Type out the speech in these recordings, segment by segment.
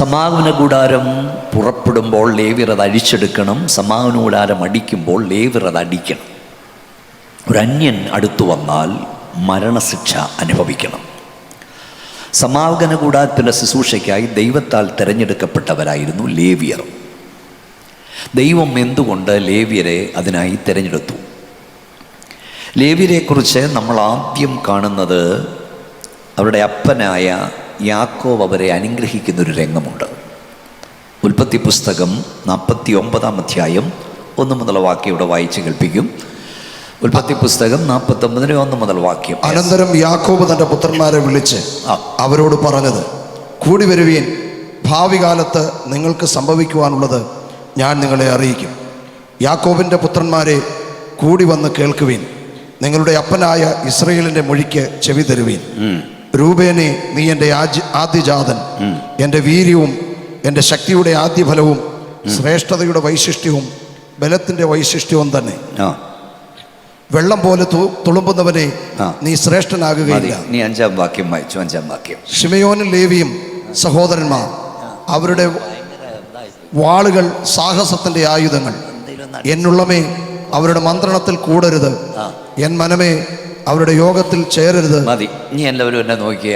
സമാഗമന കൂടാരം പുറപ്പെടുമ്പോൾ ലേവ്യർ അത് അഴിച്ചെടുക്കണം. സമാഗമന കൂടാരം അടിക്കുമ്പോൾ ലേവ്യർ അത് അടിക്കണം. ഒരു അന്യൻ അടുത്തു വന്നാൽ മരണശിക്ഷ അനുഭവിക്കണം. സമാഗമന കൂടാരത്തിൻ്റെ ശുശ്രൂഷയ്ക്കായി ദൈവത്താൽ തിരഞ്ഞെടുക്കപ്പെട്ടവരായിരുന്നു ലേവ്യർ. ദൈവം എന്തുകൊണ്ട് ലേവ്യരെ അതിനായി തിരഞ്ഞെടുത്തു? ലേവ്യരെക്കുറിച്ച് നമ്മൾ ആദ്യം കാണുന്നത് അവരുടെ അപ്പനായ യാക്കോബ് അവരെ അനുഗ്രഹിക്കുന്നൊരു രംഗമുണ്ട്. ഉൽപ്പത്തി പുസ്തകം 49-ാം അധ്യായം 1 മുതൽ വാക്യം ഇവിടെ വായിച്ച് കേൾപ്പിക്കും. ഉൽപ്പത്തി പുസ്തകം 49-1 മുതൽ വാക്യം. അനന്തരം യാക്കോബ് തൻ്റെ പുത്രന്മാരെ വിളിച്ച് അവരോട് പറഞ്ഞത്, കൂടി വരുവീൻ, ഭാവി കാലത്ത് നിങ്ങൾക്ക് സംഭവിക്കുവാനുള്ളത് ഞാൻ നിങ്ങളെ അറിയിക്കും. യാക്കോബിൻ്റെ പുത്രന്മാരെ, കൂടി വന്ന് കേൾക്കുവീൻ. നിങ്ങളുടെ അപ്പനായ ഇസ്രയേലിൻ്റെ മൊഴിക്ക് ചെവി തരുവീൻ. രൂബേനെ, നീ എൻ്റെ ആദ്യജാതൻ, എൻ്റെ വീര്യവും എൻ്റെ ശക്തിയുടെ ആദ്യഫലവും ശ്രേഷ്ഠതയുടെ വൈശിഷ്ട്യവും ബലത്തിൻ്റെ വൈശിഷ്ട്യവും തന്നെ. വെള്ളം പോലെ തുളുമ്പുന്നവനെ നീ ശ്രേഷ്ഠനാകുകയില്ല. നീ 5-ാം വാക്യം വായിച്ചു. 5-ാം വാക്യം. ശിമയോനും ലേവിയും സഹോദരന്മാർ, അവരുടെ വാളുകൾ സാഹസത്തിൻ്റെ ആയുധങ്ങൾ. എന്നുള്ളമേ, അവരുടെ മന്ത്രണത്തിൽ കൂടരുത്. എൻ മനമേ, അവരുടെ യോഗത്തിൽ ചേരരുത്. മതി. ഇനി എല്ലാവരും എന്നെ നോക്കിയേ.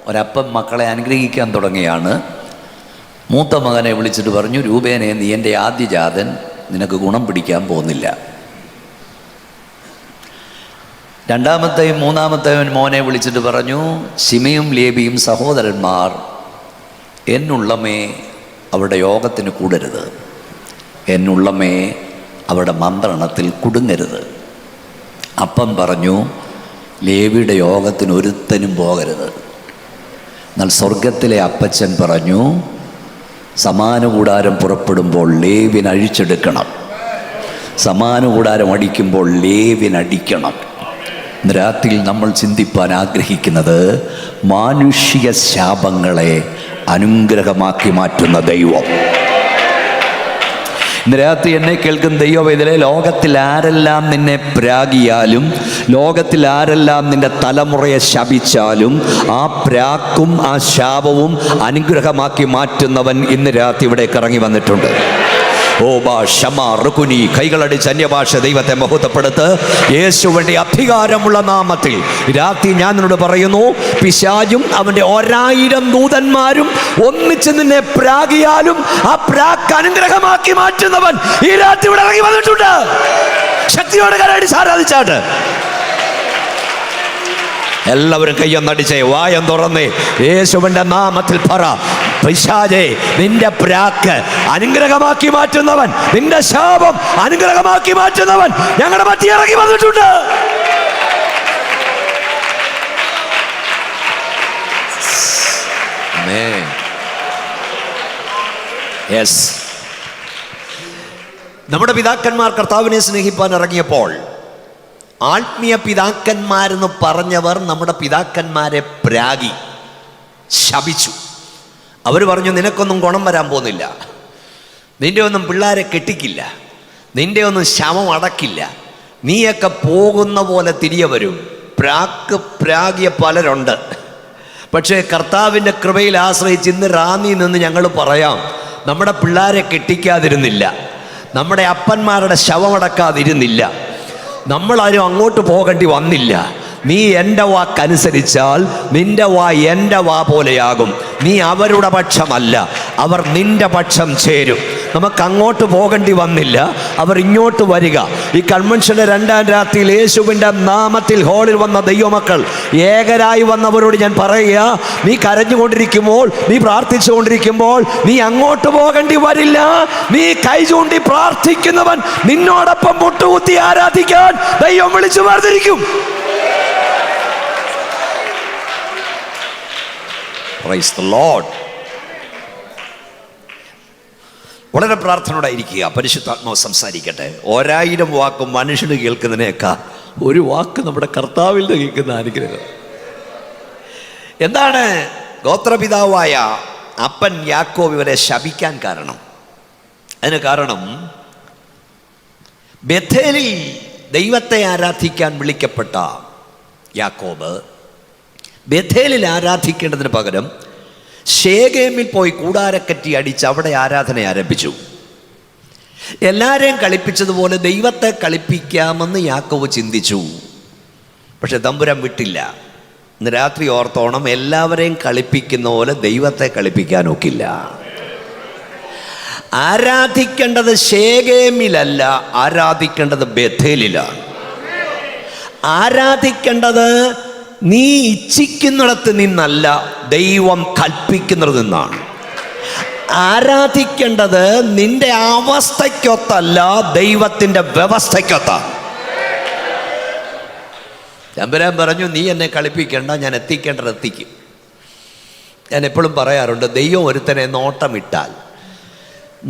ഒരപ്പൻ മക്കളെ അനുഗ്രഹിക്കാൻ തുടങ്ങിയാണ്. മൂത്ത മകനെ വിളിച്ചിട്ട് പറഞ്ഞു, രൂപേനെ, നീ എൻ്റെ ആദ്യജാതൻ, നിനക്ക് ഗുണം പിടിക്കാൻ പോകുന്നില്ല. രണ്ടാമത്തെയും മൂന്നാമത്തെയും മോനെ വിളിച്ചിട്ട് പറഞ്ഞു, ശിമയും ലേബിയും സഹോദരന്മാർ, എന്നുള്ളമേ, അവരുടെ യോഗത്തിന് കൂടരുത്. എന്നുള്ളമേ, അവരുടെ മന്ത്രണത്തിൽ കുടുങ്ങരുത്. അപ്പം പറഞ്ഞു, ലേവിയുടെ യോഗത്തിന് ഒരുത്തനും പോകരുത്. എന്നാൽ സ്വർഗത്തിലെ അപ്പച്ചൻ പറഞ്ഞു, സമാന കൂടാരം പുറപ്പെടുമ്പോൾ ലേവ്യൻ അഴിച്ചെടുക്കണം. സമാന കൂടാരം അടിക്കുമ്പോൾ ലേവ്യൻ അടിക്കണം. ഇന്ന് രാത്രിയിൽ നമ്മൾ ചിന്തിപ്പാൻ ആഗ്രഹിക്കുന്നത് മാനുഷിക ശാപങ്ങളെ അനുഗ്രഹമാക്കി മാറ്റുന്ന ദൈവം. ഇന്ന് രാത്രി എന്നെ കേൾക്കുന്ന ദൈവവേദന, ലോകത്തിൽ ആരെല്ലാം നിന്നെ പ്രാഗിയാലും, ലോകത്തിൽ ആരെല്ലാം നിന്റെ തലമുറയെ ശപിച്ചാലും, ആ പ്രാക്കും ആ ശാപവും അനുഗ്രഹമാക്കി മാറ്റുന്നവൻ ഇന്ന് രാത്രി ഇവിടേക്ക് ഇറങ്ങി വന്നിട്ടുണ്ട്. കൈകളടിച്ച് അന്യഭാഷ ദൈവത്തെ മഹത്വപ്പെടുത്ത്. യേശുവിൻ്റെ അധികാരമുള്ള നാമത്തിൽ രാത്രി ഞാൻ നിന്നോട് പറയുന്നു, പിശാചും അവൻ്റെ 1000 ദൂതന്മാരും ഒന്നിച്ച് നിന്നെ പ്രാഗിയാലും ആ പ്രാക്ക് അനുഗ്രഹമാക്കി മാറ്റുന്നവൻ ഈ രാത്രി ഇവിടെ ഇറങ്ങി വന്നിട്ടുണ്ട്. ശക്തിയോടെ കരടിച്ച് ആരാധിച്ചാട്ട് എല്ലാവരും കയ്യൊന്നടിച്ചേ, വായം തുറന്നേ, യേശുവിൻ്റെ നാമത്തിൽ പറ, പിശാചേ, നിന്റെ പ്രാക്ക് അനുഗ്രഹമാക്കി മാറ്റുന്നവൻ, നിന്റെ ശാപം അനുഗ്രഹമാക്കി മാറ്റുന്നവൻ ഞങ്ങളുടെ മധ്യ ഇറങ്ങി വന്നിട്ടുണ്ട്. നമ്മുടെ പിതാക്കന്മാർ കർത്താവിനെ സ്നേഹിപ്പാൻ ഇറങ്ങിയപ്പോൾ ആത്മീയ പിതാക്കന്മാരെന്ന് പറഞ്ഞവർ നമ്മുടെ പിതാക്കന്മാരെ പ്രാഗി ശപിച്ചു. അവർ പറഞ്ഞു, നിനക്കൊന്നും ഗുണം വരാൻ പോകുന്നില്ല, നിന്റെ ഒന്നും പിള്ളേരെ കെട്ടിക്കില്ല, നിന്റെ ഒന്നും ശവം അടക്കില്ല, നീയൊക്കെ പോകുന്ന പോലെ തിരികെ വരും. പ്രാഗിയ പലരുണ്ട്. പക്ഷേ കർത്താവിൻ്റെ കൃപയിൽ ആശ്രയിച്ച് ഇന്ന് റാന്നി നിന്ന് ഞങ്ങൾ പറയാം, നമ്മുടെ പിള്ളേരെ കെട്ടിക്കാതിരുന്നില്ല, നമ്മുടെ അപ്പന്മാരുടെ ശവമടക്കാതിരുന്നില്ല, നമ്മളാരും അങ്ങോട്ട് പോകേണ്ടി വന്നില്ല. നീ എൻ്റെ വാക്കനുസരിച്ചാൽ നിന്റെ വാ എൻ്റെ വാ പോലെയാകും. നീ അവരുടെ പക്ഷമല്ല, അവർ നിന്റെ പക്ഷം ചേരും. നമുക്ക് അങ്ങോട്ട് പോകേണ്ടി വന്നില്ല, അവർ ഇങ്ങോട്ട് വരിക. ഈ കൺവെൻഷൻ്റെ 2-ാം രാത്രിയിൽ യേശുവിൻ്റെ നാമത്തിൽ ഹോളിൽ വന്ന ദൈവമക്കൾ ഏകരായി വന്നവരോട് ഞാൻ പറയുക, നീ കരഞ്ഞുകൊണ്ടിരിക്കുമ്പോൾ, നീ പ്രാർത്ഥിച്ചുകൊണ്ടിരിക്കുമ്പോൾ നീ അങ്ങോട്ട് പോകേണ്ടി വരില്ല. നീ കൈ ചൂണ്ടി പ്രാർത്ഥിക്കുന്നവൻ നിന്നോടൊപ്പം മുട്ടുകുത്തി ആരാധിക്കാൻ ദൈവം വിളിച്ചു വേർതിരിക്കും. Praise the Lord. വളരെ പ്രാർത്ഥനയോടായിരിക്കുക. പരിശുദ്ധാത്മാവ് സംസാരിക്കട്ടെ. 1000 വാക്ക് മനുഷ്യന് കേൾക്കുന്നതിനേക്കാൾ ഒരു വാക്ക് നമ്മുടെ കർത്താവിൽ നിന്ന് കേൾക്കുന്ന അനുഗ്രഹം. എന്താണ് ഗോത്രപിതാവായ അപ്പൻ യാക്കോബ് ഇവരെ ശപിക്കാൻ കാരണം? അതിന് കാരണം, ബേഥേലിൽ ദൈവത്തെ ആരാധിക്കാൻ വിളിക്കപ്പെട്ട യാക്കോബ് ബേഥേലിൽ ആരാധിക്കേണ്ടതിന് പകരം ശേഖേമിൽ പോയി കൂടാരക്കറ്റി അടിച്ച് അവിടെ ആരാധന ആരംഭിച്ചു. എല്ലാവരെയും കളിപ്പിച്ചതുപോലെ ദൈവത്തെ കളിപ്പിക്കാമെന്ന് യാക്കോബ് ചിന്തിച്ചു. പക്ഷെ തമ്പുരാൻ വിട്ടില്ല. ഇന്ന് രാത്രി ഓർത്തോണം, എല്ലാവരെയും കളിപ്പിക്കുന്ന പോലെ ദൈവത്തെ കളിപ്പിക്കാൻ ഒക്കില്ല. ആരാധിക്കേണ്ടത് ശേഖേമിലല്ല, ആരാധിക്കേണ്ടത് ബേഥേലിലാണ്. ആരാധിക്കേണ്ടത് നീ ഇച്ഛിക്കുന്നിടത്ത് നിന്നല്ല, ദൈവം കൽപ്പിക്കുന്നിടത്ത് നിന്നാണ്. ആരാധിക്കേണ്ടത് നിന്റെ അവസ്ഥയ്ക്കൊത്തല്ല, ദൈവത്തിൻ്റെ വ്യവസ്ഥയ്ക്കൊത്താണ്. തമ്പുരാൻ പറഞ്ഞു, നീ എന്നെ കളിപ്പിക്കേണ്ട, ഞാൻ എത്തിക്കേണ്ടത് എത്തിക്കും. ഞാൻ എപ്പോഴും പറയാറുണ്ട്, ദൈവം ഒരുത്തനെ നോട്ടമിട്ടാൽ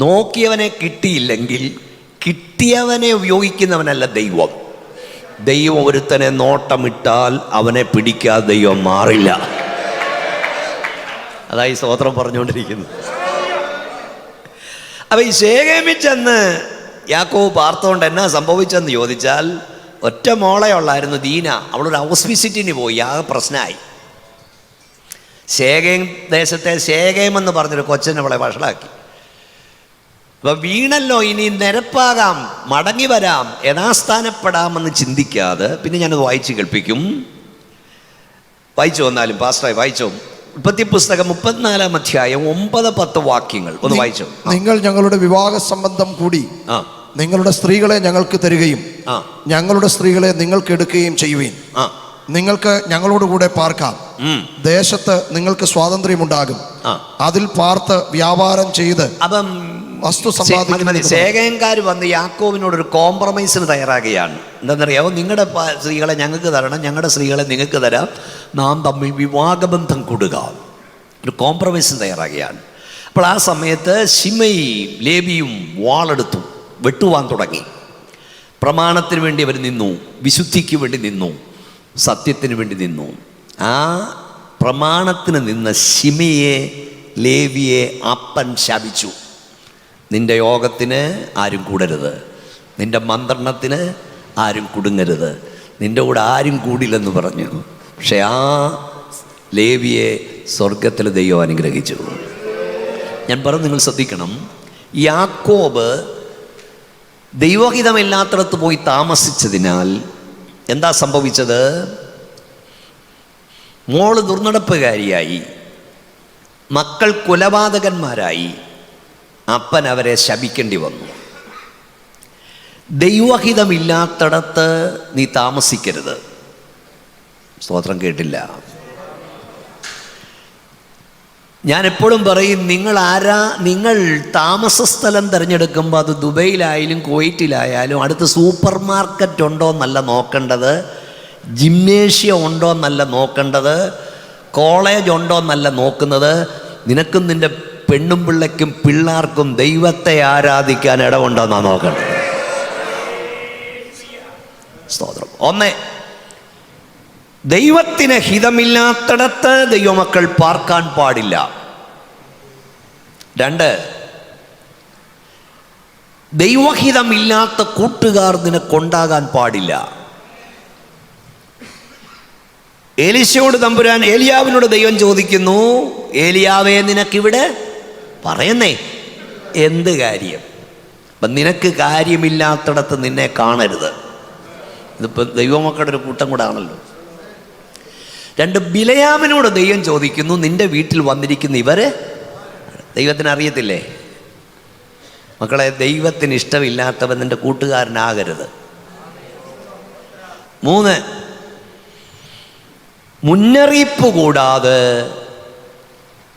നോക്കിയവനെ കിട്ടിയില്ലെങ്കിൽ കിട്ടിയവനെ ഉപയോഗിക്കുന്നവനല്ല ദൈവം. ദൈവം ഒരുത്തനെ നോട്ടമിട്ടാൽ അവനെ പിടിക്കാതെ ദൈവം മാറില്ല. അതായി സ്തോത്രം പറഞ്ഞുകൊണ്ടിരിക്കുന്നു. അപ്പൊ ഈ ശേഖേമിൽ ചെന്ന് യാക്കോബ് പാർത്തോണ്ട് എന്നാ സംഭവിച്ചെന്ന് ചോദിച്ചാൽ, ഒറ്റ മോളെ ഉള്ളായിരുന്നു ദീന. അവളൊരു ഹൗസ് വിസിറ്റിന് പോയി, ആ പ്രശ്നമായി. ശേഖേം ദേശത്തെ ശേഖേം എന്ന് പറഞ്ഞൊരു കൊച്ചനെ അവളെ വഷളാക്കി. അപ്പൊ വീണല്ലോ, ഇനി നിരപ്പാകാം, മടങ്ങി വരാം, യഥാസ്ഥാനപ്പെടാമെന്ന് ചിന്തിക്കാതെ, പിന്നെ ഞാനത് വായിച്ച് കേൾപ്പിക്കും. വായിച്ചു വന്നാലും പാസ്റ്ററായി വായിച്ചോ. ഉൽപ്പത്തി പുസ്തകം 34 അധ്യായം 9-10 വാക്യങ്ങൾ ഒന്ന് വായിച്ചോ. നിങ്ങൾ ഞങ്ങളുടെ വിവാഹ സംബന്ധം കൂടി നിങ്ങളുടെ സ്ത്രീകളെ ഞങ്ങൾക്ക് തരികയും ഞങ്ങളുടെ സ്ത്രീകളെ നിങ്ങൾക്ക് എടുക്കുകയും ചെയ്യുവീൻ. നിങ്ങൾക്ക് ഞങ്ങളോട് കൂടെ പാർക്കാം. ദേശത്ത് നിങ്ങൾക്ക് സ്വാതന്ത്ര്യമുണ്ടാകും. അതിൽ പാർത്ത് വ്യാപാരം ചെയ്ത് അപ്പം വസ്തു സമ്പാദിക്കും. ശേഖേംകാർ വന്ന് യാക്കോബിനോടൊരു കോംപ്രമൈസിന് തയ്യാറാകുകയാണ്. എന്താണെന്നറിയാമോ? നിങ്ങളുടെ സ്ത്രീകളെ ഞങ്ങൾക്ക് തരണം, ഞങ്ങളുടെ സ്ത്രീകളെ നിങ്ങൾക്ക് തരാം, നാം തമ്മിൽ വിവാഹബന്ധം കൊടുക്കുക. ഒരു കോംപ്രമൈസിന് തയ്യാറാകുകയാണ്. അപ്പോൾ ആ സമയത്ത് ശിമയും ലേവിയും വാളെടുത്തു വെട്ടുവാൻ തുടങ്ങി. പ്രമാണത്തിന് വേണ്ടി അവർ നിന്നു, വിശുദ്ധിക്ക് വേണ്ടി നിന്നു, സത്യത്തിന് വേണ്ടി നിന്നു. ആ പ്രമാണത്തിന് നിന്ന ശിമയെ ലേവിയെ അപ്പൻ ശപിച്ചു. നിന്റെ യോഗത്തിന് ആരും കൂടരുത്, നിന്റെ മന്ത്രണത്തിന് ആരും കുടുങ്ങരുത്, നിന്റെ കൂടെ ആരും കൂടില്ലെന്ന് പറഞ്ഞു. പക്ഷെ ആ ലേവിയെ സ്വർഗത്തിൽ ദൈവം അനുഗ്രഹിച്ചു. ഞാൻ പറഞ്ഞു, നിങ്ങൾ ശ്രദ്ധിക്കണം, യാക്കോബ് ദൈവഹിതമില്ലാത്തിടത്ത് പോയി താമസിച്ചതിനാൽ എന്താ സംഭവിച്ചത്? മോള് ദുർനടപ്പുകാരിയായി, മക്കൾ കൊലപാതകന്മാരായി, അപ്പൻ അവരെ ശപിക്കേണ്ടി വന്നു. ദൈവഹിതമില്ലാത്തിടത്ത് നീ താമസിക്കരുത്. സ്തോത്രം കേട്ടില്ല. ഞാൻ എപ്പോഴും പറയും, നിങ്ങൾ താമസ സ്ഥലം തിരഞ്ഞെടുക്കുമ്പോൾ അത് ദുബൈയിലായാലും കുവൈറ്റിലായാലും അടുത്ത് സൂപ്പർ മാർക്കറ്റ് ഉണ്ടോ എന്നല്ല നോക്കേണ്ടത്, ജിംനേഷ്യം ഉണ്ടോ എന്നല്ല നോക്കേണ്ടത്, കോളേജ് ഉണ്ടോ എന്നല്ല നോക്കുന്നത്. നിനക്കും നിൻ്റെ പെണ്ണും പിള്ളയ്ക്കും പിള്ളേർക്കും ദൈവത്തെ ആരാധിക്കാൻ ഇടമുണ്ടോ എന്നാണ് നോക്കേണ്ടത്. സ്തോത്രം. ഒന്ന്, ദൈവത്തിന് ഹിതമില്ലാത്തിടത്ത് ദൈവമക്കൾ പാർക്കാൻ പാടില്ല. രണ്ട്, ദൈവഹിതമില്ലാത്ത കൂട്ടുകാർ നിനക്കൊണ്ടാകാൻ പാടില്ല. ഏലീശയോട് തമ്പുരാൻ, ഏലിയാവിനോട് ദൈവം ചോദിക്കുന്നു, ഏലിയാവേ നിനക്കിവിടെ പറയുന്നേ എന്ത് കാര്യം? അപ്പം നിനക്ക് കാര്യമില്ലാത്തിടത്ത് നിന്നെ കാണരുത്. ഇതിപ്പോൾ ദൈവമക്കളുടെ ഒരു കൂട്ടം കൂടെ ആണല്ലോ. രണ്ട്, ബിലയാമിനോട് ദൈവം ചോദിക്കുന്നു, നിന്റെ വീട്ടിൽ വന്നിരിക്കുന്ന ഇവര് ദൈവത്തിന് അറിയത്തില്ലേ? മക്കളെ, ദൈവത്തിന് ഇഷ്ടമില്ലാത്തവൻ നിന്റെ കൂട്ടുകാരനാകരുത്. മൂന്ന്, മുന്നറിയിപ്പ് കൂടാതെ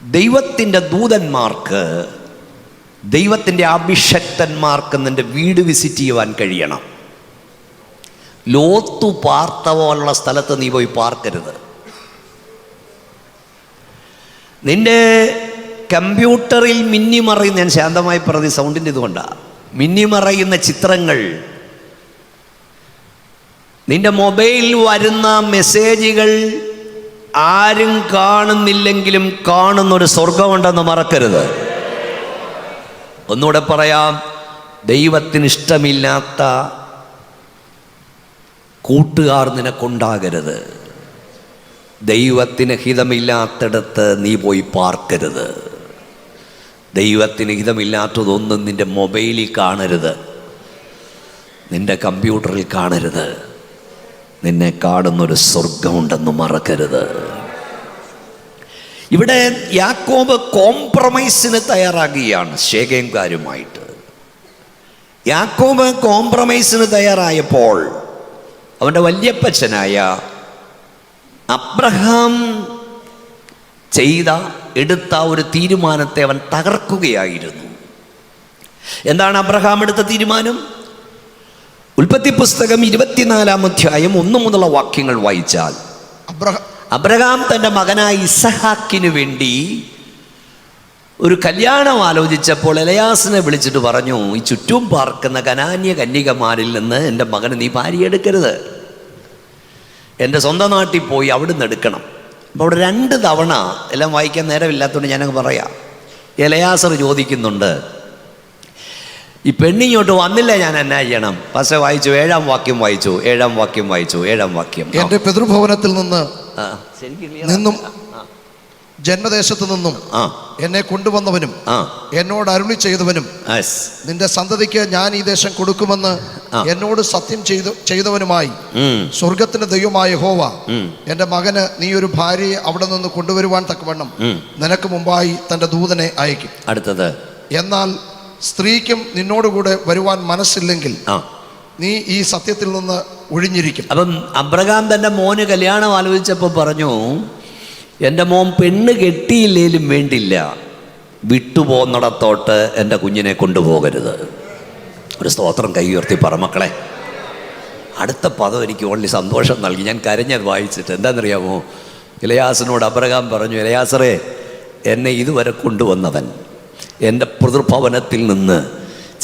ദൈവത്തിൻ്റെ ദൂതന്മാർക്ക്, ദൈവത്തിൻ്റെ അഭിഷക്തന്മാർക്ക് നിൻ്റെ വീട് വിസിറ്റ് ചെയ്യുവാൻ കഴിയണം. ലോത്തു പാർത്ത പോലുള്ള സ്ഥലത്ത് നീ പോയി പാർക്കരുത്. നിൻ്റെ കമ്പ്യൂട്ടറിൽ മിന്നിമറയുന്ന, ഞാൻ ശാന്തമായി പറഞ്ഞ സൗണ്ടിൻ്റെ ഇതുകൊണ്ടാണ്, മിന്നിമറയുന്ന ചിത്രങ്ങൾ, നിൻ്റെ മൊബൈലിൽ വരുന്ന മെസ്സേജുകൾ ആരും കാണുന്നില്ലെങ്കിലും കാണുന്നൊരു സ്വർഗമുണ്ടെന്ന് മറക്കരുത്. ഒന്നുകൂടെ പറയാം, ദൈവത്തിന് കൂട്ടുകാർ നിനക്കുണ്ടാകരുത്. ദൈവത്തിന് ഹിതമില്ലാത്തിടത്ത് നീ പോയി പാർക്കരുത്. ദൈവത്തിന് ഹിതമില്ലാത്തതൊന്നും നിൻ്റെ മൊബൈലിൽ കാണരുത്, നിൻ്റെ കമ്പ്യൂട്ടറിൽ കാണരുത്. നിന്നെ കാണുന്നൊരു സ്വർഗമുണ്ടെന്ന് മറക്കരുത്. ഇവിടെ യാക്കോബ് കോംപ്രമൈസിന് തയ്യാറാകുകയാണ് ശേഖേംകാരുമായിട്ട്. യാക്കോബ് കോംപ്രമൈസിന് തയ്യാറായപ്പോൾ അവൻ്റെ വല്യപ്പച്ചനായ അബ്രഹാം എടുത്ത ഒരു തീരുമാനത്തെ അവൻ തകർക്കുകയായിരുന്നു. എന്താണ് അബ്രഹാം എടുത്ത തീരുമാനം? ഉൽപ്പത്തി പുസ്തകം 24-ാം അധ്യായം 1 മുതലുള്ള വാക്യങ്ങൾ വായിച്ചാൽ, അബ്രഹാം തൻ്റെ മകനായ ഇസഹാക്കിന് വേണ്ടി ഒരു കല്യാണം ആലോചിച്ചപ്പോൾ എലയാസിനെ വിളിച്ചിട്ട് പറഞ്ഞു, ഈ ചുറ്റും പാർക്കുന്ന കനാന്യ കന്യകമാരിൽ നിന്ന് എൻ്റെ മകന് നീ ഭാര്യ എടുക്കരുത്, എൻ്റെ സ്വന്തം നാട്ടിൽ പോയി അവിടുന്ന് എടുക്കണം. അപ്പോൾ അവിടെ 2 തവണ, എല്ലാം വായിക്കാൻ നേരമില്ലാത്തതുകൊണ്ട് ഞാനങ്ങ് പറയാം, എലയാസർ ചോദിക്കുന്നുണ്ട്, ഈ പെണ്ണിങ്ങോട്ട് വന്നില്ല, ഞാൻ എന്നാ ചെയ്യണം? പക്ഷേ വായിച്ചു, 7-ാം വാക്യം വായിച്ചു, 7-ാം വാക്യം വായിച്ചു, 7-ാം വാക്യം. എൻ്റെ പിതൃഭവനത്തിൽ നിന്നും ജന്മദേശത്തു നിന്നും എന്നെ കൊണ്ടുവന്നവനും എന്നോട് അരുളി ചെയ്തവനും നിന്റെ സന്തതിക്ക് ഞാൻ ഈ ദേശം കൊടുക്കുമെന്ന് എന്നോട് സത്യം ചെയ്തവനുമായി സ്വർഗത്തിന്റെ ദൈവമായ യഹോവ എന്റെ മകന് നീ ഒരു ഭാര്യയെ അവിടെ നിന്ന് കൊണ്ടുവരുവാൻ തക്കവണ്ണം നിനക്ക് മുമ്പായി തന്റെ ദൂതനെ അയക്കും. അടുത്തത്, എന്നാൽ സ്ത്രീക്കും നിന്നോടുകൂടെ വരുവാൻ മനസ്സില്ലെങ്കിൽ നീ ഈ സത്യത്തിൽ നിന്ന് ഒഴിഞ്ഞിരിക്കും. അപ്പം അബ്രഹാം തൻ്റെ മോന് കല്യാണം ആലോചിച്ചപ്പോൾ പറഞ്ഞു, എൻ്റെ മോൻ പെണ്ണ് കെട്ടിയില്ലേലും വേണ്ടില്ല, വിട്ടുപോകുന്നിടത്തോട്ട് എൻ്റെ കുഞ്ഞിനെ കൊണ്ടുപോകരുത്. ഒരു സ്തോത്രം കൈ ഉയർത്തി പറ മക്കളെ. അടുത്ത പദം എനിക്ക് വളരെ സന്തോഷം നൽകി. ഞാൻ കരഞ്ഞത് വായിച്ചിട്ട്. എന്താണെന്നറിയാമോ? എലയാസിനോട് അബ്രഹാം പറഞ്ഞു, എലയാസറേ, എന്നെ ഇതുവരെ കൊണ്ടുവന്നവൻ, എൻ്റെ പിതൃഭവനത്തിൽ നിന്ന്,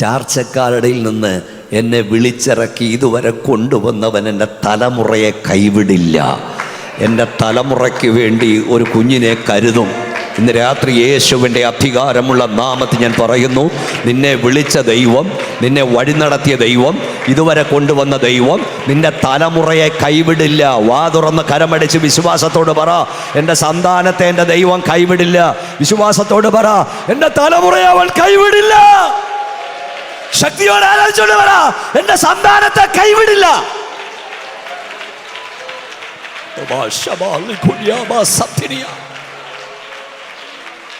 ചാർച്ചക്കാരുടെ നിന്ന് എന്നെ വിളിച്ചിറക്കി ഇതുവരെ കൊണ്ടുവന്നവൻ എൻ്റെ തലമുറയെ കൈവിടില്ല. എൻ്റെ തലമുറയ്ക്ക് വേണ്ടി ഒരു കുഞ്ഞിനെ കരുതും. ഇന്ന് രാത്രി യേശുവിൻ്റെ അധികാരമുള്ള നാമത്തിൽ ഞാൻ പറയുന്നു, നിന്നെ വിളിച്ച ദൈവം, നിന്നെ വഴി നടത്തിയ ദൈവം, ഇതുവരെ കൊണ്ടുവന്ന ദൈവം നിന്റെ തലമുറയെ കൈവിടില്ല. വാ തുറന്ന് കരമടിച്ച് വിശ്വാസത്തോട് പറ, എൻ്റെ സന്താനത്തെ എൻ്റെ ദൈവം കൈവിടില്ല. വിശ്വാസത്തോട് പറ, എൻ്റെ തലമുറയെ അവൻ കൈവിടില്ല. ശക്തിയോടെ ആലോചിച്ചോണ്ട് പറ, എൻ്റെ സന്താനത്തെ കൈവിടില്ല.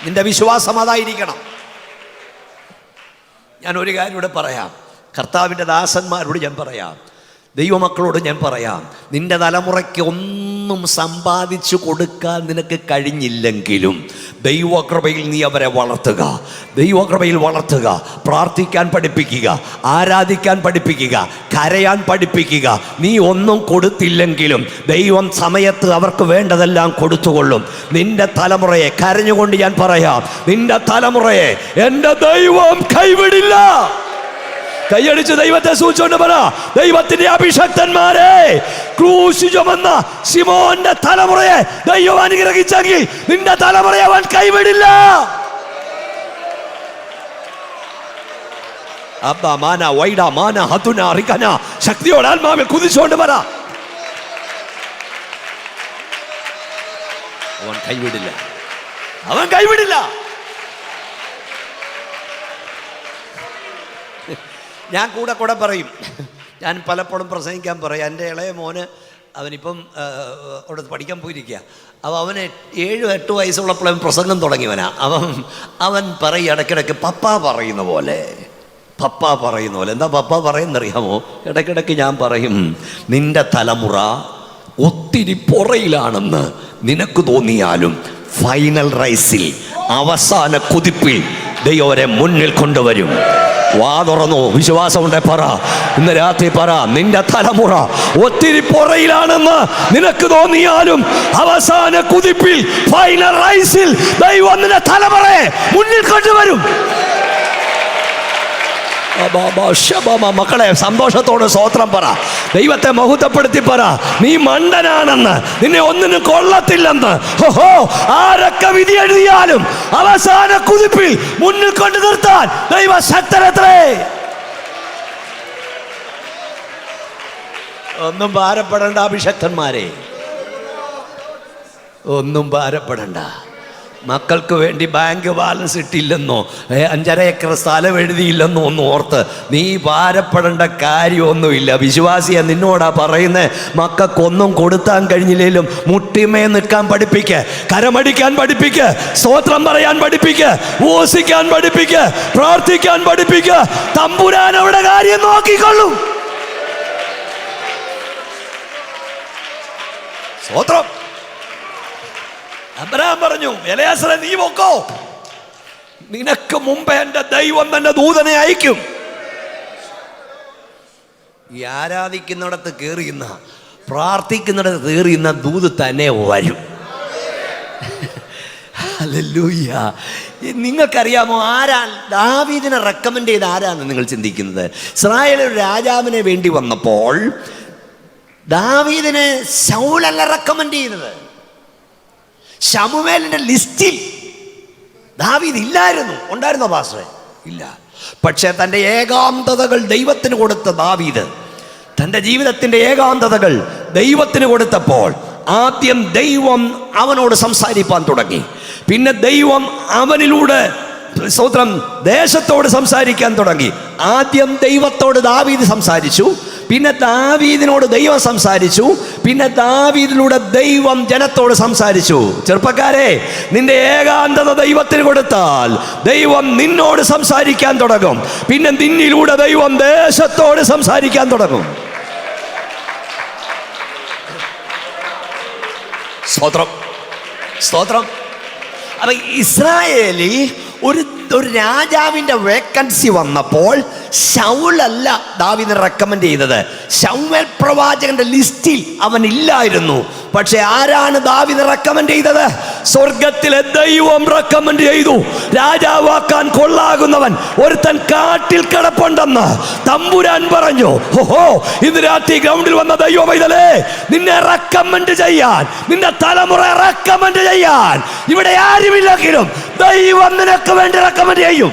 നിന്റെ വിശ്വാസം അതായിരിക്കണം. ഞാൻ ഒരു കാര്യം ഇവിടെ പറയാം, കർത്താവിൻ്റെ ദാസന്മാരോട് ഞാൻ പറയാം, ദൈവമക്കളോട് ഞാൻ പറയാം, നിന്റെ തലമുറയ്ക്ക് ഒന്നും സമ്പാദിച്ചു കൊടുക്കാൻ നിനക്ക് കഴിഞ്ഞില്ലെങ്കിലും ദൈവകൃപയിൽ നീ അവരെ വളർത്തുക. ദൈവകൃപയിൽ വളർത്തുക. പ്രാർത്ഥിക്കാൻ പഠിപ്പിക്കുക, ആരാധിക്കാൻ പഠിപ്പിക്കുക, കരയാൻ പഠിപ്പിക്കുക. നീ ഒന്നും കൊടുത്തില്ലെങ്കിലും ദൈവം സമയത്ത് അവർക്ക് വേണ്ടതെല്ലാം കൊടുത്തുകൊള്ളും. നിന്റെ തലമുറയെ, കരഞ്ഞുകൊണ്ട് ഞാൻ പറയാം, നിന്റെ തലമുറയെ എൻ്റെ ദൈവം കൈവിടില്ല. കൈയടിച്ച് ദൈവത്തെ സൂചിച്ചുകൊണ്ട് പറ, ദൈവത്തിന്റെ അഭിഷക്തന്മാരെ, ക്രൂശ് ചുമന്ന ശിമോന്റെ തലമുറയെ ദൈവം അനുഗ്രഹിച്ചെങ്കിൽ നിന്റെ തലമുറയെ അവൻ കൈവിടില്ല. ശക്തിയോടെ ആത്മാവിൽ കുതിച്ചുകൊണ്ട് പറ, അവൻ കൈവിടില്ല, അവൻ കൈവിടില്ല. ഞാൻ കൂടെ പറയും, ഞാൻ പലപ്പോഴും പ്രസംഗിക്കാൻ പറയും. എൻ്റെ ഇളയ മോന്, അവനിപ്പം അവിടെ പഠിക്കാൻ പോയിരിക്കുക. അപ്പോൾ അവന് 7-8 വയസ്സുള്ളപ്പോഴും പ്രസംഗം തുടങ്ങിയവനാ. അവൻ പറയും ഇടയ്ക്കിടയ്ക്ക് പപ്പ പറയുന്ന പോലെ. എന്താ പപ്പ പറയുന്നറിയാമോ? ഇടയ്ക്കിടയ്ക്ക് ഞാൻ പറയും, നിന്റെ തലമുറ ഒത്തിരി പുറയിലാണെന്ന് നിനക്ക് തോന്നിയാലും ഫൈനൽ റൈസിൽ, അവസാന കുതിപ്പിൽ ദൈവരെ മുന്നിൽ കൊണ്ടുവരും. വാ തുറന്നു വിശ്വാസമുണ്ടെ പറ, ഇന്ന് രാത്രി പറ, നിന്റെ തലമുറ ഒത്തിരി പുറയിലാണെന്ന് നിനക്ക് തോന്നിയാലും അവസാന കുതിപ്പിൽ, ഫൈനൽ റൈസിൽ ദൈവം നിന്റെ തലമുറയെ മുന്നിൽ കൊണ്ടുവരും. മക്കളെ, സന്തോഷത്തോടെ സ്തോത്രം പറ, ദൈവത്തെ മഹത്വപ്പെടുത്തി പറ. നീ മണ്ടനാണെന്ന്, നിന്നെ ഒന്നിനും കൊള്ളത്തില്ലെന്ന് ആരൊക്കെ വിധി എഴുതിയാലും അവസാന കുതിപ്പിൽ മുന്നിൽ കൊണ്ടു നിർത്താൻ ദൈവ ശക്തനത്രേ. ഒന്നും ഭാരപ്പെടേണ്ട അഭിഷക്തന്മാരെ. ഒന്നും ഭാരപ്പെടണ്ട. മക്കൾക്ക് വേണ്ടി ബാങ്ക് ബാലൻസ് ഇട്ടില്ലെന്നോ 5.5 ഏക്കർ സ്ഥലം എഴുതിയില്ലെന്നോ ഒന്നും ഓർത്ത് നീ ഭാരപ്പെടേണ്ട കാര്യമൊന്നുമില്ല. വിശ്വാസിയെ നിന്നോടാ പറയുന്നത്. മക്കൾക്കൊന്നും കൊടുത്താൻ കഴിഞ്ഞില്ലെങ്കിലും മുട്ടിമേ നിൽക്കാൻ പഠിപ്പിക്ക്, കരമടിക്കാൻ പഠിപ്പിക്ക്, സ്തോത്രം പറയാൻ പഠിപ്പിക്ക്, ഊസിക്കാൻ പഠിപ്പിക്ക്, പ്രാർത്ഥിക്കാൻ പഠിപ്പിക്ക്. തമ്പുരാൻ അവിടെ കാര്യം നോക്കിക്കൊള്ളും. സ്തോത്രം. അബ്രഹാം പറഞ്ഞു, എലയാസറെ നീ പൊക്കോ, നിനക്ക് മുമ്പ് എൻ്റെ ദൈവം തന്നെ ദൂതനെ അയക്കും. ഈ ആരാധിക്കുന്നിടത്ത് കയറിയുന്ന, പ്രാർത്ഥിക്കുന്നിടത്ത് കയറിയുന്ന ദൂത് തന്നെ വരും. ഹല്ലേലൂയ. നിങ്ങൾക്കറിയാമോ ആരാ ദാവീദിനെ റെക്കമെൻഡ് ചെയ്ത് ആരാന്ന് നിങ്ങൾ ചിന്തിക്കുന്നത്? ഇസ്രായേൽ ഒരു രാജാവിനെ വേണ്ടി വന്നപ്പോൾ ദാവീദിനെ ശൗലല്ല റെക്കമെൻഡ് ചെയ്തത്. ശമൂവേലിന്റെ ലിസ്റ്റിൽ ദാവീദ് ഇല്ലായിരുന്നു. ഉണ്ടായിരുന്നോ പാസ്റ്ററെ? ഇല്ല. പക്ഷേ തൻ്റെ ഏകാന്തതകൾ ദൈവത്തിന് കൊടുത്ത ദാവീദ് തൻ്റെ ജീവിതത്തിൻ്റെ ഏകാന്തതകൾ ദൈവത്തിന് കൊടുത്തപ്പോൾ ആദ്യം ദൈവം അവനോട് സംസാരിപ്പാൻ തുടങ്ങി. പിന്നെ ദൈവം അവനിലൂടെ സ്തോത്രം ദേശത്തോട് സംസാരിക്കാൻ തുടങ്ങി. ആദ്യം ദൈവത്തോട് ദാവീദ് സംസാരിച്ചു, പിന്നെ ദാവീദിനോട് ദൈവം സംസാരിച്ചു, പിന്നെ ദാവീദിലൂടെ ദൈവം ജനത്തോട് സംസാരിച്ചു. ചെറുപ്പക്കാരെ, നിന്റെ ഏകാന്തത ദൈവത്തിന് കൊടുത്താൽ ദൈവം നിന്നോട് സംസാരിക്കാൻ തുടങ്ങും. പിന്നെ നിന്നിലൂടെ ദൈവം ദേശത്തോട് സംസാരിക്കാൻ തുടങ്ങും. സ്തോത്രം, സ്തോത്രം. അപ്പൊ ഇസ്രായേലിൽ ഒരു രാജാവിൻ്റെ വേക്കൻസി വന്നപ്പോൾ ശൗലല്ല ദാവീദിനെ റെക്കമെൻഡ് ചെയ്തത്. ശമൂവേൽ പ്രവാചകന്റെ ലിസ്റ്റിൽ അവൻ ഇല്ലായിരുന്നു. പക്ഷെ ആരാണ് ദാവീദിനെ റെക്കമെൻഡ് ചെയ്തത്? സ്വർഗത്തിലെ ദൈവം റെക്കമെൻഡ് ചെയ്തു. രാജാവാക്കാൻ കൊള്ളാകുന്നവൻ ഒരുത്തൻ കാട്ടിൽ കിടപ്പുണ്ടെന്ന് തമ്പുരാൻ പറഞ്ഞു. ഓഹോ, ഇന്ന് രാത്രി ഗ്രൗണ്ടിൽ വന്ന ദൈവ പൈതലേ, നിന്നെ റെക്കമെൻഡ് ചെയ്യാൻ, നിന്റെ തലമുറ റെക്കമെൻഡ് ചെയ്യാൻ ഇവിടെ ആരുമില്ലെങ്കിലും ദൈവം നിനക്ക് വേണ്ടി റെക്കമെൻഡ് ചെയ്യും.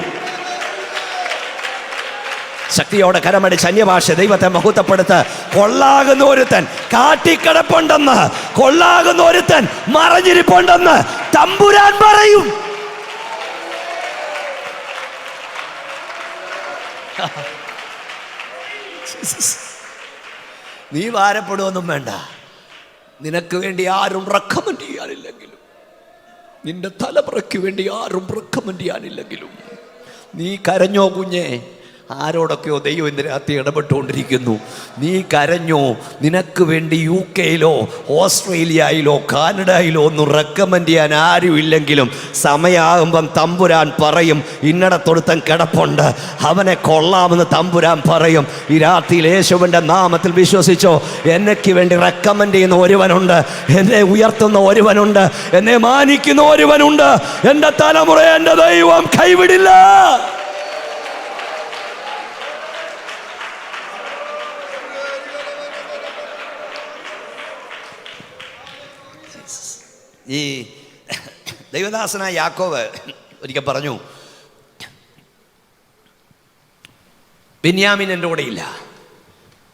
ശക്തിയോടെ കരമടിച്ച് അന്യഭാഷ ദൈവത്തെ മഹത്വപ്പെടുത്ത്. കൊള്ളാകുന്ന ഒരുത്തൻ കാട്ടിക്കിടപ്പുണ്ടെന്ന്, കൊള്ളാകുന്ന ഒരുത്തൻ മറഞ്ഞിരിപ്പുണ്ടെന്ന് തമ്പുരാൻ പറയും. നീ ഭാരപ്പെടുവൊന്നും വേണ്ട. നിനക്ക് വേണ്ടി ആരും റെക്കമെൻഡ് ചെയ്യാനില്ലെങ്കിലും, നിന്റെ തലമുറയ്ക്ക് വേണ്ടി ആരും റെക്കമെൻഡ് ചെയ്യാനില്ലെങ്കിലും നീ കരഞ്ഞോ കുഞ്ഞേ? ആരോടൊക്കെയോ ദൈവം ഇന്ന് രാത്രി ഇടപെട്ടുകൊണ്ടിരിക്കുന്നു. നീ കരഞ്ഞോ? നിനക്ക് വേണ്ടി UK-യിലോ ഓസ്ട്രേലിയയിലോ കാനഡയിലോ ഒന്നും റെക്കമെൻഡ് ചെയ്യാൻ ആരും ഇല്ലെങ്കിലും സമയമാകുമ്പം തമ്പുരാൻ പറയും, ഇന്നടത്തൊരുത്തൻ കിടപ്പുണ്ട്, അവനെ കൊള്ളാമെന്ന് തമ്പുരാൻ പറയും. ഈ രാത്രിയിൽ യേശുവിൻ്റെ നാമത്തിൽ വിശ്വസിച്ചോ? എനിക്ക് വേണ്ടി റെക്കമെൻഡ് ചെയ്യുന്ന ഒരുവനുണ്ട്, എന്നെ ഉയർത്തുന്ന ഒരുവനുണ്ട്, എന്നെ മാനിക്കുന്ന ഒരുവനുണ്ട്. എൻ്റെ തലമുറയെ എൻ്റെ ദൈവം കൈവിടില്ല. ഈ ദൈവദാസനായ യാക്കോബ് ഒരിക്കൽ പറഞ്ഞു, ബെന്യാമീൻ എൻ്റെ കൂടെ ഇല്ല,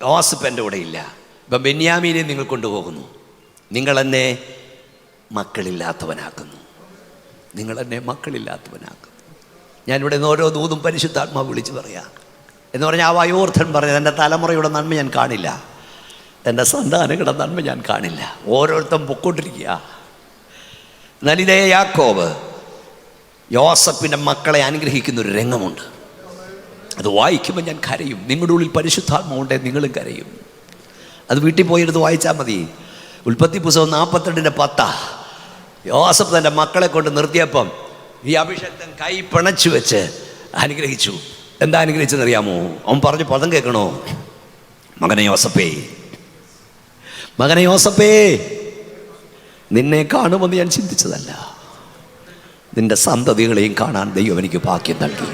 യോസേഫ് എൻ്റെ കൂടെ ഇല്ല, ഇപ്പം ബെന്യാമീനെ നിങ്ങൾ കൊണ്ടുപോകുന്നു, നിങ്ങളെന്നെ മക്കളില്ലാത്തവനാക്കുന്നു, നിങ്ങളെന്നെ മക്കളില്ലാത്തവനാക്കുന്നു. ഞാനിവിടെ നിന്ന് ഓരോ ദൂതും പരിശുദ്ധാത്മാവ് വിളിച്ച് പറയാം എന്ന് പറഞ്ഞാൽ ആ വയോർദ്ധൻ പറഞ്ഞത്, എൻ്റെ തലമുറയുടെ നന്മ ഞാൻ കാണില്ല, എൻ്റെ സന്താനങ്ങളുടെ നന്മ ഞാൻ കാണില്ല. ഓരോരുത്തരും പൊക്കോണ്ടിരിക്കുക. എന്നാൽ ഇതേ യാക്കോബ് യോസേഫിൻ്റെ മക്കളെ അനുഗ്രഹിക്കുന്നൊരു രംഗമുണ്ട്. അത് വായിക്കുമ്പോൾ ഞാൻ കരയും. നിങ്ങളുടെ ഉള്ളിൽ പരിശുദ്ധാത്മാവുണ്ടെങ്കിൽ നിങ്ങളും കരയും. അത് വീട്ടിൽ പോയെടുത്ത് വായിച്ചാൽ മതി. ഉൽപ്പത്തി പുസ്തകം 42:10. യോസേഫ് തൻ്റെ മക്കളെ കൊണ്ട് നിർത്തിയപ്പം ഈ അഭിഷേകൻ കൈ പിണച്ചു വെച്ച് അനുഗ്രഹിച്ചു. എന്താ അനുഗ്രഹിച്ചെന്നറിയാമോ? അവൻ പറഞ്ഞു, പദം കേൾക്കണോ? മകനെ യോസേഫേ, മകനെ യോസേഫേ, നിന്നെ കാണുമെന്ന് ഞാൻ ചിന്തിച്ചതല്ല, നിന്റെ സന്തതികളെയും കാണാൻ ദൈവം എനിക്ക് ഭാഗ്യം നൽകി.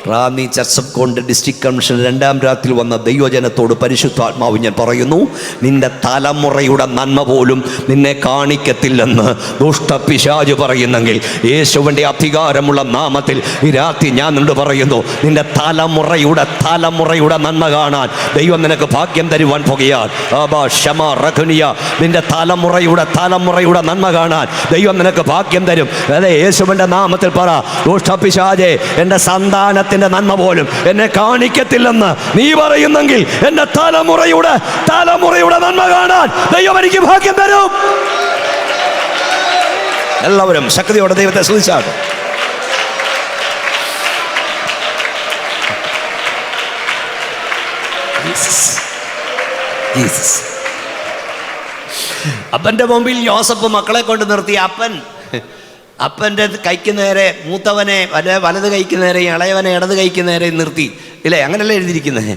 Ranni church of God district convention 2ാം രാത്രിയിൽ വന്ന ദൈവജനത്തോട് പരിശുദ്ധാത്മാവ് ഞാൻ പറയുന്നു, നിന്റെ തലമുറയുടെ നന്മ പോലും നിന്നെ കാണിക്കത്തില്ലെന്ന് ദുഷ്ടപിശാച് പറയുന്നെങ്കിൽ യേശുവിൻ്റെ അധികാരമുള്ള നാമത്തിൽ ഈ രാത്രി ഞാൻ നിന്നോട് പറയുന്നു, നിന്റെ തലമുറയുടെ നന്മ കാണാൻ ദൈവം നിനക്ക് ഭാഗ്യം തരുവാൻ പോകുകയാൽ. നിന്റെ തലമുറയുടെ നന്മ കാണാൻ ദൈവം നിനക്ക് ഭാഗ്യം തരും. അതെ, യേശുവിൻ്റെ നാമത്തിൽ പറ, ദുഷ്ടപിശാചേ, എൻ്റെ സന്താനത്തിൻ്റെ നന്മ പോലും എന്നെ കാണിക്കത്തില്ലെന്ന് നീ പറയുന്നെങ്കിൽ എൻ്റെ തലമുറയുടെ നന്മ കാണാൻ ദൈവം എനിക്ക് ഭാഗ്യം തരും. എല്ലാവരും ശക്തിയോടെ ദൈവത്തെ സ്തുതിച്ചാട്ടെ. അപ്പൻ്റെ മുമ്പിൽ യോസഫ് മക്കളെ കൊണ്ട് നിർത്തി. അപ്പൻ്റെ കൈക്ക് നേരെ മൂത്തവനെ വലത് കൈക്ക് നേരെ, ഇളയവനെ ഇടത് കൈക്ക് നേരെ നിർത്തി. ഇല്ലേ, അങ്ങനെയല്ലേ എഴുതിയിരിക്കുന്നത്?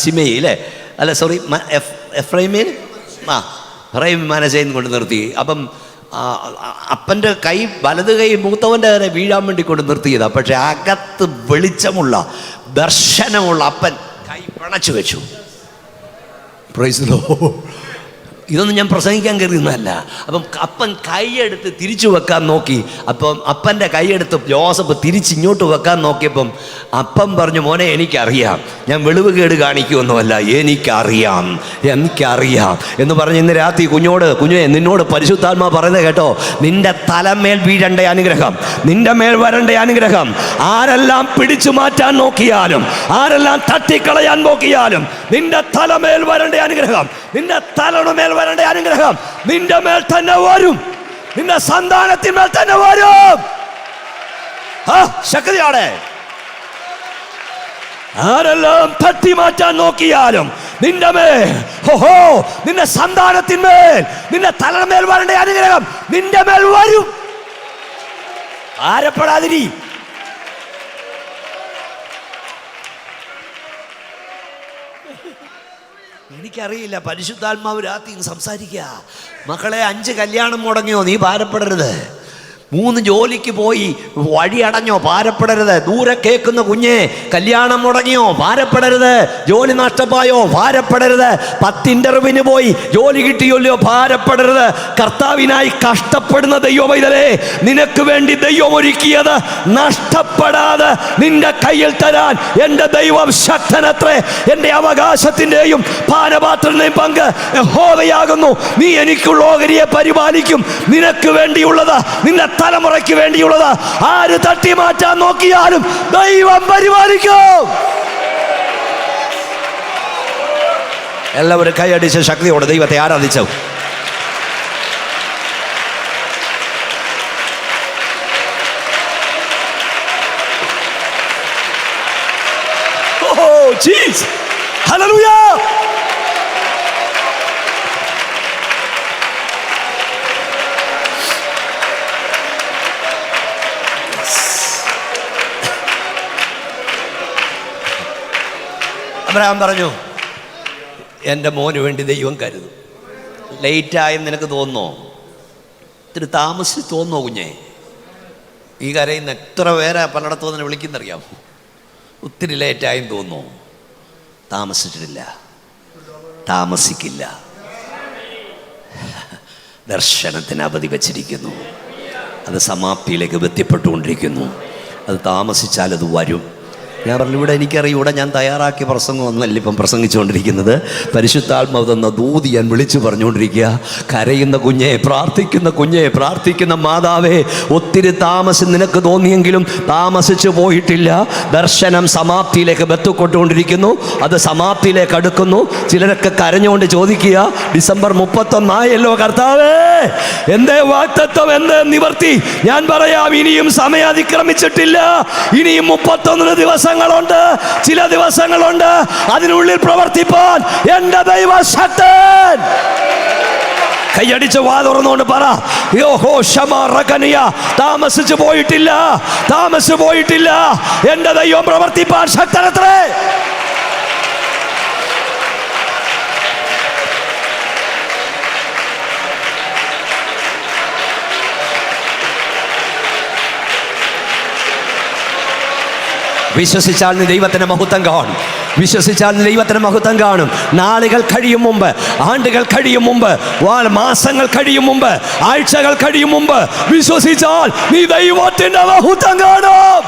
സിമയി ഇല്ലേ, അല്ല സോറി, എഫ്രൈമിൽ മനസ്സേന്ന് കൊണ്ട് നിർത്തി. അപ്പം അപ്പൻ്റെ കൈ, വലത് കൈ മൂത്തവൻ്റെ നേരെ വീഴാൻ വേണ്ടി കൊണ്ട് നിർത്തിയതാണ്. പക്ഷെ അകത്ത് വെളിച്ചമുള്ള ദർശനമുള്ള അപ്പൻ കൈ പിണച്ചു വെച്ചു. Price the Lord. ഇതൊന്നും ഞാൻ പ്രസംഗിക്കാൻ കയറിയുന്നതല്ല. അപ്പം അപ്പൻ കൈയെടുത്ത് തിരിച്ചു വെക്കാൻ നോക്കി. അപ്പം അപ്പൻ്റെ കൈയെടുത്ത് ജോസഫ് തിരിച്ചിങ്ങോട്ട് വെക്കാൻ നോക്കിയപ്പം അപ്പം പറഞ്ഞു, മോനെ എനിക്കറിയാം, ഞാൻ വെളിവുകേട് കാണിക്കുമൊന്നുമല്ല, എനിക്കറിയാം എന്ന് പറഞ്ഞ് ഇന്ന് രാത്രി കുഞ്ഞെ നിന്നോട് പരിശുദ്ധാത്മാ പറയുന്നത് കേട്ടോ, നിന്റെ തലമേൽ വീഴേണ്ട അനുഗ്രഹം, നിന്റെ മേൽ വരേണ്ട അനുഗ്രഹം, ആരെല്ലാം പിടിച്ചു മാറ്റാൻ നോക്കിയാലും, ആരെല്ലാം തട്ടിക്കളയാൻ നോക്കിയാലും, നിന്റെ തലമേൽ വരേണ്ട അനുഗ്രഹം, നിന്റെ തലമേൽ വരേണ്ട അനുഗ്രഹം നിന്റെ മേൽ തന്നെ വരും, നിന്റെ സന്താനത്തിന്മേൽ തന്നെ വരും. ശക്തിയോടെ ആരെല്ലാം തട്ടി മാറ്റാൻ നോക്കിയാലും നിന്റെ മേൽ, നിന്റെ സന്താനത്തിന്മേൽ, നിന്റെ തലമേൽ വരേണ്ട അനുഗ്രഹം നിന്റെ മേൽ വരും. ആരപ്പെടാതിരി. എനിക്കറിയില്ല, പരിശുദ്ധാത്മാവ് രാത്രി സംസാരിക്കുക. മക്കളെ, 5 കല്യാണം മുടങ്ങിയോ, നീ ഭാരപ്പെടരുത്. 3 ജോലിക്ക് പോയി വഴി അടഞ്ഞോ, ഭാരപ്പെടരുത്. ദൂരെ കേൾക്കുന്ന കുഞ്ഞെ, കല്യാണം മുടങ്ങിയോ, ഭാരപ്പെടരുത്. ജോലി നഷ്ടമായോ, ഭാരപ്പെടരുത്. 10 ഇന്റർവ്യൂവിന് പോയി ജോലി കിട്ടിയല്ലോ, ഭാരപ്പെടരുത്. കർത്താവിനായി കഷ്ടപ്പെടുന്ന ദൈവമൈതലേ, നിനക്ക് വേണ്ടി ദൈവം ഒരുക്കിയത് നഷ്ടപ്പെടാതെ നിന്റെ കയ്യിൽ തരാൻ എൻ്റെ ദൈവം ശക്തനത്രേ. എൻ്റെ അവകാശത്തിൻ്റെയും പാനപാത്രത്തിൻ്റെയും പങ്ക് യഹോവയാകുന്നു. നീ എനിക്കുള്ള ഓഹരിയെ പരിപാലിക്കും. നിനക്ക് വേണ്ടിയുള്ളത്, നിന്റെ തലമുറയ്ക്ക് വേണ്ടിയുള്ളത് ആര് തട്ടി മാറ്റാൻ നോക്കിയാലും ദൈവം പരിപാലിക്കും. എല്ലാവരും കൈയടിച്ച് ശക്തിയോടെ ദൈവത്തെ ആരാധിച്ചു. Jesus, hallelujah. അബ്രഹാം പറഞ്ഞു, എൻ്റെ മോന് വേണ്ടി ദൈവം കരുതും. ലേറ്റായെന്ന് നിനക്ക് തോന്നുന്നോ? ഇത്തിരി താമസിച്ച് തോന്നുന്നോ കുഞ്ഞെ? ഈ കരയുന്ന എത്ര പേരെ പലയിടത്തും തന്നെ വിളിക്കുന്നറിയാമോ? ഒത്തിരി ലേറ്റായെന്ന് തോന്നുന്നു. താമസിച്ചിട്ടില്ല, താമസിക്കില്ല. ദർശനത്തിന് അവധി വച്ചിരിക്കുന്നു. അത് സമാപ്തിയിലേക്ക് എത്തിപ്പെട്ടുകൊണ്ടിരിക്കുന്നു. അത് താമസിച്ചാൽ അത് വരും. ഞാൻ പറഞ്ഞു, ഇവിടെ എനിക്കറിയാം, ഇവിടെ ഞാൻ തയ്യാറാക്കിയ പ്രസംഗമൊന്നല്ല ഇപ്പം പ്രസംഗിച്ചുകൊണ്ടിരിക്കുന്നത്. പരിശുദ്ധാത്മാവ് തന്ന ദൂതി ഞാൻ വിളിച്ചു പറഞ്ഞുകൊണ്ടിരിക്കുക. കരയുന്ന കുഞ്ഞെ, പ്രാർത്ഥിക്കുന്ന മാതാവേ, ഒത്തിരി താമസം നിനക്ക് തോന്നിയെങ്കിലും താമസിച്ചു പോയിട്ടില്ല. ദർശനം സമാപ്തിയിലേക്ക് ബന്ധപ്പെട്ടുകൊണ്ടിരിക്കുന്നു. അത് സമാപ്തിയിലേക്ക് അടുക്കുന്നു. ചിലരൊക്കെ കരഞ്ഞുകൊണ്ട് ചോദിക്കുക, ഡിസംബർ 31 ആയല്ലോ കർത്താവേ, എന്തേ വാഗ്ദത്തം, എന്തേ നിവർത്തി? ഞാൻ പറയാം, ഇനിയും സമയം അതിക്രമിച്ചിട്ടില്ല. ഇനിയും 31 ദിവസങ്ങളുണ്ട്, ചില ദിവസങ്ങളുണ്ട്. അതിനുള്ളിൽ പ്രവർത്തിപ്പാൻ എൻ്റെ ദൈവം ശക്തൻ. കൈയടിച്ച് വാ തുറന്നുകൊണ്ട് പറ, താമസിച്ചു പോയിട്ടില്ല. എൻ്റെ ദൈവം പ്രവർത്തിപ്പാൻ ശക്തനത്രേ. വിശ്വസിച്ചാൽ നീ ദൈവത്തിൻ്റെ മഹത്വം കാണും. വിശ്വസിച്ചാൽ നീ ദൈവത്തിൻ്റെ മഹത്വം കാണും. നാളുകൾ കഴിയും മുമ്പ്, ആണ്ടുകൾ കഴിയും മുമ്പ്, മാസങ്ങൾ കഴിയും മുമ്പ്, ആഴ്ചകൾ കഴിയും മുമ്പ് വിശ്വസിച്ചാൽ നീ ദൈവത്തിൻ്റെ മഹത്വം കാണും.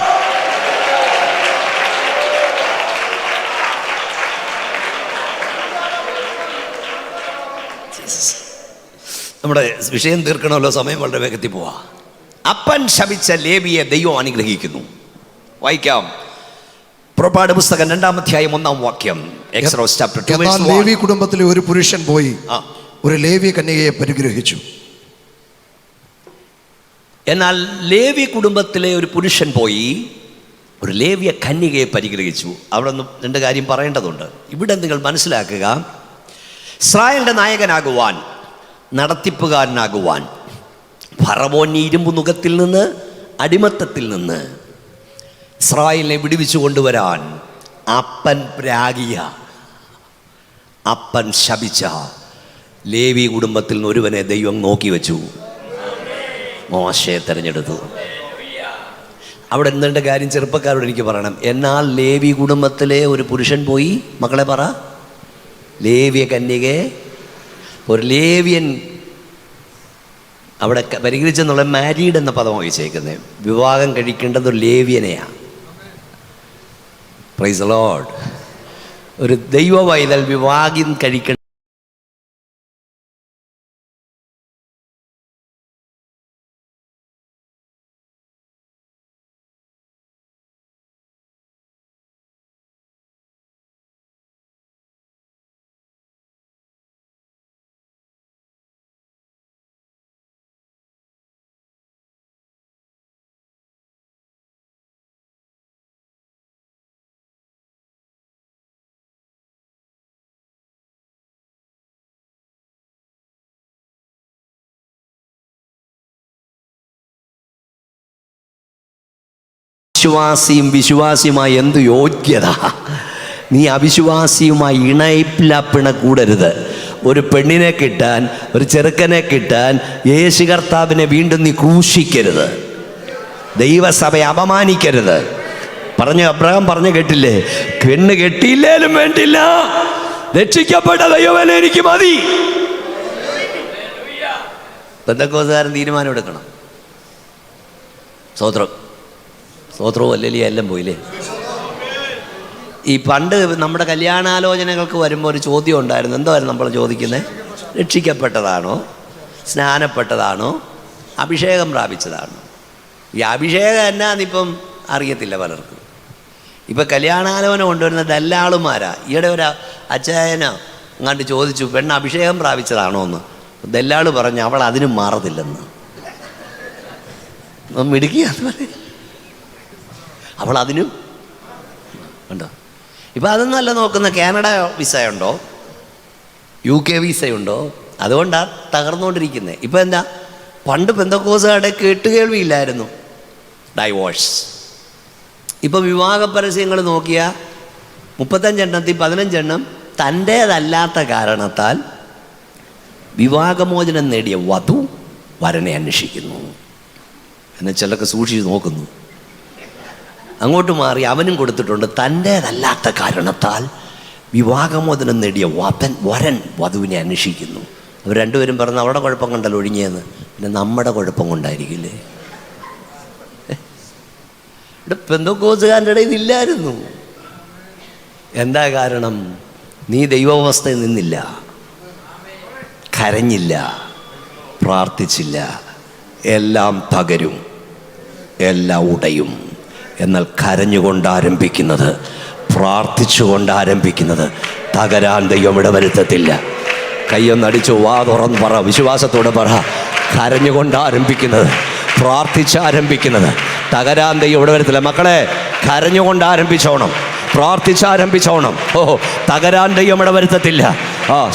നമ്മുടെ വിഷയം തീർക്കണമല്ലോ, സമയം വളരെ വേഗത്തിൽ പോവാ. അപ്പൻ ശപിച്ച ലേവിയെ ദൈവം അനുഗ്രഹിക്കുന്നു. വായിക്കാം, പുറപ്പാട് പുസ്തകം 2-ാം അധ്യായം 1-ാം വാക്യം. എക്സോഡസ് ചാപ്റ്റർ 2 എന്നാൽ ലേവി കുടുംബത്തിലെ ഒരു പുരുഷൻ പോയി ഒരു ലേവ്യ കന്യകയെ പരിഗ്രഹിച്ചു. എന്നാൽ ലേവി കുടുംബത്തിലെ ഒരു പുരുഷൻ പോയി ഒരു ലേവ്യ കന്യകയെ പരിഗ്രഹിച്ചു. അവിടെ ഒന്ന് രണ്ട് കാര്യം പറയേണ്ടതുണ്ട്. ഇവിടെ നിങ്ങൾ മനസ്സിലാക്കുക, ഇസ്രായേലിൻ്റെ നായകനാകുവാൻ, നടത്തിപ്പുകാരനാകുവാൻ, ഫറവോന്റെ ഇരുമ്പു നുകത്തിൽ നിന്ന്, അടിമത്തത്തിൽ നിന്ന് ഇസ്രായേലിനെ വിടുവിച്ചു കൊണ്ടുവരാൻ അപ്പൻ പ്രാഗിയ, അപ്പൻ ശപിച്ച ലേവി കുടുംബത്തിൽ നിന്ന് ഒരുവനെ ദൈവം നോക്കി വെച്ചു. മോശയെ തിരഞ്ഞെടുത്തു. അവിടെ എന്തിൻ്റെ കാര്യം ചെറുപ്പക്കാരോട് എനിക്ക് പറയണം. എന്നാൽ ലേവി കുടുംബത്തിലെ ഒരു പുരുഷൻ പോയി, മക്കളെ പറ, ലേവ്യ കന്യകയെ, ഒരു ലേവ്യൻ അവിടെ പരിഗ്രഹിച്ചെന്നുള്ള മാരീഡ് എന്ന പദം ഉപയോഗിച്ചേക്കുന്നത്. വിവാഹം കഴിക്കേണ്ടത് ഒരു ലേവ്യനെയാണ്. Price the Lord. ഒരു ദൈവ പൈതൽ വിവാഹം കഴിക്കേണ്ട വിശ്വാസിയുമായി എന്ത് യോഗ്യത! നീ അവിശ്വാസിയുമായി ഇണയിപ്പിള കൂടരുത്. ഒരു പെണ്ണിനെ കിട്ടാൻ, ഒരു ചെറുക്കനെ കിട്ടാൻ യേശു കർത്താവിനെ വീണ്ടും നീ ക്രൂശിക്കരുത്. ദൈവസഭയെ അപമാനിക്കരുത്. അബ്രഹാം പറഞ്ഞു കേട്ടില്ലേ, പെണ്ണ് കെട്ടിയില്ലേലും വേണ്ടില്ല, രക്ഷിക്കപ്പെട്ട ദൈവമേ എനിക്ക് മതി. പെന്തക്കോസ്തുകാരൻ തീരുമാനം എടുക്കണം. സ്തോത്രവും അല്ലെങ്കിലും എല്ലാം പോയില്ലേ. ഈ പണ്ട് നമ്മുടെ കല്യാണാലോചനകൾക്ക് വരുമ്പോൾ ഒരു ചോദ്യം ഉണ്ടായിരുന്നു. എന്തായിരുന്നു നമ്മൾ ചോദിക്കുന്നത്? രക്ഷിക്കപ്പെട്ടതാണോ, സ്നാനപ്പെട്ടതാണോ, അഭിഷേകം പ്രാപിച്ചതാണോ? ഈ അഭിഷേകം എന്നാന്നിപ്പം അറിയത്തില്ല പലർക്കും. ഇപ്പം കല്യാണാലോചന കൊണ്ടുവരുന്ന ദല്ലാളുമാരാ. ഈയിടെ ഒരു അച്ചായനോ അങ്ങാണ്ട് ചോദിച്ചു, പെണ്ണ് അഭിഷേകം പ്രാപിച്ചതാണോ എന്ന്. ദല്ലാള് പറഞ്ഞു അവൾ അതിനും മാറത്തില്ലെന്ന്. മിടുക്കിയാന്ന് പറയും, അവൾ അതിനും ഉണ്ടോ. ഇപ്പം അതൊന്നുമല്ല നോക്കുന്ന. കാനഡ വിസയുണ്ടോ, UK വിസയുണ്ടോ, അതുകൊണ്ടാണ് തകർന്നുകൊണ്ടിരിക്കുന്നത്. ഇപ്പം എന്താ, പണ്ട് പെന്തക്കോസ്തുകാരുടെ കേട്ടുകേൾവിയില്ലായിരുന്നു, ഡൈവോഴ്സ്. ഇപ്പം വിവാഹ പരസ്യങ്ങൾ നോക്കിയാൽ 35 എണ്ണത്തിൽ 15 എണ്ണം തൻ്റേതല്ലാത്ത കാരണത്താൽ വിവാഹമോചനം നേടിയ വധു വരനെ അന്വേഷിക്കുന്നു എന്ന് ചിലർക്ക് സൂക്ഷിച്ച് നോക്കുന്നു. അങ്ങോട്ട് മാറി അവനും കൊടുത്തിട്ടുണ്ട്. തൻ്റേതല്ലാത്ത കാരണത്താൽ വിവാഹമോചനം നേടിയ വരൻ വധുവിനെ അന്വേഷിക്കുന്നു. അവർ രണ്ടുപേരും പറഞ്ഞ് അവരുടെ കുഴപ്പം കണ്ടല്ലോ ഒഴിഞ്ഞെന്ന്. പിന്നെ നമ്മുടെ കുഴപ്പം കൊണ്ടായിരിക്കില്ലേ? ഇവിടെ പെന്തക്കോസ്തുകാരുടെ ഇടയിൽ ഇതില്ലായിരുന്നു. എന്താ കാരണം? നീ ദൈവാവസ്ഥയിൽ നിന്നില്ല, കരഞ്ഞില്ല, പ്രാർത്ഥിച്ചില്ല. എല്ലാം തകരും, എല്ലാം ഉടയും. എന്നാൽ കരഞ്ഞുകൊണ്ടാരംഭിക്കുന്നത്, പ്രാർത്ഥിച്ചുകൊണ്ടാരംഭിക്കുന്നത് തകരാൻ ദൈവം ഇടവരുത്തത്തില്ല. കയ്യൊന്നടിച്ചു വാ തുറന്ന് പറ, വിശ്വാസത്തോടെ പറ. കരഞ്ഞുകൊണ്ടാരംഭിക്കുന്നത്, പ്രാർത്ഥിച്ചാരംഭിക്കുന്നത് തകരാൻ ദൈവം ഇടവരുത്തില്ല. മക്കളെ, കരഞ്ഞുകൊണ്ടാരംഭിച്ചോണം, പ്രാർത്ഥിച്ചാരംഭിച്ചോണം. തകരാൻ ദൈവം ഇടവരുത്തത്തില്ല.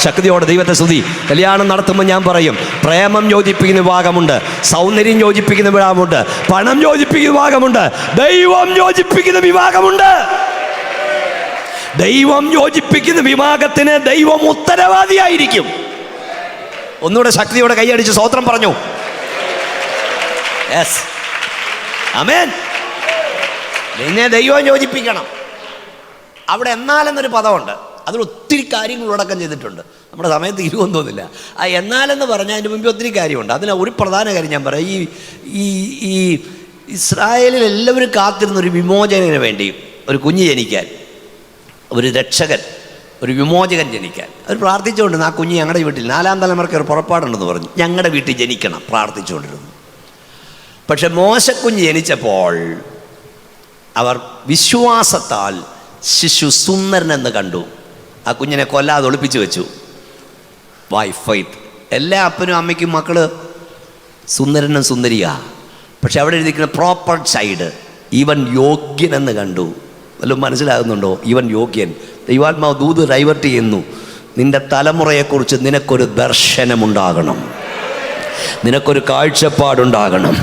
ശക്തിയോടെ ദൈവത്തെ സ്തുതി. കല്യാണം നടത്തുമ്പോൾ ഞാൻ പറയും, പ്രേമം യോജിപ്പിക്കുന്ന വിഭാഗമുണ്ട്, സൗന്ദര്യം യോജിപ്പിക്കുന്ന വിഭാഗമുണ്ട്, പണം യോജിപ്പിക്കുന്ന വിഭാഗമുണ്ട്, ദൈവം യോജിപ്പിക്കുന്ന വിഭാഗമുണ്ട്. ദൈവം യോജിപ്പിക്കുന്ന വിഭാഗത്തിന് ദൈവം ഉത്തരവാദിയായിരിക്കും. ഒന്നുകൂടെ ശക്തിയോടെ കൈയടിച്ച് സ്തോത്രം പറഞ്ഞു. യെസ്, ആമേൻ. നിന്നെ ദൈവം യോജിപ്പിക്കണം. അവിടെ എന്നാലെന്നൊരു പദമുണ്ട്, അതിൽ ഒത്തിരി കാര്യങ്ങൾ ഉള്ളടക്കം ചെയ്തിട്ടുണ്ട്. നമ്മുടെ സമയത്ത് ഇരുവൊന്നും തോന്നില്ല. ആ എന്നാലെന്ന് പറഞ്ഞാൽ അതിൻ്റെ മുമ്പ് ഒത്തിരി കാര്യമുണ്ട്. അതിൽ ഒരു പ്രധാന കാര്യം ഞാൻ പറയാം. ഈ ഇസ്രായേലിൽ എല്ലാവരും കാത്തിരുന്നൊരു വിമോചകന് വേണ്ടി, ഒരു കുഞ്ഞ് ജനിക്കാൻ, ഒരു രക്ഷകൻ, ഒരു വിമോചകൻ ജനിക്കാൻ അവർ പ്രാർത്ഥിച്ചുകൊണ്ടിരുന്നു. ആ കുഞ്ഞ് ഞങ്ങളുടെ വീട്ടിൽ 4-ാം തലമുറയ്ക്ക് ഒരു പുറപ്പാടുണ്ടെന്ന് പറഞ്ഞു, ഞങ്ങളുടെ വീട്ടിൽ ജനിക്കണം പ്രാർത്ഥിച്ചുകൊണ്ടിരുന്നു. പക്ഷെ മോശക്കുഞ്ഞ് ജനിച്ചപ്പോൾ അവർ വിശ്വാസത്താൽ ശിശു സുന്ദരനെന്ന് കണ്ടു. ആ കുഞ്ഞിനെ കൊല്ലാതെ ഒളിപ്പിച്ചു വെച്ചു. By faith. എല്ലാ അപ്പനും അമ്മയ്ക്കും മക്കള് സുന്ദരനും സുന്ദരിയാ. പക്ഷെ അവിടെ എഴുതിക്കുന്ന പ്രോപ്പർ ചൈൽഡ്, ഇവൻ യോഗ്യനെന്ന് കണ്ടു. വല്ലതും മനസ്സിലാകുന്നുണ്ടോ? ഇവൻ യോഗ്യൻ. ദൈവാത്മാവ് ദൂത് ഡൈവേർട്ട് ചെയ്യുന്നു. നിന്റെ തലമുറയെക്കുറിച്ച് നിനക്കൊരു ദർശനമുണ്ടാകണം, നിനക്കൊരു കാഴ്ചപ്പാടുണ്ടാകണം.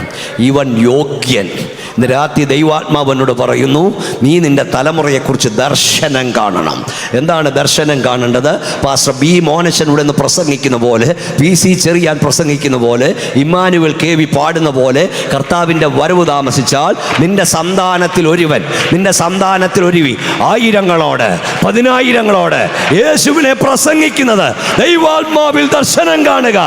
ഇവൻ യോഗ്യൻ. ഇന്ന് രാത്രി ദൈവാത്മാവനോട് പറയുന്നു, നീ നിന്റെ തലമുറയെക്കുറിച്ച് ദർശനം കാണണം. എന്താണ് ദർശനം കാണേണ്ടത്? പാസ്റ്റർ ബി മോനച്ചനോട് എന്ന് പ്രസംഗിക്കുന്ന പോലെ, PC ചെറിയാൻ പ്രസംഗിക്കുന്ന പോലെ, ഇമ്മാനുവൽ KV പാടുന്ന പോലെ, കർത്താവിൻ്റെ വരവ് താമസിച്ചാൽ നിന്റെ സന്താനത്തിൽ ഒരുവൻ, നിന്റെ സന്താനത്തിൽ ഒരുവി 1000ങ്ങളോട് 10000ങ്ങളോട് യേശുവിനെ പ്രസംഗിക്കുന്നത് ദൈവാത്മാവിൽ ദർശനം കാണുക.